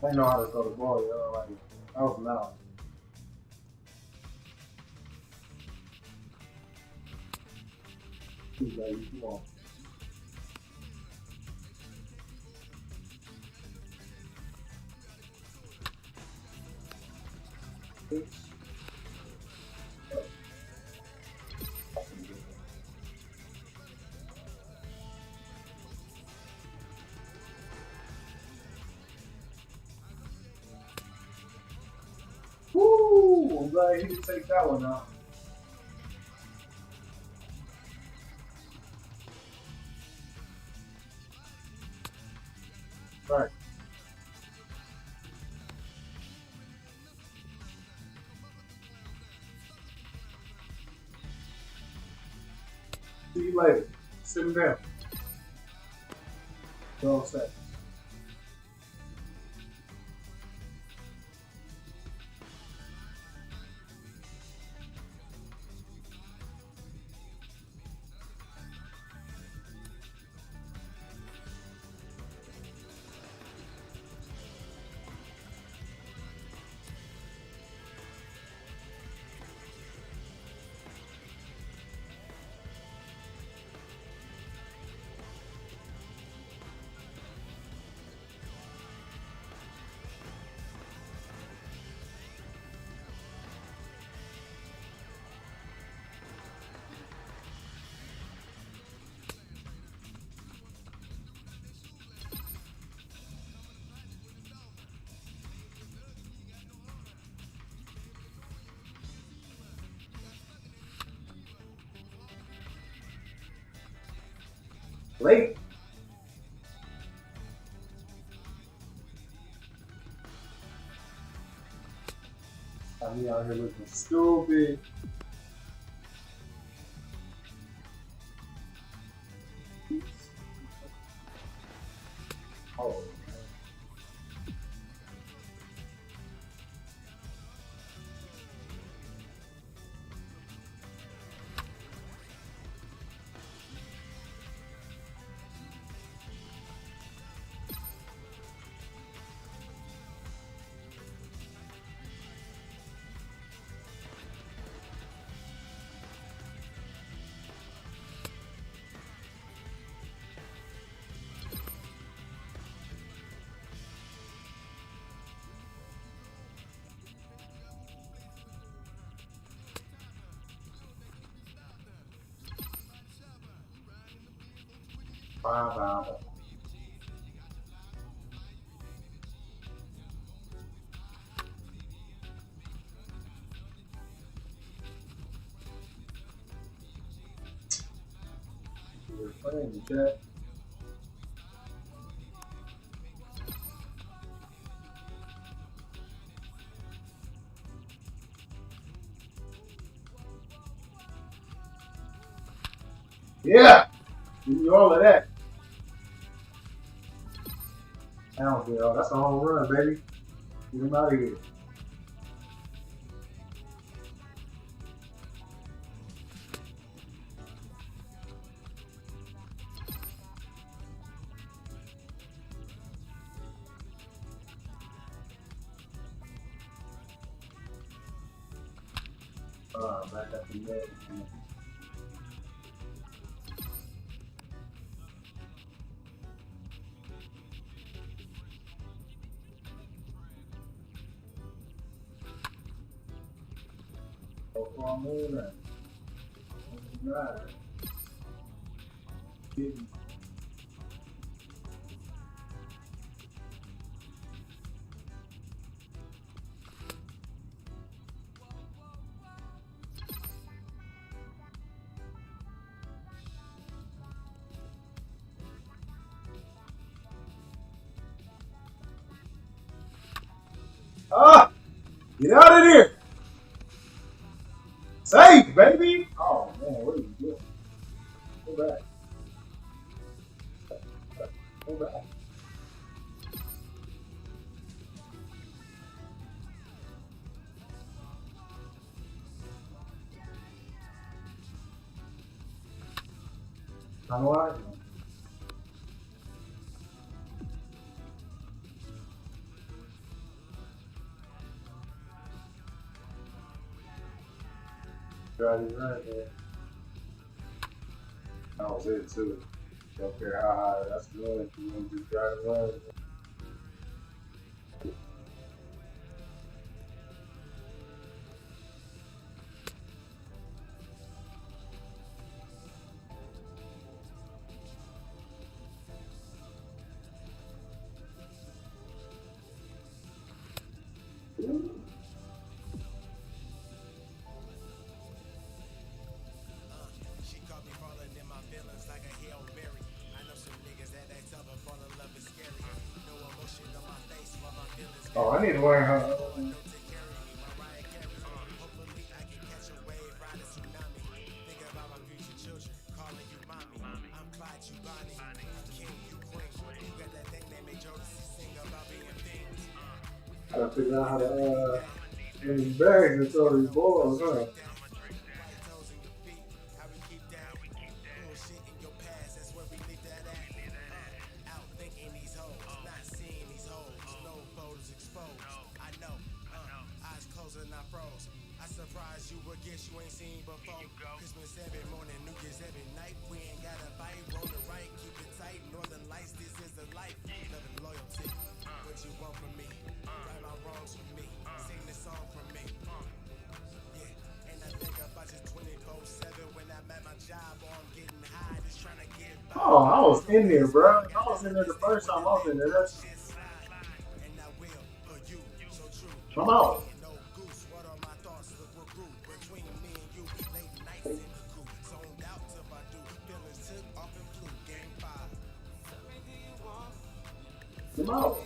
I know how to throw the ball, yo. Like, that was loud. Baby, come on. Woo! I'm glad he didn't take that one out. Right. See you later. Sit him down. 12 seconds. Late. I'm out here looking stupid. Oh. MAMBA. We're playing the chat. Yeah, give me all of that. Down, that's a home run, baby. Get him out of here. Back up the net. I'm moving. Right. Ah! Get out of there! Safe, baby! Oh man, what are you doing? Go back. Go back. How do I? Got it right there. That was it too. Don't care how high that's good. You want to just drive it right.
She caught me falling in my feelings like a Hail Mary. I know some niggas that tough, but fall in love is scary. No emotion on my face while my feelings.
Oh, I need to learn how.
Hopefully I can catch a wave, ride a tsunami. Think about my future children, calling you mommy. I'm Clyde, you Bonnie. I'm king, you queen. You got that thing that made Jodeci sing about being things.
Gotta figure out how to get these bags and throw these balls, huh?
I surprised you with gifts you ain't seen before. Christmas every morning, New Year's every night. We ain't gotta fight, roll the right, keep it tight. Northern Lights, this is the life. Love and loyalty. What you want from me? Right my wrongs for me. Sing this song for me. Yeah, and I think about you 24/7 when I'm at my job or I'm getting high, just trying to get by.
Oh, I was in there, bro. I was in there the first time I was in there. That's... I'm out. Come out.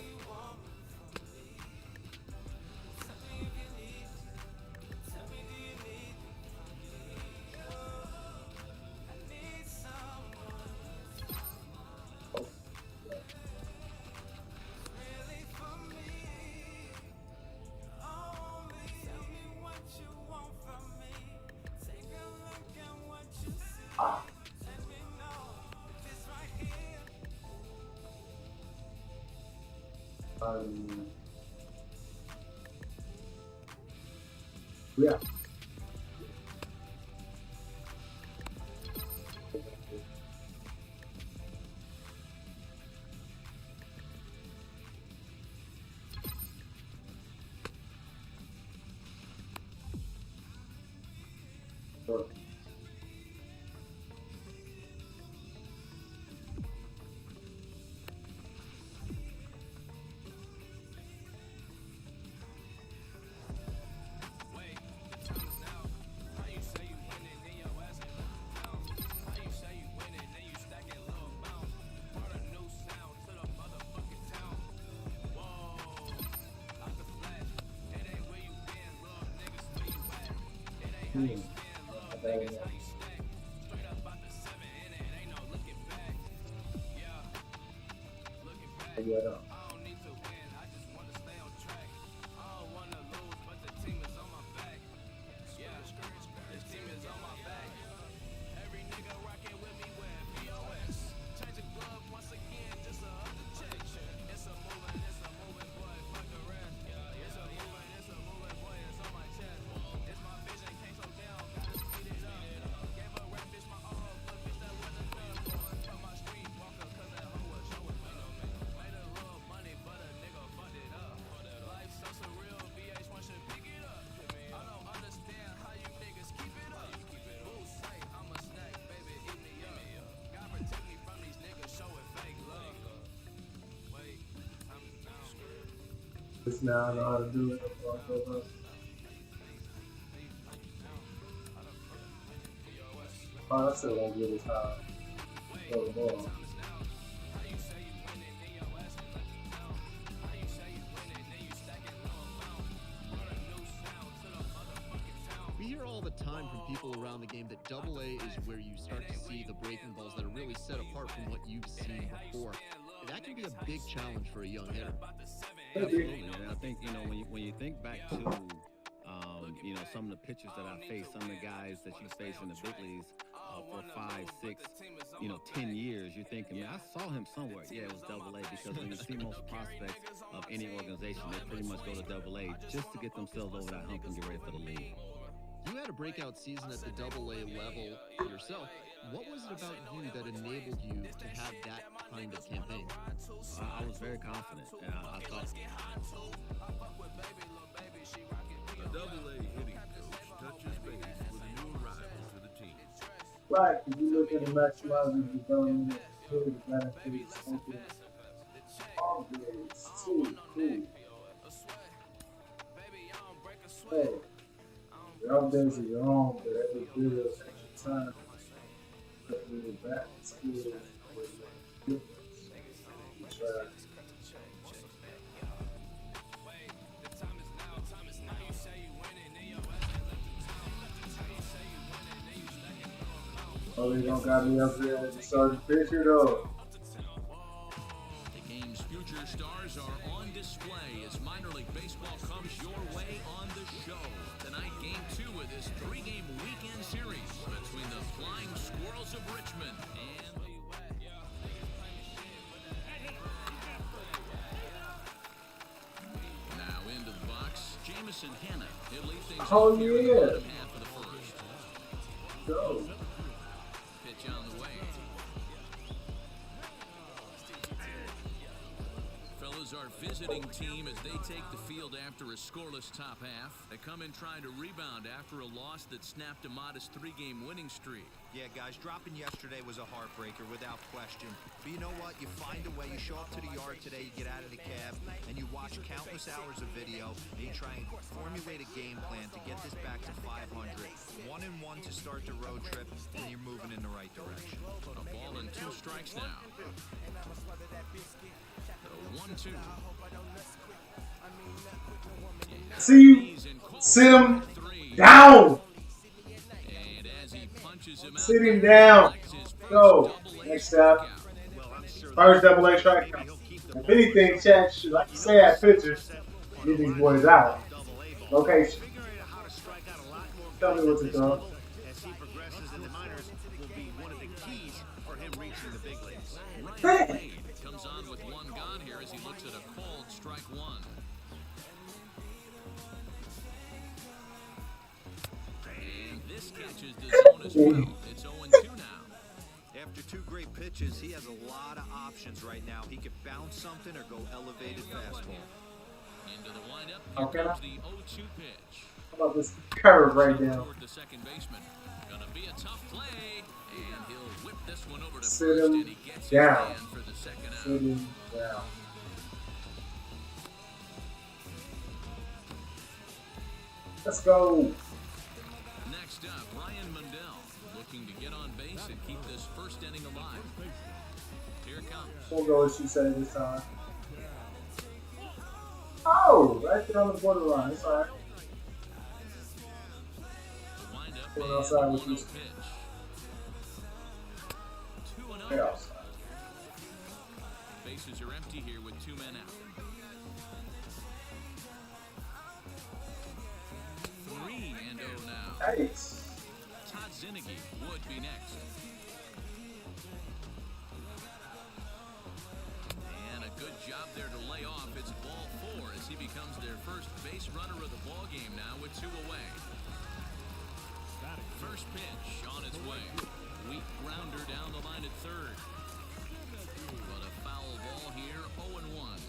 Yeah. Sure. Yeah. Just now I know how to do it. Oh, I still don't get as high. Throw the ball.
time from people around the game that Double A is where you start to see the breaking balls that are really set apart from what you've seen before. That can be a big challenge for a young hitter.
Absolutely, and I think when you think back to some of the pitchers that I faced, some of the guys that you face in the big leagues for 5, 6, 10 years, you're thinking, man, I saw him somewhere. Yeah, it was Double A, because when you see most prospects of any organization, they pretty much go to Double A just to get themselves over that hump and get ready for the league.
You had a breakout season at the Double A level yourself. What was it about you that enabled you to have that kind of campaign?
I was very confident. I thought
A Double-A hitting coach touches base with a new arrival for the team.
Right, if you look at the maximizing development, really benefits something always too cool. Hey, your days are your own, but every video takes your time. But really back to school with difference. You try. Oh, they don't got me up there as a starting pitcher though.
The game's future stars are on display as minor league baseball comes your way on the show. Tonight, game 2 of this 3-game weekend series between the Flying Squirrels of Richmond and now into the box, Jamison Hanna. He'll lead things
Oh,
off here in the
yeah.
bottom half of the first.
Go.
Pitch on the way. Fellas, our visiting team as they take the field after a scoreless top half. They come in trying to rebound after a loss that snapped a modest 3-game winning streak.
Yeah, guys, dropping yesterday was a heartbreaker without question. But you know what? You find a way. You show up to the yard today, you get out of the cab, and you watch countless hours of video, and you try and formulate a game plan to get this back to 500. 1-1 to start the road trip, and you're moving in the right direction.
A ball and 2 strikes now. The 1-2.
See you. Sit him down.
And as he punches him out,
Sit him down. Go. Next step. First Double A strikeout. If anything, Chad should, like you say, at pitchers, get these boys out. Location. Tell me what to do.
As he progresses in the minors, will be one of the keys for him reaching the big leagues.
Hey.
Comes on with 1 gone here as he looks at a called strike 1. And this catches the zone as well. It's 0-2 now.
After 2 great pitches, he has a lot of options right now. He could bounce something or go elevated fastball.
Into the windup, here
Okay.
comes the 0-2 pitch.
How about this curve right now?
Toward the second baseman. Gonna be a tough play, and he'll whip this one over to
Sit
first,
him
and he gets his
down.
man for the second out.
Sit him down. Let's go.
Next up, Ryan Mundell, looking to get on base and keep this first inning alive. Here it comes.
We'll go as she said this time. Oh, right there on the borderline. It's all right.
The windup
Going
and
outside
the
with
1-0
you.
pitch. 2-0.
Stay outside.
Bases are empty here with 2 men out. 3-0 now.
Hey.
Todd Zinnigy would be next. And a good job there to lay off. It's ball 4 as he becomes their first base runner of the ball game now with 2 away. First pitch on its way. Weak grounder down the line at third. But a foul ball here, 0-1.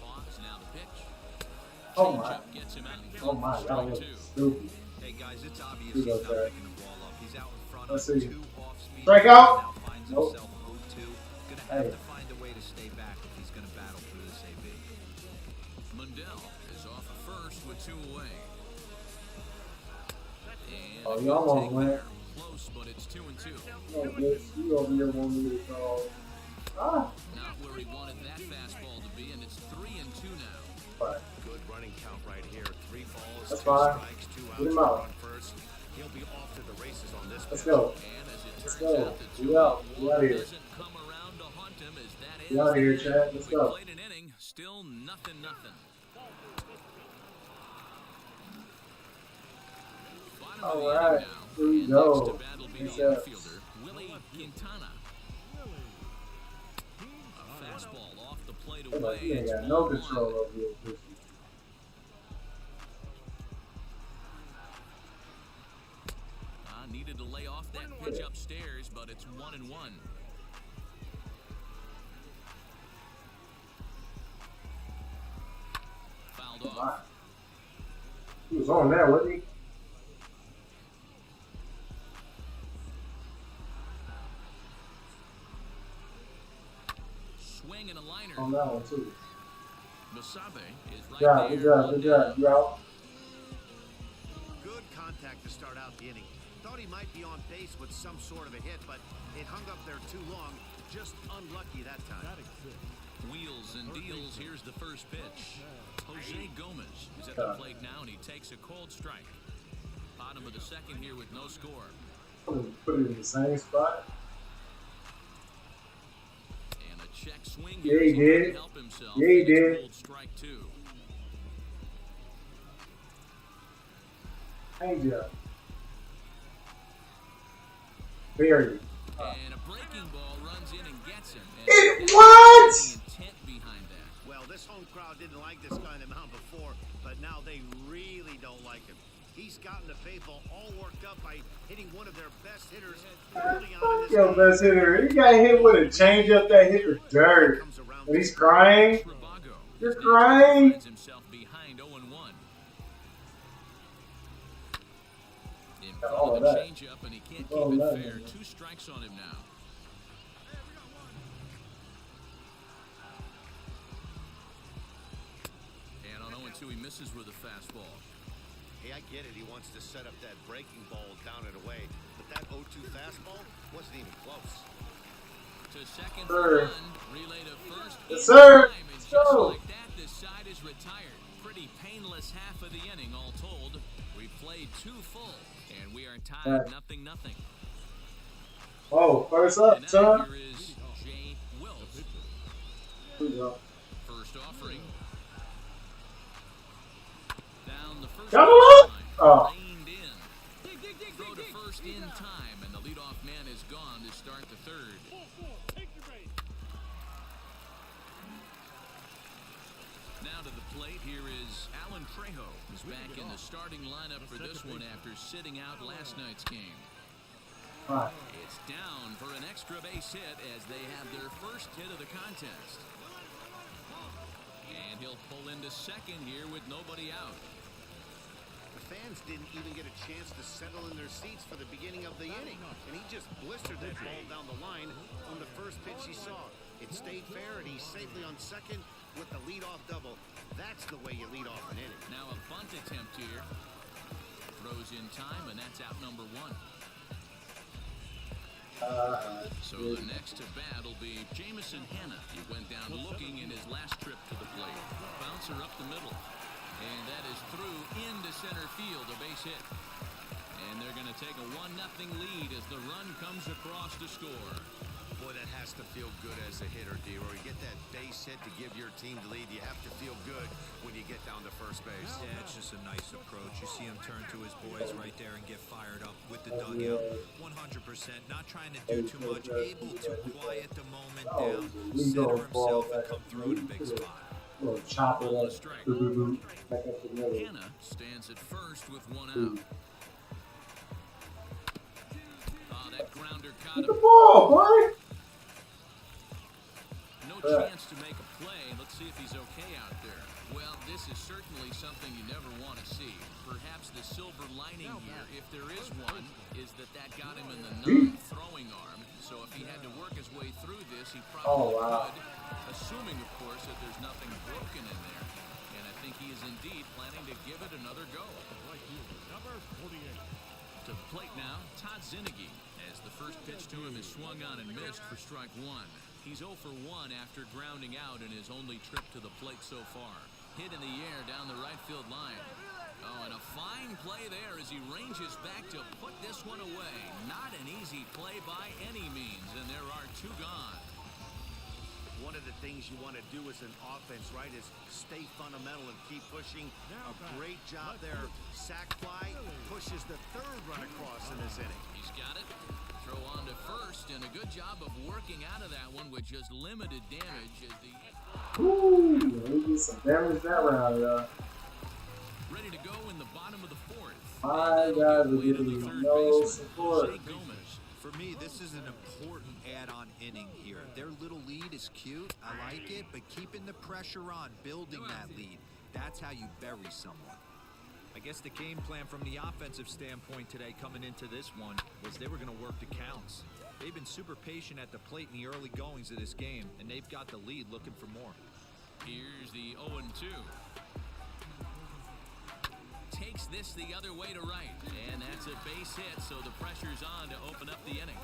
Pause, now the pitch.
Oh my.
Changeup gets him out.
Oh my. That was
Strike 2.
stupid.
Hey guys, it's obvious
He's
he's
okay.
not picking the ball up. He's out in front
Let's
of
see.
2 off-speed.
Strike out.
Now finds
Nope.
himself 0-2. Gonna have
Hey.
to find a way to stay back if he's gonna battle through this AB.
Mundell is off at first with 2 away. And
Oh,
a
you
good
almost
take
went.
there. Close, but it's 2-2.
No, bitch. You over here want me to call. Ah.
Not where he wanted that fastball to be, and it's 3-2 now.
Fine.
Good running count right here. 3 balls,
That's
2
fine.
strikes, 2 outs.
Get him out.
On first.
Let's
pitch.
go.
And as it
Let's
turns
go.
out, the
We out.
2-0
We out of here.
doesn't come around to haunt him, as that
We out of
ends
here,
the
Chad.
inning.
Let's
We
go.
played an inning, still nothing. Bottom of
All
the
right.
inning now.
Here we
And
go.
next to bat will be the outfielder, Willie Quintana. A fastball off the plate away.
He ain't
It's
got no
1-1.
control over here.
Needed to lay off that pitch upstairs, but it's 1-1. Fouled off.
He was on that, wasn't he?
Swing and a liner.
On that one too.
Masabe is right
Yeah,
there.
good job, good job. You out?
Good contact to start out the inning. Thought he might be on base with some sort of a hit, but it hung up there too long. Just unlucky that time.
Wheels and deals. Here's the first pitch. Jose Gomez is at the plate now, and he takes a cold strike. Bottom of the second here with no score.
Put it in the same spot.
And a check swing
Yeah,
here.
he
He's looking
did.
to help himself.
Yeah, he
And it's a
did.
cold strike two.
Change up. Very.
And a breaking ball runs in and gets him. And
It what?
the intent behind that.
Well, this home crowd didn't like this guy on the mound before, but now they really don't like him. He's gotten the faithful all worked up by hitting one of their best hitters early on in this
Yo,
game.
best hitter. He got hit with a changeup that hit the dirt. And he's crying. You're crying.
Finds himself behind 0-1. In front
all
of
of
a
that.
changeup, and he can't keep
All
it
that,
fair.
man.
2 strikes on him now. And on 0-2, he misses with a fastball.
Hey, I get it. He wants to set up that breaking ball down and away, but that 0-2 fastball wasn't even close.
To second
Sir.
for one, relay to first.
Yes,
in
sir.
time, and
Let's
just
go.
like that, this side is retired. Pretty painless half of the inning, all told. We played 2 full, and we are tied
Right.
0-0.
Oh, first
And
up,
now
son.
here is Jay Wills.
Here we go.
First offering. Down the first
Come on.
line.
Oh.
Reined in. Throw to first in time, and the leadoff man is gone to start the third. Now to the plate, here is Alan Trejo, who's back in the starting lineup for this one after sitting out last night's game.
Right.
It's down for an extra base hit as they have their first hit of the contest. And he'll pull into second here with nobody out.
The fans didn't even get a chance to settle in their seats for the beginning of the inning, and he just blistered that ball down the line on the first pitch he saw. It stayed fair, and he's safely on second with the leadoff double. That's the way you lead off an inning.
Now a bunt attempt here. Throws in time, and that's out number 1. So the next to bat will be Jamison Hanna. He went down looking in his last trip to the plate. Bouncer up the middle. And that is through into center field, a base hit. And they're going to take a 1-0 lead as the run comes across to score.
Boy, that has to feel good as a hitter, D-Roy. You get that base hit to give your team the lead. You have to feel good when you get down to first base.
Yeah, it's just a nice approach. You see him turn to his boys right there and get fired up with the dugout. 100%, not trying to do too much, able to quiet the moment down, center himself, and come through in a big spot.
Little chop it up. Back up the middle.
Hanna stands at first with 1 out. Oh, that grounder caught
Get the
him.
ball, boy.
No chance to make a play. Let's see if he's okay out there. Well, this is certainly something you never want to see. Perhaps the silver lining here, if there is one, is that got him in the non-throwing arm. So if he had to work his way through this, he probably could. Assuming, of course, that there's nothing broken in there. And I think he is indeed planning to give it another go.
Number 48.
To the plate now, Todd Zinnigy, as the first pitch to him is swung on and missed for strike 1. He's 0 for 1 after grounding out in his only trip to the plate so far. Hit in the air down the right field line. Oh, and a fine play there as he ranges back to put this one away. Not an easy play by any means, and there are two gone.
One of the things you want to do as an offense, right, is stay fundamental and keep pushing. A great job there. Sack fly pushes the third run across in this inning.
He's got it. Throw on to first, and a good job of working out of that one with just limited damage as the...
Ooh, we did some damage that round, y'all.
Ready to go in the bottom of the fourth.
My guys are getting no support.
For me, this is an important add-on inning here. Their little lead is cute. I like it, but keeping the pressure on, building that lead. That's how you bury someone.
I guess the game plan from the offensive standpoint today coming into this one was they were going to work the counts. They've been super patient at the plate in the early goings of this game, and they've got the lead looking for more.
Here's the 0-2. Takes this the other way to right, and that's a base hit, so the pressure's on to open up the inning.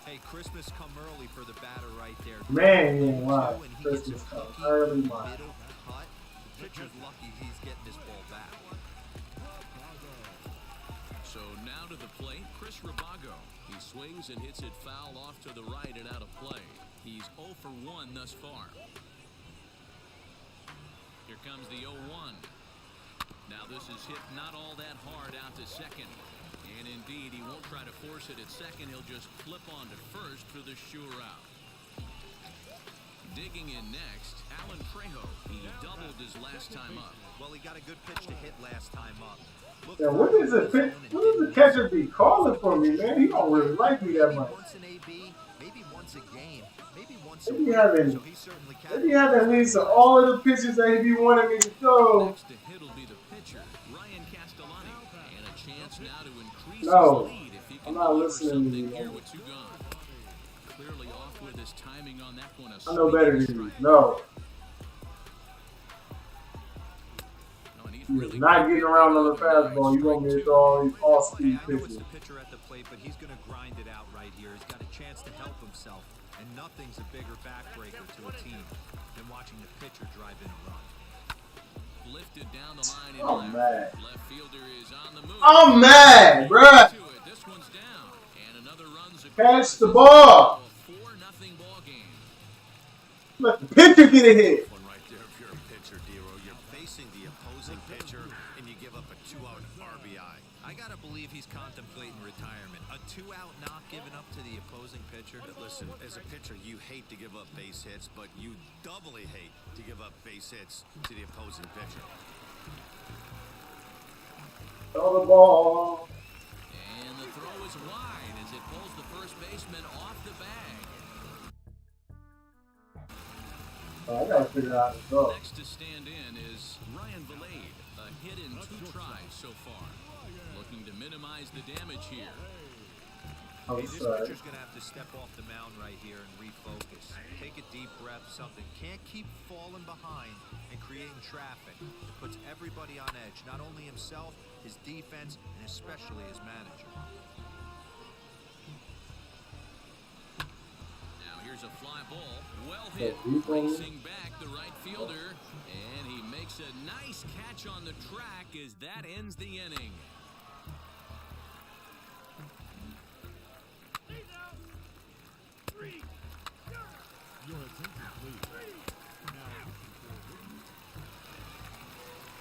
Hey, Christmas come early for the batter right there.
Man, you ain't lying. Christmas come early, man.
Middle cut. The pitcher's lucky he's getting this ball back.
So now to the plate, Chris Rabago. He swings and hits it foul off to the right and out of play. He's 0 for 1 thus far. Here comes the 0-1. Now this is hit not all that hard out to second. And indeed, he won't try to force it at second. He'll just flip on to first for the sure out. Digging in next, Alan Trejo. He doubled his last time up.
Well, he got a good pitch to hit last time up.
Yeah, what does the catcher be calling for me, man? He don't really like me that much.
Once an AB, maybe once a game, maybe once
Maybe having at least all of the pitches that he be wanting me to throw.
Next to hit will be the pitcher, Ryan Castellani. And a chance now to increase
No,
his lead if he
I'm
can
not
deliver
listening to
something
you.
here with two gone. Clearly off with his timing on that one.
I know better than you. No. He's not getting around on the fastball. You want me to throw all these off-speed
I know it's
pitches.
the pitcher at the plate, but he's going to grind it out right here. He's got a chance to help himself, and nothing's a bigger backbreaker to a team than watching the pitcher drive in a run.
Lifted down the line
I'm
in
mad.
left fielder is on the move.
I'm mad, bruh.
This one's down, and another run's
Catch the ball.
4-0 ball game.
Let the pitcher get a hit.
One right there. If you're a pitcher, Dero, you're facing the opposing pitcher, and you give up a 2-out RBI.
I got to believe he's contemplating retirement. A 2-out knock given up to the opposing pitcher.
But listen, as a pitcher, you hate to give up base hits, but you doubly hate to give up base hits to the opposing pitcher.
Throw the ball.
And the throw is wide as it pulls the first baseman off the bag.
I gotta figure out how to throw.
Next to stand in is Ryan Valade. A hit in 2 tries so far. Looking to minimize the damage here.
I'm
Hey, this
sorry.
pitcher's going to have to step off the mound right here and refocus. Take a deep breath, something. Can't keep falling behind and creating traffic. It puts everybody on edge, not only himself, his defense, and especially his manager.
Now here's a fly ball. Well hit. Racing back the right fielder. And he makes a nice catch on the track as that ends the inning.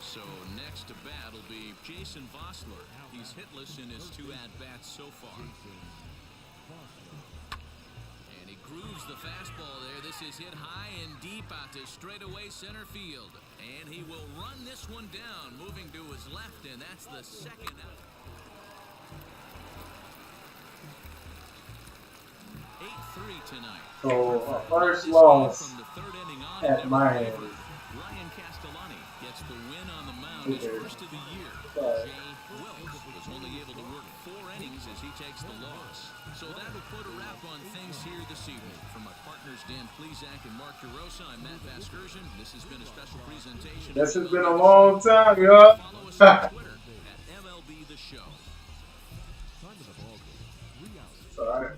So next to bat will be Jason Vossler. He's hitless in his 2 at-bats so far. And he grooves the fastball there. This is hit high and deep out to straightaway center field. And he will run this one down, moving to his left, and that's the second out. 8-3 tonight.
So, first loss
From the 3rd inning on
at my hand.
Ryan Castellani gets the win on the mound, his first of the year.
Sorry.
Jay Wilkes was only able to work 4 innings as he takes the loss. So that will put a wrap on things here this evening. From my partners Dan Plezak and Mark DeRosa, I'm Matt Vasgersian. This has been a special presentation.
This has been a long time, y'all.
Follow us on Twitter at MLB The Show.
Sorry.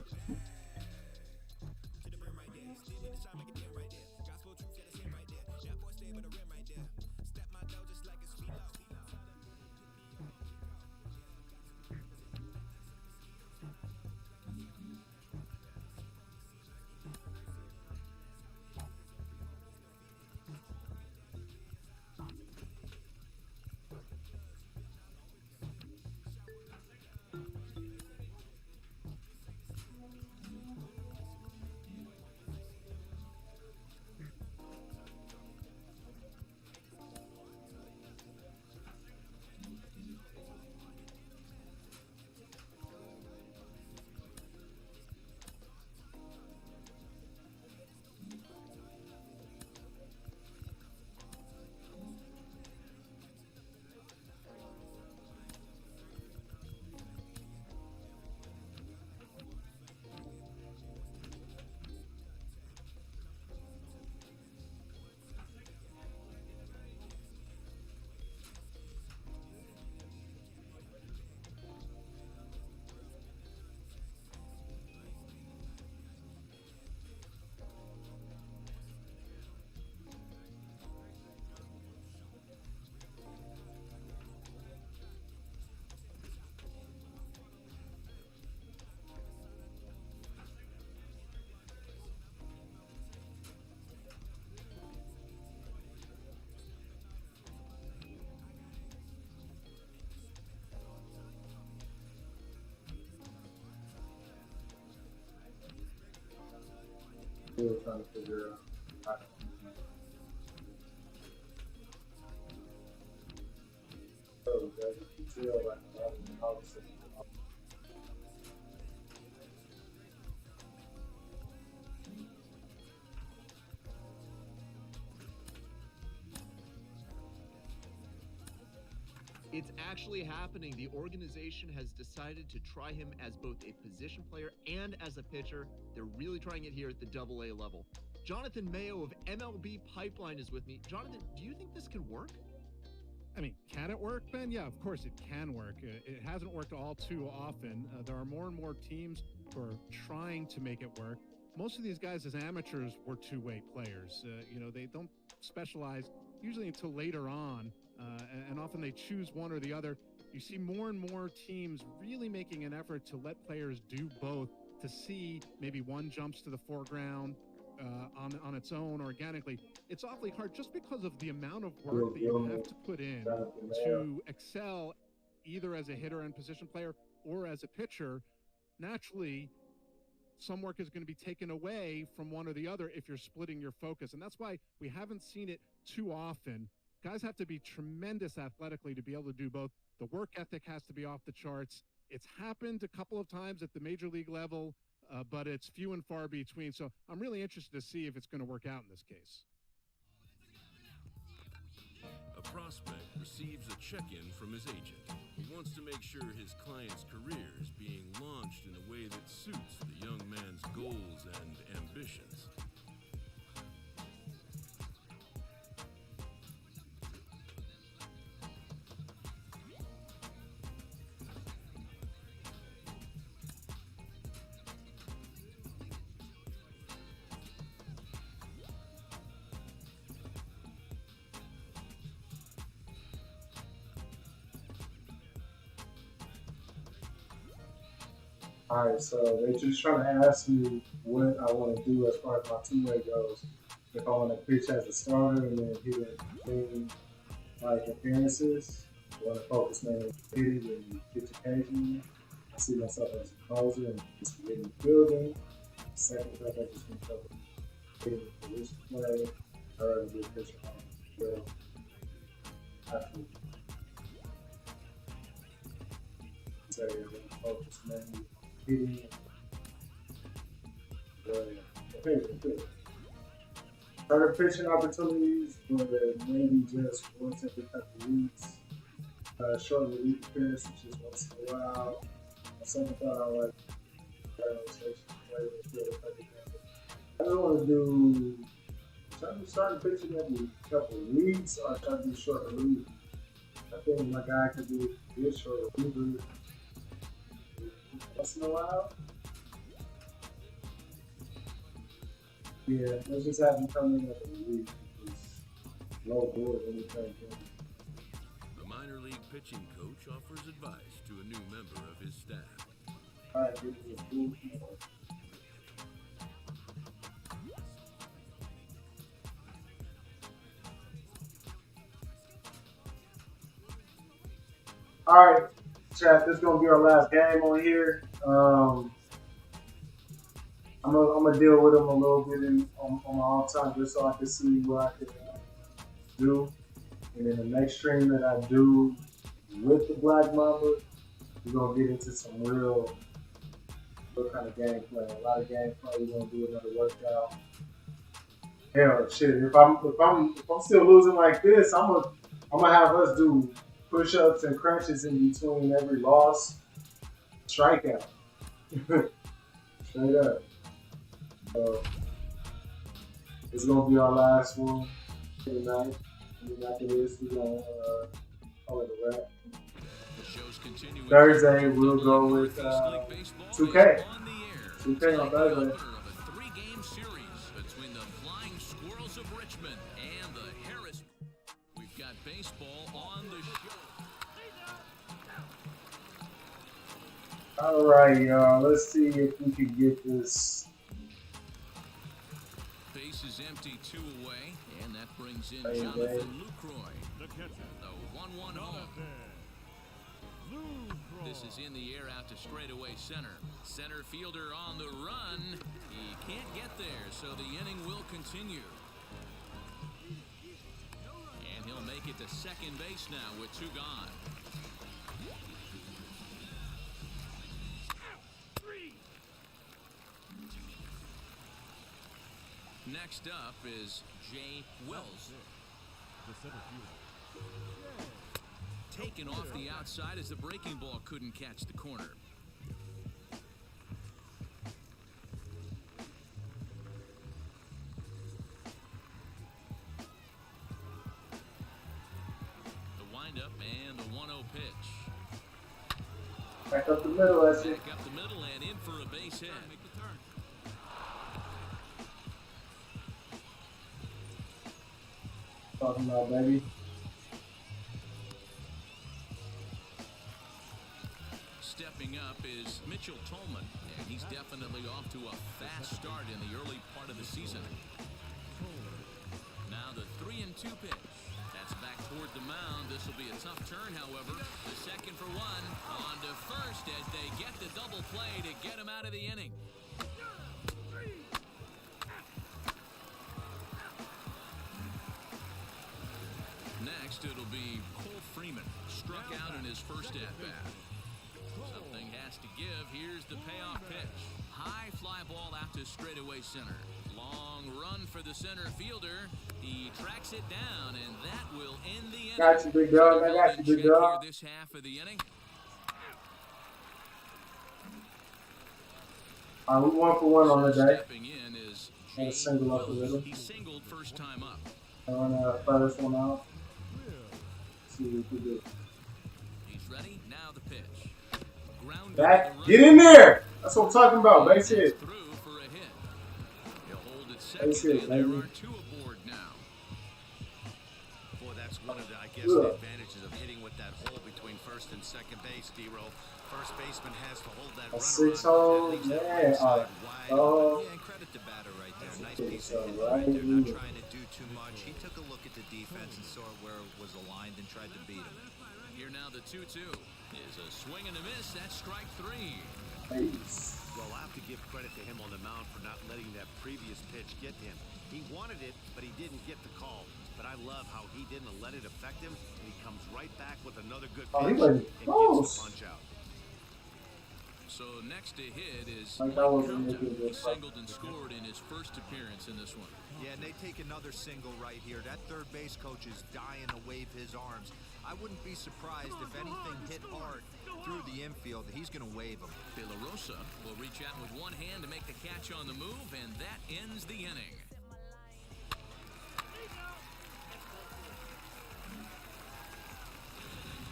trying to figure out how to do that. So that you can tell like a lot of the houses.
It's actually happening. The organization has decided to try him as both a position player and as a pitcher. They're really trying it here at the AA level. Jonathan Mayo of MLB Pipeline is with me. Jonathan, do you think this can work?
I mean, can it work, Ben? Yeah, of course it can work. It hasn't worked all too often. There are more and more teams who are trying to make it work. Most of these guys as amateurs were two-way players. They don't specialize usually until later on. And often they choose one or the other. You see more and more teams really making an effort to let players do both, to see maybe one jumps to the foreground on its own organically. It's awfully hard just because of the amount of work that you have to put in to excel either as a hitter and position player or as a pitcher. Naturally, some work is going to be taken away from one or the other if you're splitting your focus. And that's why we haven't seen it too often. Guys have to be tremendous athletically to be able to do both. The work ethic has to be off the charts. It's happened a couple of times at the major league level, but it's few and far between. So I'm really interested to see if it's going to work out in this case.
A prospect receives a check-in from his agent. He wants to make sure his client's career is being launched in a way that suits the young man's goals and ambitions.
All right, so they're just trying to ask me what I want to do as far as my two-way goes. If I want to pitch as a starter and then hit it between like appearances, I want to focus mainly on hitting and pitch occasionally. I see myself as a closer and just getting the building. Second, I think just going to focus on hitting the position play. I'd rather be a pitcher on the field. Actually, so I'm going to focus mainly. Other pitching opportunities, but maybe just once every couple of weeks. Short relief appearances just once in a while. Something I like. I don't want to do. Try to start pitching every couple of weeks, or try to do short relief. I think my guy could do this short relief. Once in a while. Yeah, let's just have him come in every week. Low board anything.
The minor league pitching coach offers advice to a new member of his staff.
All right, give me a cool. All right, chat. This is gonna be our last game on here. I'm gonna deal with them a little bit on my own time just so I can see what I can do. And then the next stream that I do with the Black Mamba, we're gonna get into some real kind of gameplay. A lot of gameplay. We're gonna do another workout. Hell, shit. If I'm still losing like this, I'm gonna have us do push-ups and crunches in between every loss. Strikeout. Straight up. So it's gonna be our last one tonight. And then after this, we're gonna call it a wrap. Thursday, we'll go with 2K. 2K on Thursday.
Three-game series between the Flying Squirrels of Richmond and the Harris. We've got baseball on the show.
All right, y'all. Let's see if we can get this.
Base is empty, 2 away, and that brings in Jonathan Lucroy. The catcher. The 1-1 home. This is in the air out to straightaway center. Center fielder on the run. He can't get there, so the inning will continue. And he'll make it to second base now with 2 gone. Next up is Jay Wells. Taken off the outside as the breaking ball couldn't catch the corner. The windup and the 1-0 pitch.
Back up the middle, that's it.
Back up the middle and in for a base hit.
Talking about, baby.
Stepping up is Mitchell Tolman, and he's definitely off to a fast start in the early part of the season. Now the 3-2 pitch. That's back toward the mound. This will be a tough turn, however. The second for 1. On to first as they get the double play to get him out of the inning. Next, it'll be Cole Freeman. Struck out in his first at-bat. Something has to give. Here's the payoff pitch. High fly ball out to straightaway center. Long run for the center fielder. He tracks it down, and that will end the inning.
Got you, big dog. I got you, big dog.
This half of the inning.
We 1 for 1 on the day.
Stepping in is
And a single up the middle.
He singled first time up.
On first one out. See what we do.
He's ready. Now the pitch. Ground
Back. Get in there. That's what I'm talking about. Base hit.
Through for a hit. He'll hold it
Base
second,
hit,
and there
baby.
are 2 aboard now.
Boy, that's one of the, I guess, the advantages of hitting with that hole between first and second base, D-Roll. First baseman has to hold that
A
runner
6 hole. Yeah. Oh.
Yeah, and credit to batter right there. Nice piece of hitting right there. Not trying to do too much. He took a look at the defense and saw where it was aligned and tried to beat him.
Here now the 2-2 is a swing and a miss. That's strike 3.
Well, I have to give credit to him on the mound for not letting that previous pitch get to him. He wanted it, but he didn't get the call. But I love how he didn't let it affect him, and he comes right back with another good pitch
Oh, he
and
went
gets
close.
the punch out.
So next to hit is
Like that was
Mike Couta.
really good.
He singled and scored in his first appearance in this one.
Yeah, and they take another single right here. That third base coach is dying to wave his arms. I wouldn't be surprised if anything hit hard through the infield. He's going to wave them.
De La Rosa will reach out with one hand to make the catch on the move, and that ends the inning.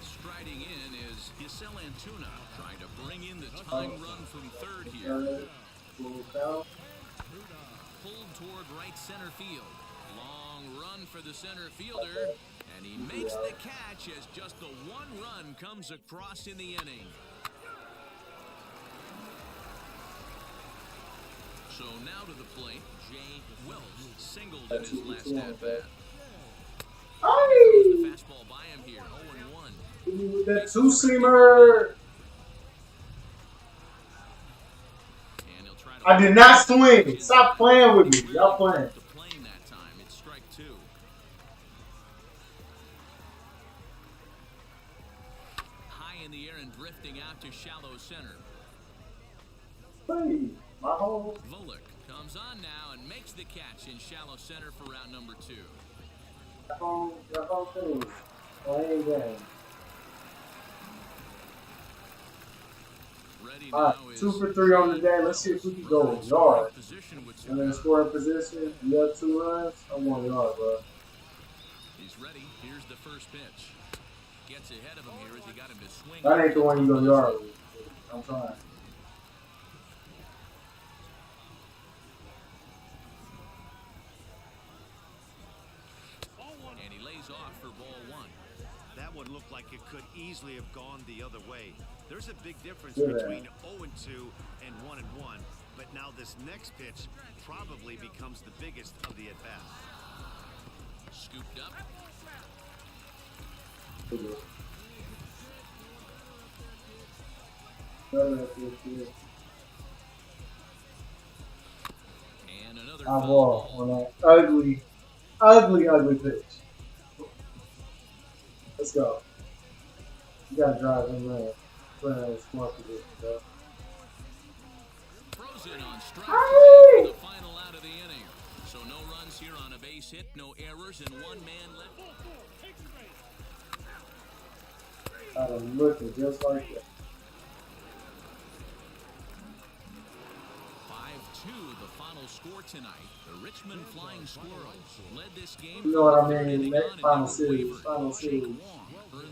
Striding in is Giselle Antuna, trying to bring in the tying run from third here. Pulled toward right center field. Long run for the center fielder, and he makes the catch as just the 1 run comes across in the inning. So now to the plate, Jay Wells singled in his last at-bat. The fastball by him here, 0-1.
With that 2-seamer. I did not swing. Stop playing with me. Y'all playing.
Playing that time, it's strike 2. High in the air and drifting out to shallow center.
Hey, my hole.
Volek comes on now and makes the catch in shallow center for round number 2.
The whole thing. Playing game. All right, 2 for 3 on the day. Let's see if we can go yard. And then scoring position. You have 2 runs. I want yard, bro.
He's ready. Here's the first pitch. Gets ahead of him here as he got him to swing.
That ain't the one you go yard with. I'm trying.
And he lays off for ball 1.
That one looked like it could easily have gone the other way. There's a big difference
Yeah.
between 0-2 and 1-1, but now this next pitch probably becomes the biggest of the at-bat.
Scooped up.
better at this shit.
And another
I
foul
ball
ball.
on that ugly pitch. Let's go. You gotta drive him in. Put in smart position, bro.
Throws it on strike three for the final out of the inning. So no runs here on a base hit, no errors, and one man left.
Got him looking just like that.
5-2, the final score tonight. The Richmond Flying Squirrels led this game.
You know what I mean? Final series.
Earns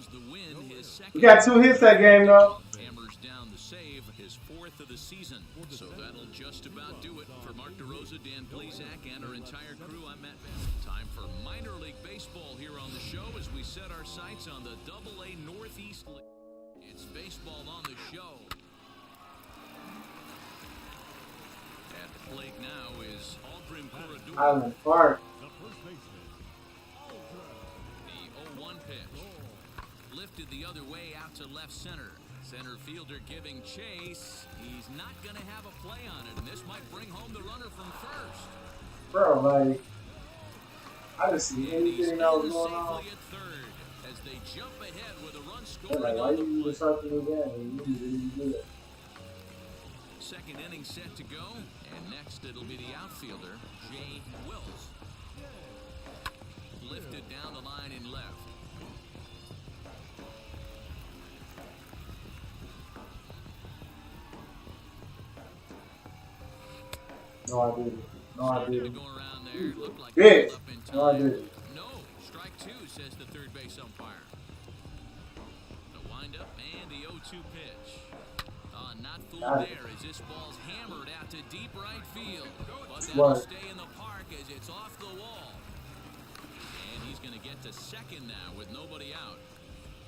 the win, his second.
We got 2 hits that game, though.
Hammers down the save, his 4th of the season. So that'll just about do it for Mark DeRosa, Dan Plesac, and our entire crew. I'm Matt Bennett. Time for minor league baseball here on the show as we set our sights on the AA Northeast League. It's baseball on the show. At the plate now is Aldrin Corredor.
Island Park.
The 0-1 pitch. Lifted the other way out to left center. Center fielder giving chase. He's not going to have a play on it, and this might bring home the runner from first.
Bro, like, I didn't see anything that was going on.
At third, as they jump ahead with a run
They're
scoring
like, why
on
you
the
even
play.
start the new game? You didn't do it.
Second inning set to go, and next it'll be the outfielder, Jay Wills. Lifted down the line in left.
No, I didn't. No, I didn't.
Go around there, looked like
Bitch.
up in
No, I
time.
didn't.
No, strike 2, says the third base umpire. The windup and the 0-2 pitch. Not fooled there as this ball's hammered out to deep right field. But that'll stay in the park as it's off the wall. And he's going to get to second now with nobody out.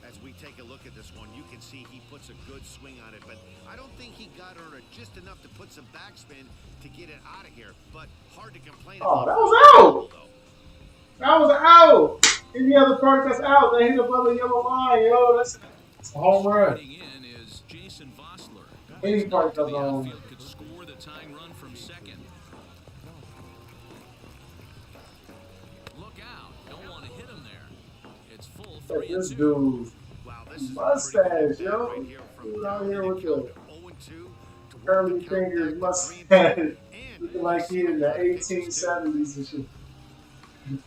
As we take a look at this one, you can see he puts a good swing on it, but I don't think he got under it just enough to put some backspin to get it out of here. But hard to complain
Oh,
about.
that was out! That was out! Any other part that's out, they hit above the yellow line, yo. That's a home run.
In is Jason Vossler.
Any part that's
The
on.
outfield could score the tying run from second. Look out. Don't want to hit him there. It's full 3-2.
This dude's mustache, yo. Dude out here with the curly fingers, mustache. Looking like he in the 1870s and shit. What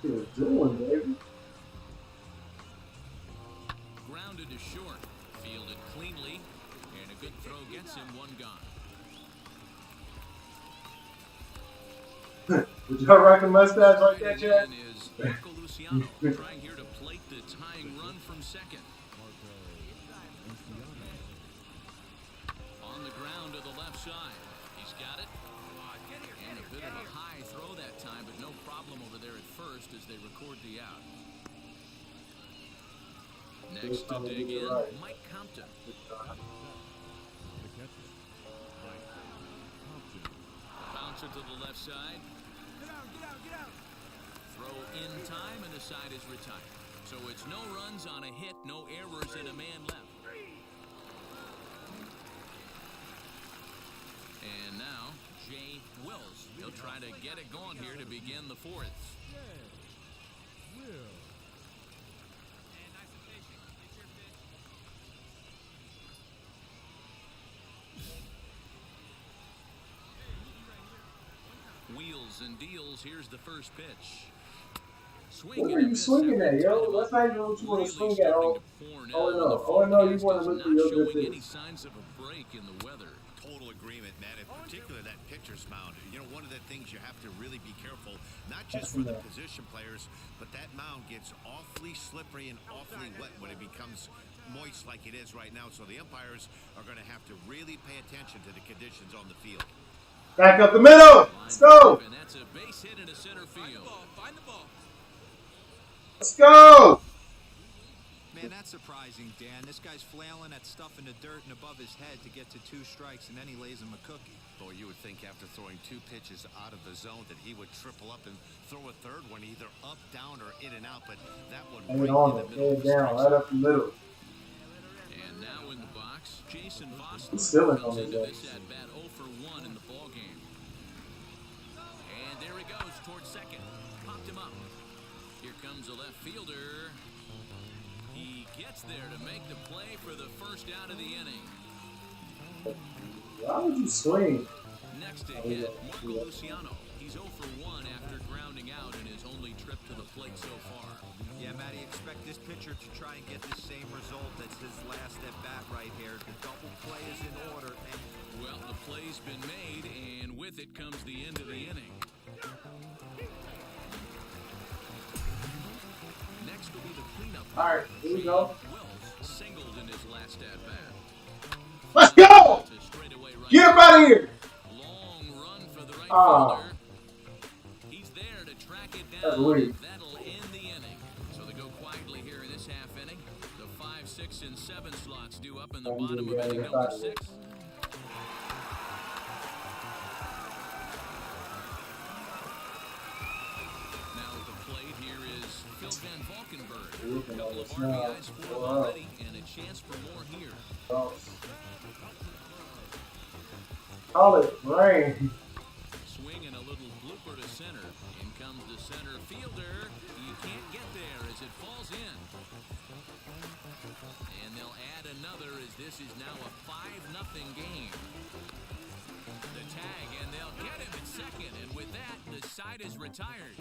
he was doing, baby?
Grounded to short. Fielded cleanly. And a good throw gets him one gone.
Would y'all rock a mustache like that, Chad?
Is Marco Luciano trying here to plate the tying run from second. On the ground to the left side. He's got it. And a bit of a high throw that time, but no problem over there at first as they record the out. Next to dig in, Mike Compton. Bouncer to the left side. Throw in time, and the side is retired. So it's no runs on a hit, no errors, and a man left. And now, Jay Wills. He'll try to get it going here to begin the 4th. Wheels and deals. Here's the first pitch.
What were you swinging at, yo? That's not even what you want to swing at. Oh no. Oh no, you want to look for your good pitch.
Any signs of a break in the weather.
Total agreement, Matt. In particular, that pitcher's mound. You know, one of the things you have to really be careful, not just for the position players, but that mound gets awfully slippery and awfully wet when it becomes moist like it is right now. So the umpires are going to have to really pay attention to the conditions on the field.
Back up the middle. Let's go.
And that's a base hit into center field. Find the ball.
Let's go.
Man, that's surprising, Dan. This guy's flailing at stuff in the dirt and above his head to get to 2 strikes, and then he lays him a cookie.
Boy, you would think after throwing 2 pitches out of the zone that he would triple up and throw a third one either up, down, or in and out, but that one right in the middle of the
down, right up the middle.
And now in the box Jason
He's still in
Vosler comes
on
into
his
this at bat 0 for 1 in the ball game. And there he goes towards second. Popped him up. Here comes a left fielder. He gets there to make the play for the first out of the inning.
Why would you swing?
Next to hit, Marco Luciano. He's 0 for 1 after grounding out in his only trip to the plate so far.
Yeah, Matty, expect this pitcher to try and get the same result as his last at bat right here. The double play is in order. And
well, the play's been made, and with it comes the end of the inning. Next will be the cleanup.
All right, here we go.
Wills singled in his last at bat.
Let's go! Get him out of here!
Long run for the right
Oh.
fielder. He's there to track it
That's
down.
weird.
That'll end the inning. So they go quietly here in this half inning. The 5, 6, and 7 slots due up in the bottom of inning number 6. Now at the plate here is Phil Van Valkenburg. A couple of RBIs for him already, and a chance for more here.
Call it rain.
Swing and a little blooper to center. In comes the center fielder. You can't get there as it falls in. And they'll add another as this is now a 5-0 game. The tag, and they'll get him at second. And with that, the side is retired.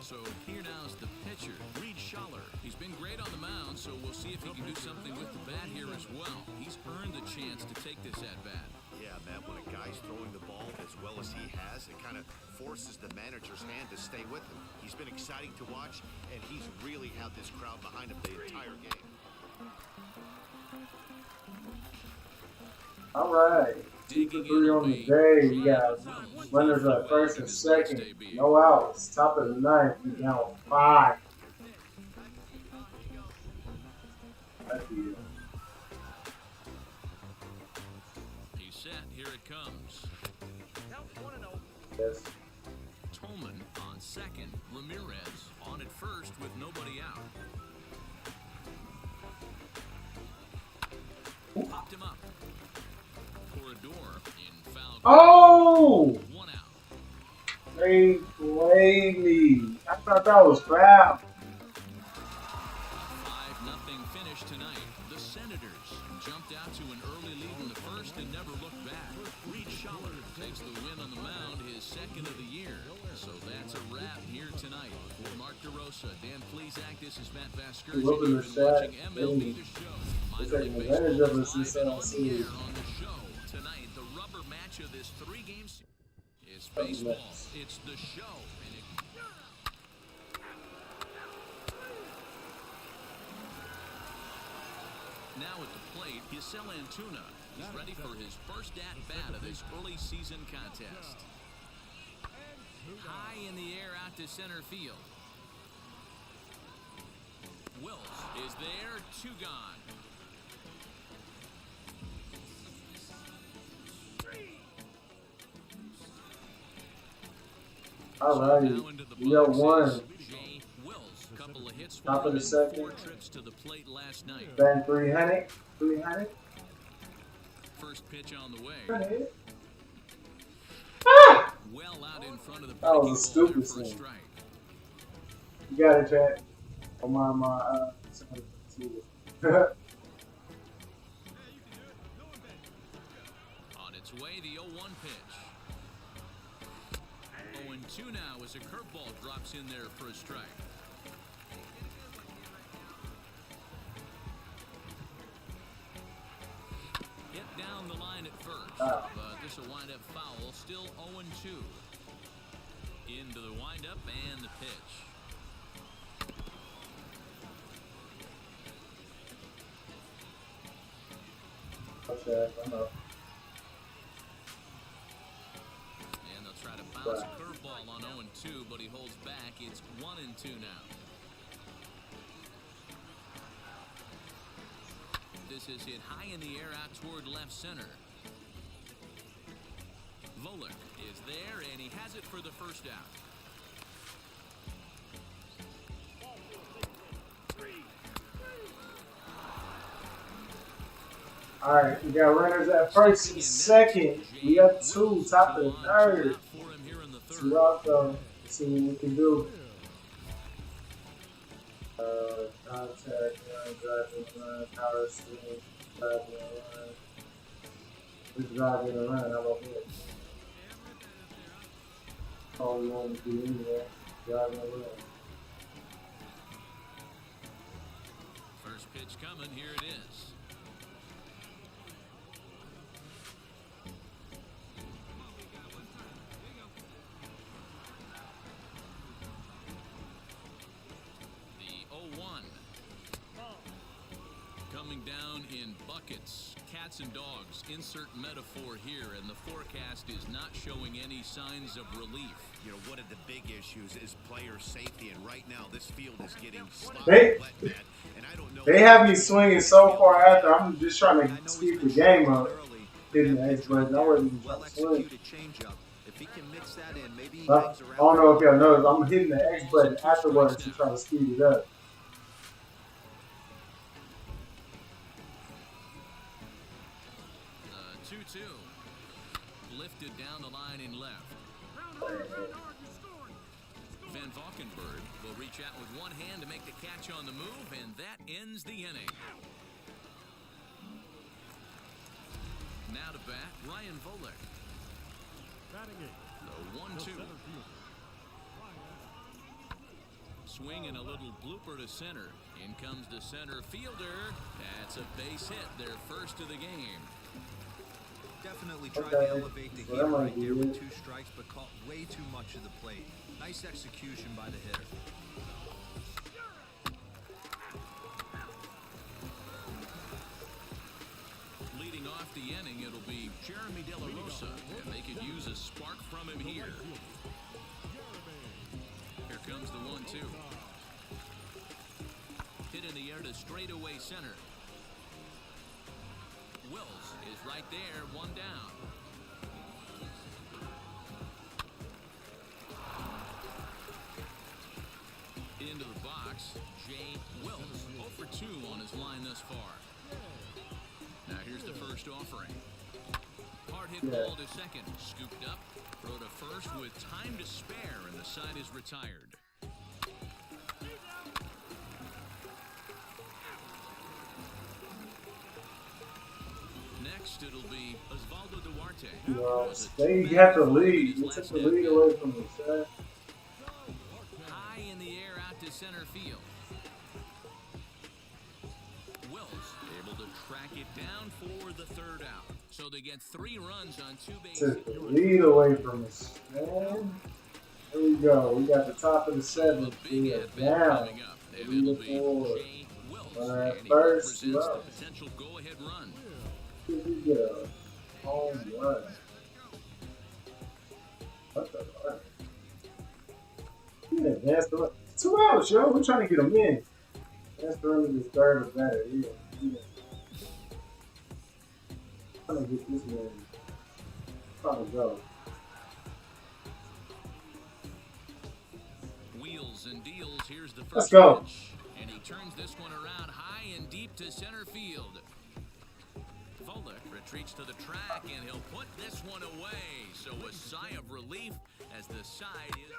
So here now is the pitcher, Reed Schaller. He's been great on the mound, so we'll see if he can do something with the bat here as well. He's earned the chance to take this at-bat.
Yeah, Matt, when a guy's throwing the ball as well as he has, it kind of forces the manager's hand to stay with him. He's been exciting to watch, and he's really had this crowd behind him the entire game.
All right. 2 for 3 on the day. We got runners at first and second. No outs. Top of the 9th. We down 5. That's the
He's set. Here it comes.
yes.
Tolman on second. Ramirez on at first with nobody out. Popped him up. Corridor in foul.
Oh!
1 out.
They played me. I thought that was foul.
5-0 finish tonight. The Senators jumped out to an early lead in the first and never looked back. Reed Schaller takes the win on the mound, his second of the year. So that's a wrap here tonight. For Mark DeRosa, Dan Plesac, this is Matt Vasquez.
Look at the
You've been watching
stat.
MLB The Show.
It's
Minor
taking
League
advantage
Baseball
of us
is
this
live and on the
season.
air on the show. Tonight, the rubber match of this 3 games is baseball. It's the show. And it now at the plate, Yasel Antuna. He's ready for his first at-bat of this early season contest. High in the air out to center field. Wills is there, 2 gone.
All right. We got 1.
Jay Wills, couple of hits
Top of the second.
4 trips to the plate last night.
Bang 300. 300.
First pitch on the way.
300.
Well out in front of the
That was a
breaking ball
stupid
there for a
thing.
strike.
You got it, chat. On my
On its way, the 0-1 pitch. 0-2 now as a curveball drops in there for a strike. Hit down the line at first, but this will wind up foul. Still 0-2. Into the windup and the pitch.
Okay, I know.
And they'll try to bounce a curveball on 0-2, but he holds back. It's 1-2 now. This is hit high in the air out toward left center. Volek is there, and he has it for the first out.
All right, we got runners at first and second. We up 2, top of the third. See out though. See what we can do. Contact, driving, power steering, driving, just driving around. How about that? All we want to do anyway, driving around.
First pitch coming, here it is. The 0-1. Coming down in buckets, cats and dogs, insert metaphor here, and the forecast is not showing any signs of relief.
You know, one of the big issues is player safety, and right now this field is getting
They,
wet bad, and I don't know.
they have me swinging so far after. I'm just trying to speed the game up. Hitting the X button. I wasn't even trying to swing. I don't know if y'all noticed. I'm hitting the X button afterwards to try to speed it up.
2-2. Lifted down the line in left. Van Valkenburg will reach out with one hand to make the catch on the move, and that ends the inning. Now to bat, Ryan Volek. The 1-2. Swing and a little blooper to center. In comes the center fielder. That's a base hit, their first of the game.
Definitely tried to elevate the heat right there with 2 strikes, but caught way too much of the plate. Nice execution by the hitter.
Leading off the inning, it'll be Jeremy De La Rosa, and they could use a spark from him here. Here comes the 1-2. Hit in the air to straightaway center. Wills is right there, one down. Into the box, Jay Wills, 0 for 2 on his line thus far. Now here's the first offering. Hard hit ball to second, scooped up, throw to first with time to spare, and the side is retired. Next, it'll be Osvaldo Duarte.
They got the lead. They took the lead away from us.
High in the air out to center field. Wills able to track it down for the third out. So they get 3 runs on 2 bases.
Took the lead away from us, man. There we go. We got the top of the 7th. We are down. We look forward. First love.
Potential go-ahead run.
Here we go. Home run. What the fuck? Yeah, that's the 2 outs, yo. We're trying to get them in. That's the run of this third or better. Yeah. I'm trying to get this man. Trying to go.
Wheels and deals. Here's the first
Let's go.
pitch. And he turns this one around high and deep to center field. Volek retreats to the track, and he'll put this one away. So a sigh of relief as the side is...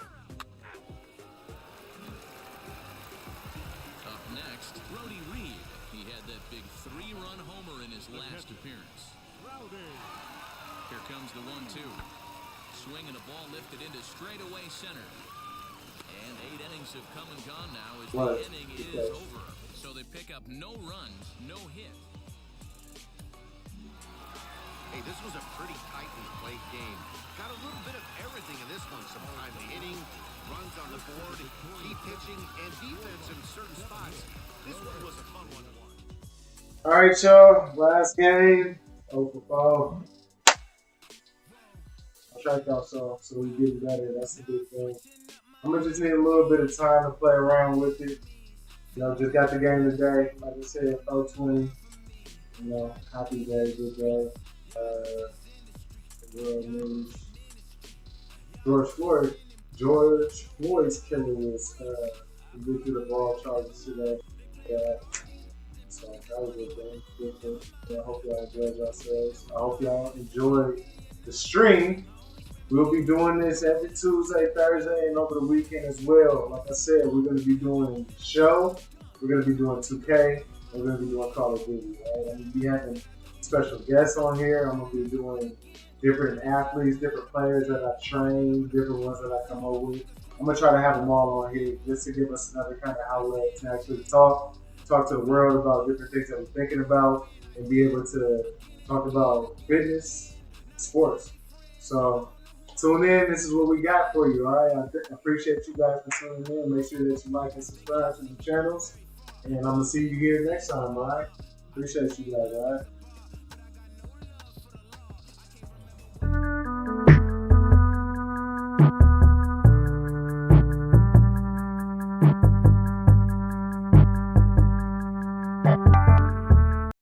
Up next, Brody Reed. He had that big 3-run homer in his last appearance. Here comes the 1-2. Swing and a ball lifted into straightaway center. And 8 innings have come and gone now as the inning is over. So they pick up no runs, no hit.
Hey, this was a pretty tightly played game. Got a little bit of everything in this one. Some timely hitting, runs on the board, key pitching, and defense in certain spots. This one was a fun one to watch.
All right, y'all. Last game. 0 for 4. Strikeout, so we get better. That's the big thing. I'm gonna just need a little bit of time to play around with it. You know, just got the game today. Like I said, 0-20. You know, happy day, good day. World news. George Floyd's killer was convicted of all charges today. So that was a good thing. I hope y'all enjoyed yourselves. I hope y'all enjoyed the stream. We'll be doing this every Tuesday, Thursday, and over the weekend as well. Like I said, we're going to be doing show. We're going to be doing 2K. We're going to be doing Call of Duty. Right? I'm going to be having special guests on here. I'm going to be doing different athletes, different players that I train, different ones that I come over with. I'm going to try to have them all on here just to give us another kind of outlet to actually talk to the world about different things that we're thinking about, and be able to talk about fitness, sports. So tune in. This is what we got for you, all right? I appreciate you guys for tuning in. Make sure that you like and subscribe to the channels. And I'm going to see you here next time, all right? Appreciate you guys, all right?